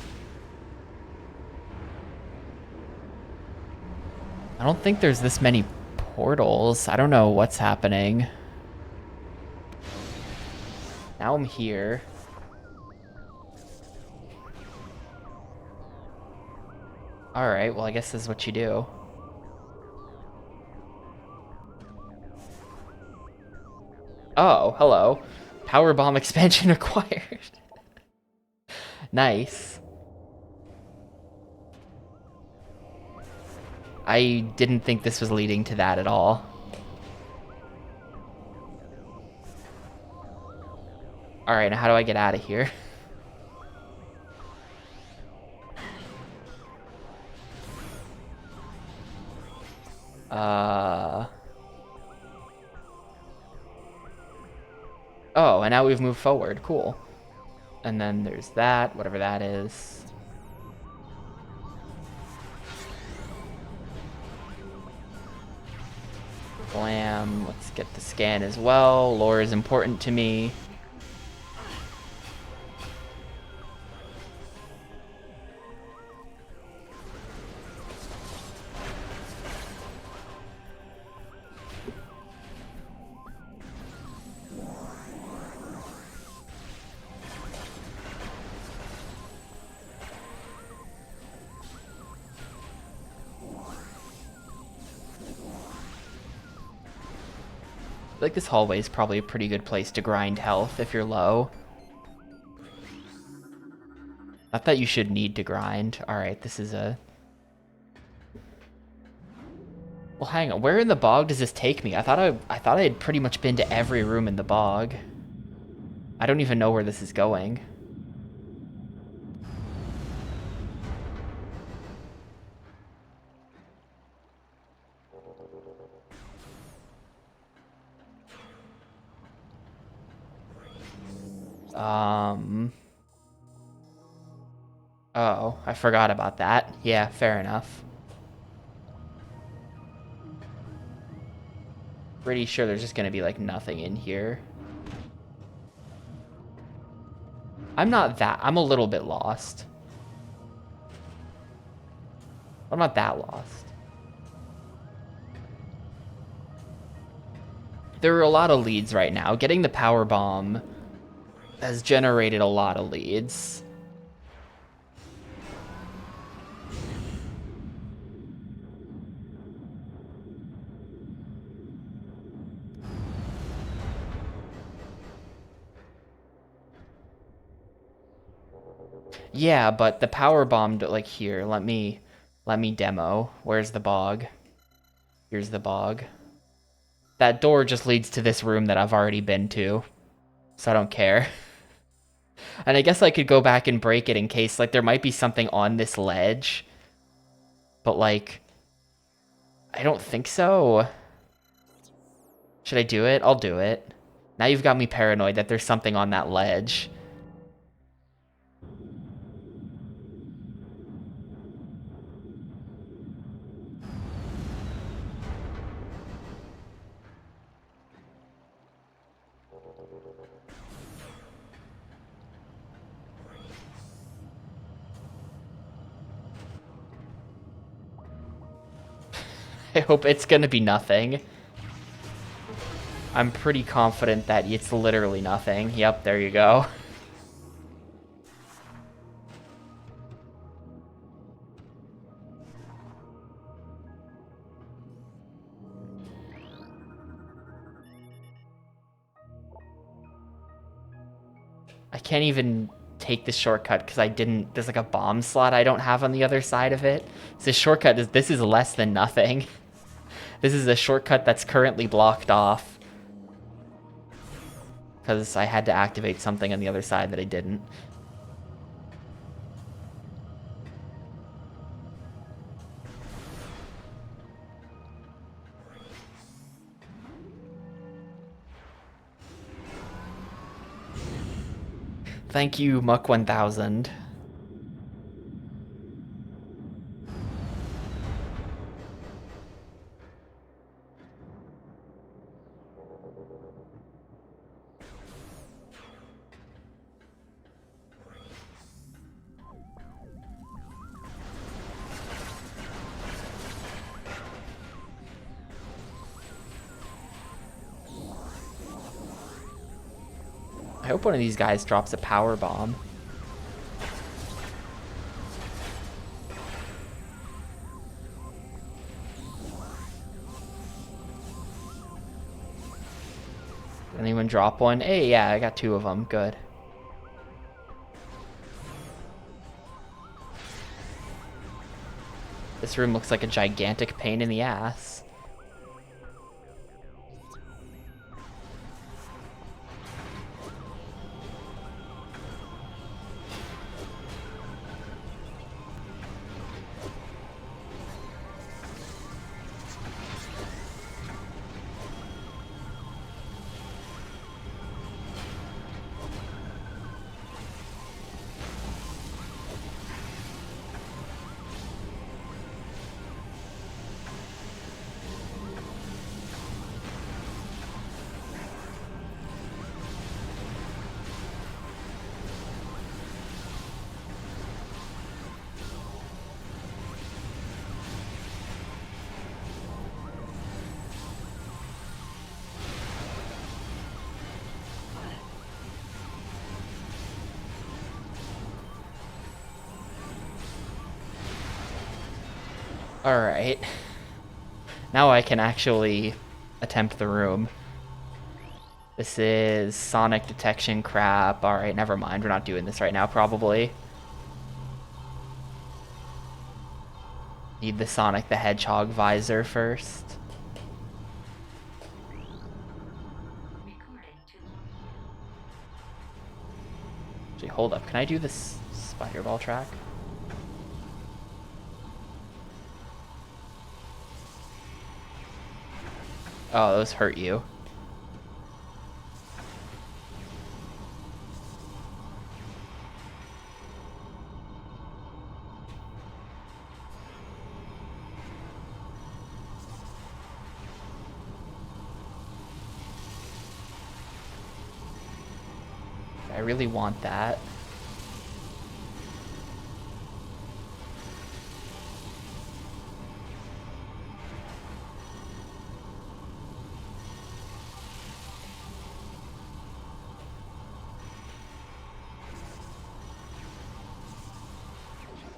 I don't think there's this many portals. I don't know what's happening. Now I'm here. Alright, well I guess this is what you do. Oh, hello. Power bomb expansion acquired. Nice. I didn't think this was leading to that at all. Alright, now how do I get out of here? Uh... Oh, and now we've moved forward. Cool. And then there's that, whatever that is. Blam. Let's get the scan as well. Lore is important to me. Like this hallway is probably a pretty good place to grind health if you're low. Not that you should need to grind. Alright, this is a... Well, hang on. Where in the bog does this take me? I thought I had pretty much been to every room in the bog. I don't even know where this is going. Oh, I forgot about that. Yeah, fair enough. Pretty sure there's just gonna be like nothing in here. I'm a little bit lost. I'm not that lost. There are a lot of leads right now. Getting the power bomb has generated a lot of leads. Yeah, but the power bomb, like here, let me demo. Where's the bog? Here's the bog. That door just leads to this room that I've already been to, so I don't care. And I guess I could go back and break it in case, like, there might be something on this ledge. But, like, I don't think so. Should I do it? I'll do it. Now you've got me paranoid that there's something on that ledge. I hope it's gonna be nothing. I'm pretty confident that it's literally nothing. Yep, there you go. I can't even take this shortcut because there's like a bomb slot I don't have on the other side of it. So this shortcut this is less than nothing. This is a shortcut that's currently blocked off. Because I had to activate something on the other side that I didn't. Thank you, Muck 1000. I hope one of these guys drops a power bomb. Anyone drop one? Hey, yeah, I got 2 of them. Good. This room looks like a gigantic pain in the ass. Alright. Now I can actually attempt the room. This is sonic detection crap. Alright, never mind. We're not doing this right now, probably. Need the Sonic the Hedgehog visor first. Actually, hold up. Can I do this spider ball track? Oh, those hurt you. I really want that.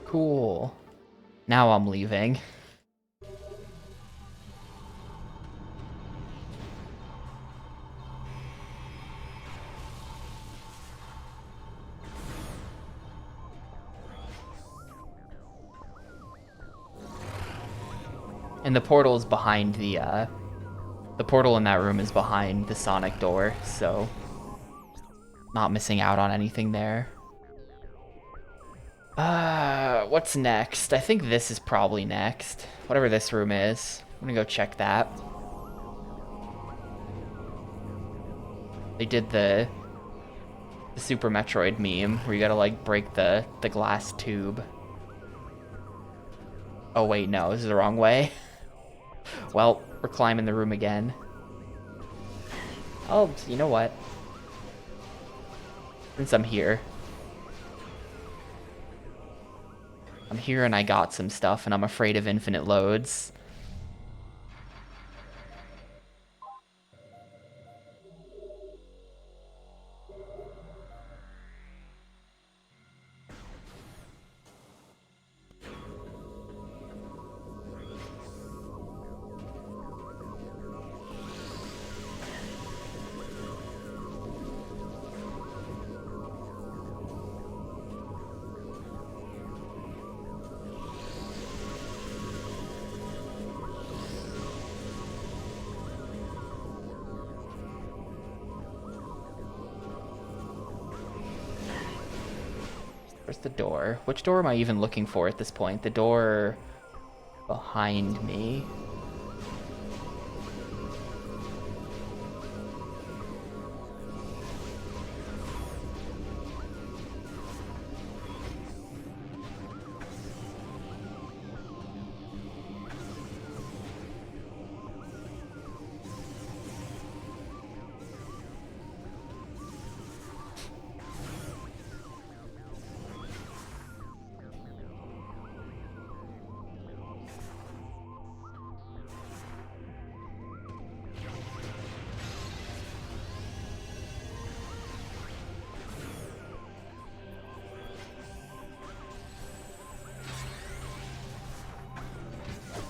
Cool. Now I'm leaving. And the portal is behind the portal in that room is behind the Sonic door, so not missing out on anything there. What's next? I think this is probably next. Whatever this room is. I'm gonna go check that. They did the Super Metroid meme where you gotta like break the glass tube. Oh wait, no, this is the wrong way. Well, we're climbing the room again. Oh, you know what? Since I'm here and I got some stuff and I'm afraid of infinite loads. Where's the door? Which door am I even looking for at this point? The door behind me.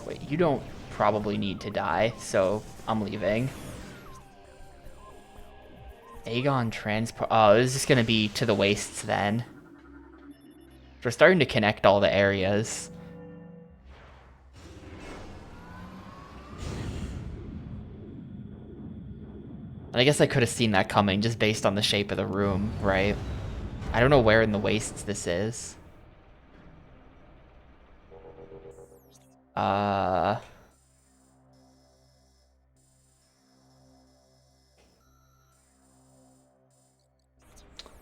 Wait, you don't probably need to die, so I'm leaving. Aegon transport. Oh, this is gonna be to the wastes then. We're starting to connect all the areas. And I guess I could have seen that coming just based on the shape of the room, right? I don't know where in the wastes this is. I'm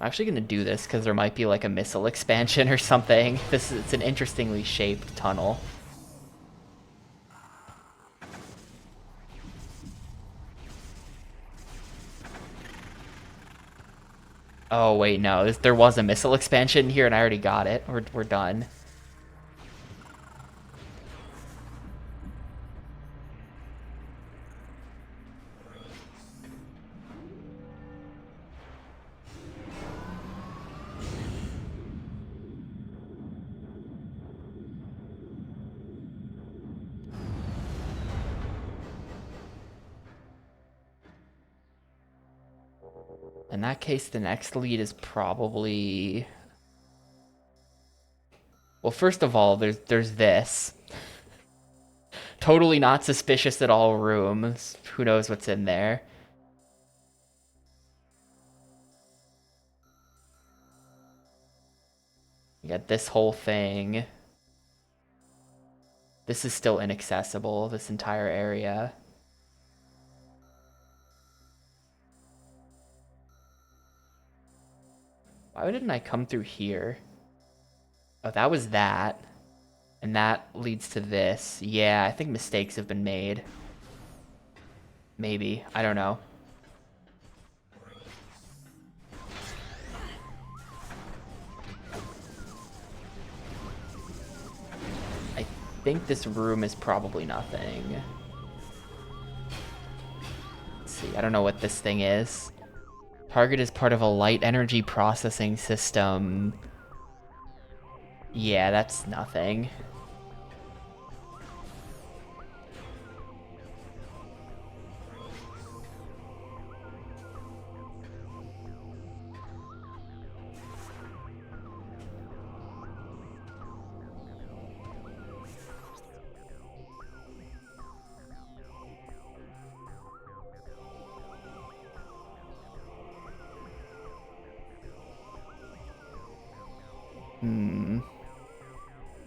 actually gonna do this because there might be like a missile expansion or something. It's an interestingly shaped tunnel. Oh wait, no, there was a missile expansion here and I already got it. We're done. in that case, the next lead is probably... Well, first of all, there's this. Totally not suspicious at all rooms. Who knows what's in there? You got this whole thing. This is still inaccessible, this entire area. Why didn't I come through here? Oh, that was that. And that leads to this. Yeah, I think mistakes have been made. Maybe. I don't know. I think this room is probably nothing. Let's see. I don't know what this thing is. Target is part of a light energy processing system. Yeah, that's nothing.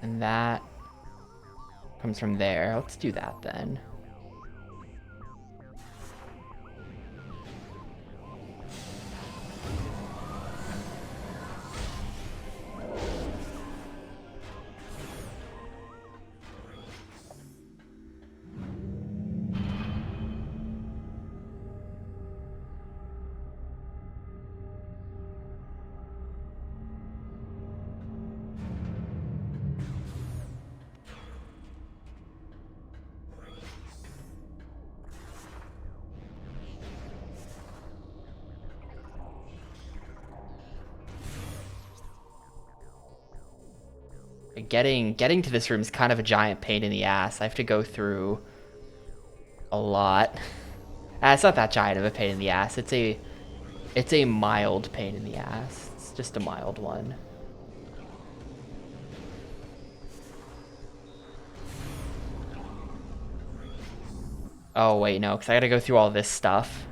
And that comes from there. Let's do that then. Getting to this room is kind of a giant pain in the ass. I have to go through a lot. It's not that giant of a pain in the ass. It's a mild pain in the ass. It's just a mild one. Oh wait, no, because I gotta go through all this stuff.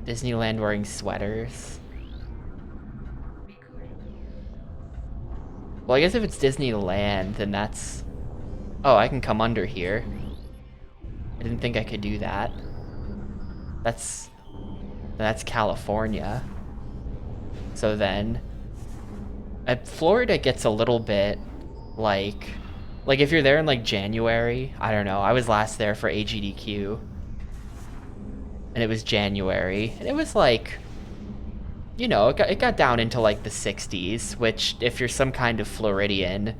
Disneyland wearing sweaters. Well, I guess if it's Disneyland, then that's... Oh, I can come under here. I didn't think I could do that. That's California. So then... Florida gets a little bit, like if you're there in, like, January, I don't know. I was last there for AGDQ. And it was January. And it was, like... You know, it got down into, like, the 60s, which, if you're some kind of Floridian,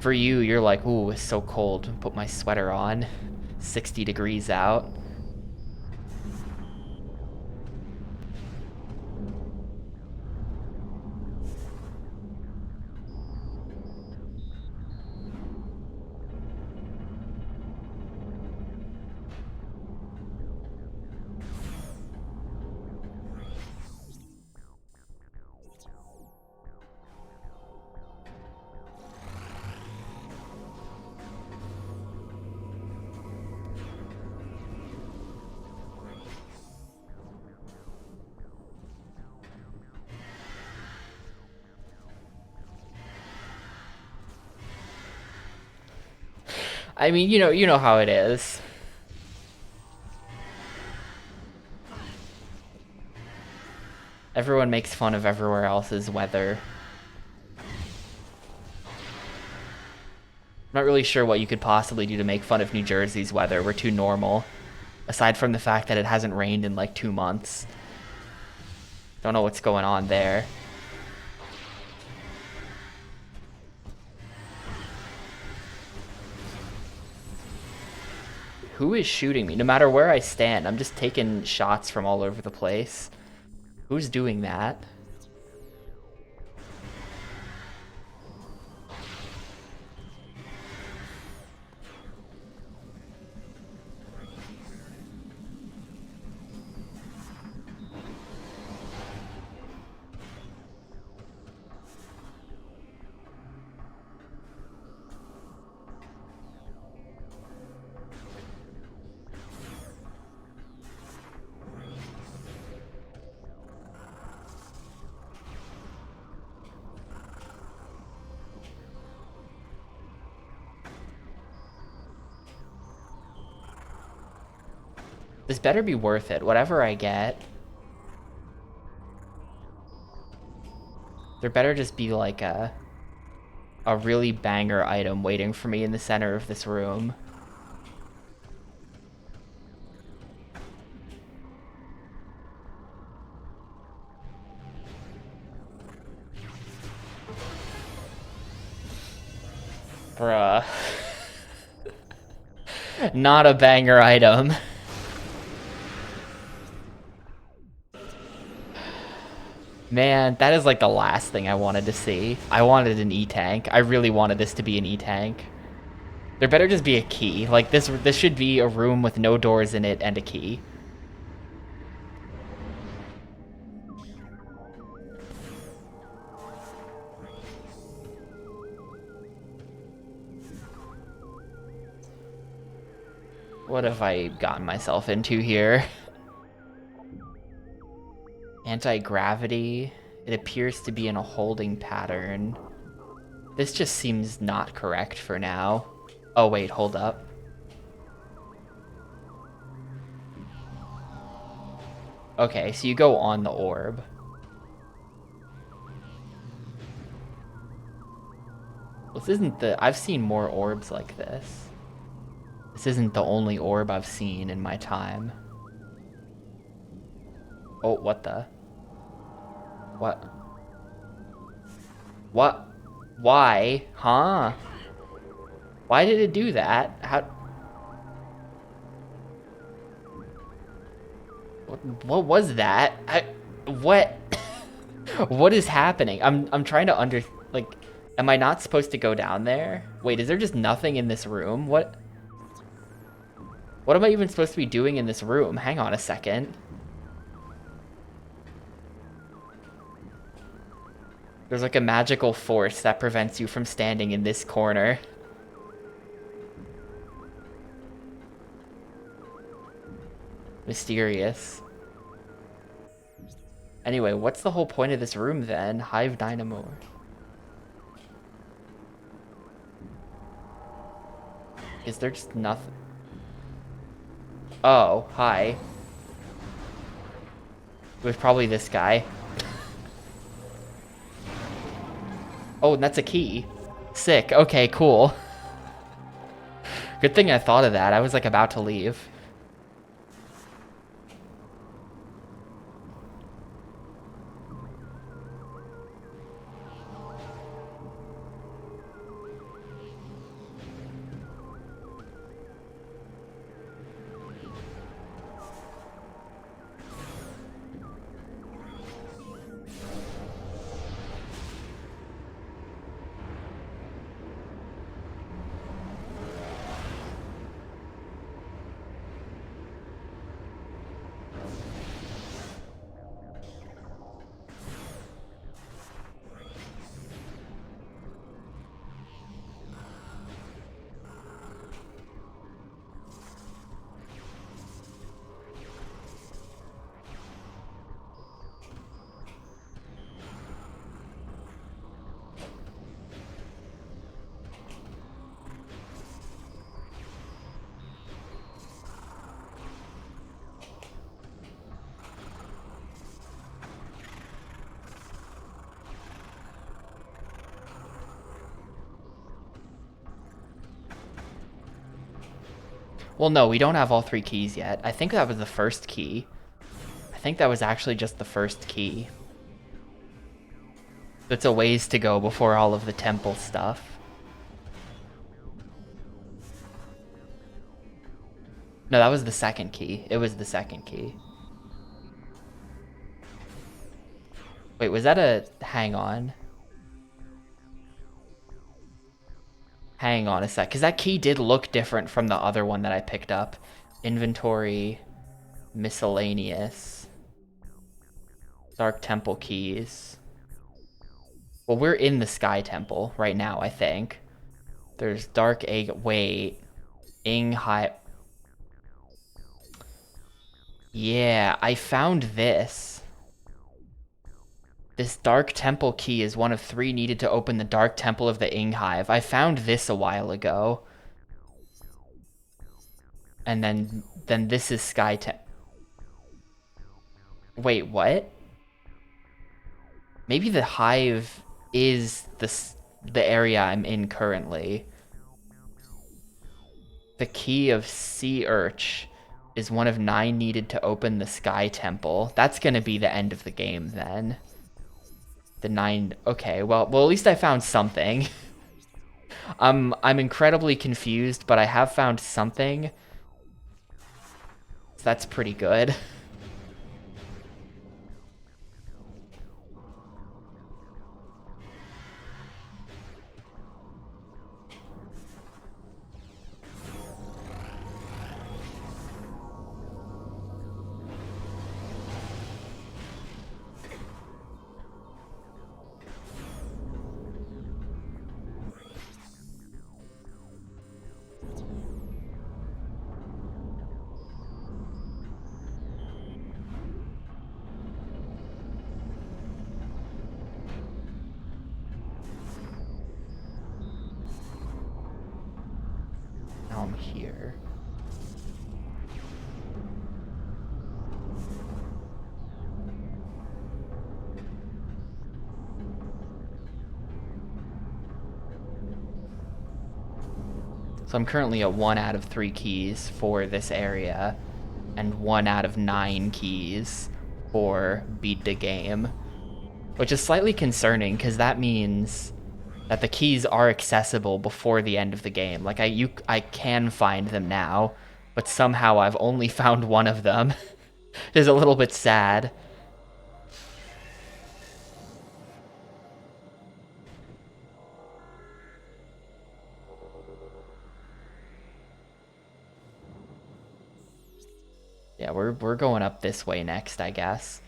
for you, you're like, ooh, it's so cold. Put my sweater on. 60 degrees out. I mean, you know how it is. Everyone makes fun of everywhere else's weather. I'm not really sure what you could possibly do to make fun of New Jersey's weather. We're too normal. Aside from the fact that it hasn't rained in like 2 months. Don't know what's going on there. Who is shooting me? No matter where I stand, I'm just taking shots from all over the place. Who's doing that? This better be worth it, whatever I get. There better just be like a really banger item waiting for me in the center of this room. Bruh. Not a banger item. Man, that is like the last thing I wanted to see. I wanted an E-Tank. I really wanted this to be an E-Tank. There better just be a key. Like, this should be a room with no doors in it and a key. What have I gotten myself into here? Anti-gravity. It appears to be in a holding pattern. This just seems not correct for now. Oh wait, hold up. Okay, so you go on the orb. This isn't the... I've seen more orbs like this. This isn't the only orb I've seen in my time. Oh, what the? What? What? Why? Huh? Why did it do that? How? What was that? What? What is happening? I'm trying to like, am I not supposed to go down there? Wait, is there just nothing in this room? What am I even supposed to be doing in this room? Hang on a second. There's like a magical force that prevents you from standing in this corner. Mysterious. Anyway, what's the whole point of this room then? Hive Dynamo. Is there just nothing? Oh, hi. It was probably this guy. Oh, and that's a key. Sick. Okay, cool. Good thing I thought of that. I was like about to leave. Well, no, we don't have all 3 keys yet. I think that was the first key. I think that was actually just the first key. It's a ways to go before all of the temple stuff. No, that was the second key. It was the second key. Wait, was that a... Hang on. Hang on a sec, because that key did look different from the other one that I picked up. Inventory, miscellaneous, Dark Temple keys. Well, we're in the Sky Temple right now, I think. There's Dark Egg. Wait, Ing High. Yeah, I found this. This Dark Temple key is one of 3 needed to open the Dark Temple of the Ing Hive. I found this a while ago. And then this is Sky Tech. Wait, what? Maybe the hive is the area I'm in currently. The key of Sea Urch is one of 9 needed to open the Sky Temple. That's gonna be the end of the game then. The 9. Okay, well, at least I found something. I'm incredibly confused, but I have found something. So that's pretty good. Now I'm here. So I'm currently at 1 out of 3 keys for this area, and 1 out of 9 keys for beat the game, which is slightly concerning because that means that the keys are accessible before the end of the game. Like I can find them now, but somehow I've only found 1 of them. It is a little bit sad. Yeah, we're going up this way next, I guess.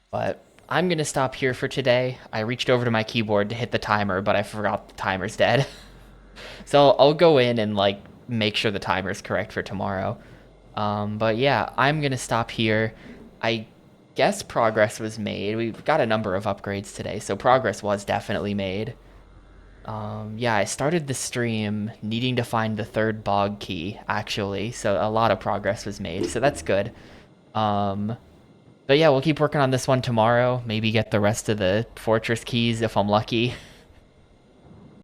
But I'm gonna stop here for today. I reached over to my keyboard to hit the timer, but I forgot the timer's dead. So I'll go in and like make sure the timer's correct for tomorrow. But yeah, I'm gonna stop here. I guess progress was made. We've got a number of upgrades today, so progress was definitely made. Yeah, I started the stream needing to find the 3rd bog key, actually, so a lot of progress was made, so that's good. But yeah, we'll keep working on this one tomorrow, maybe get the rest of the fortress keys if I'm lucky.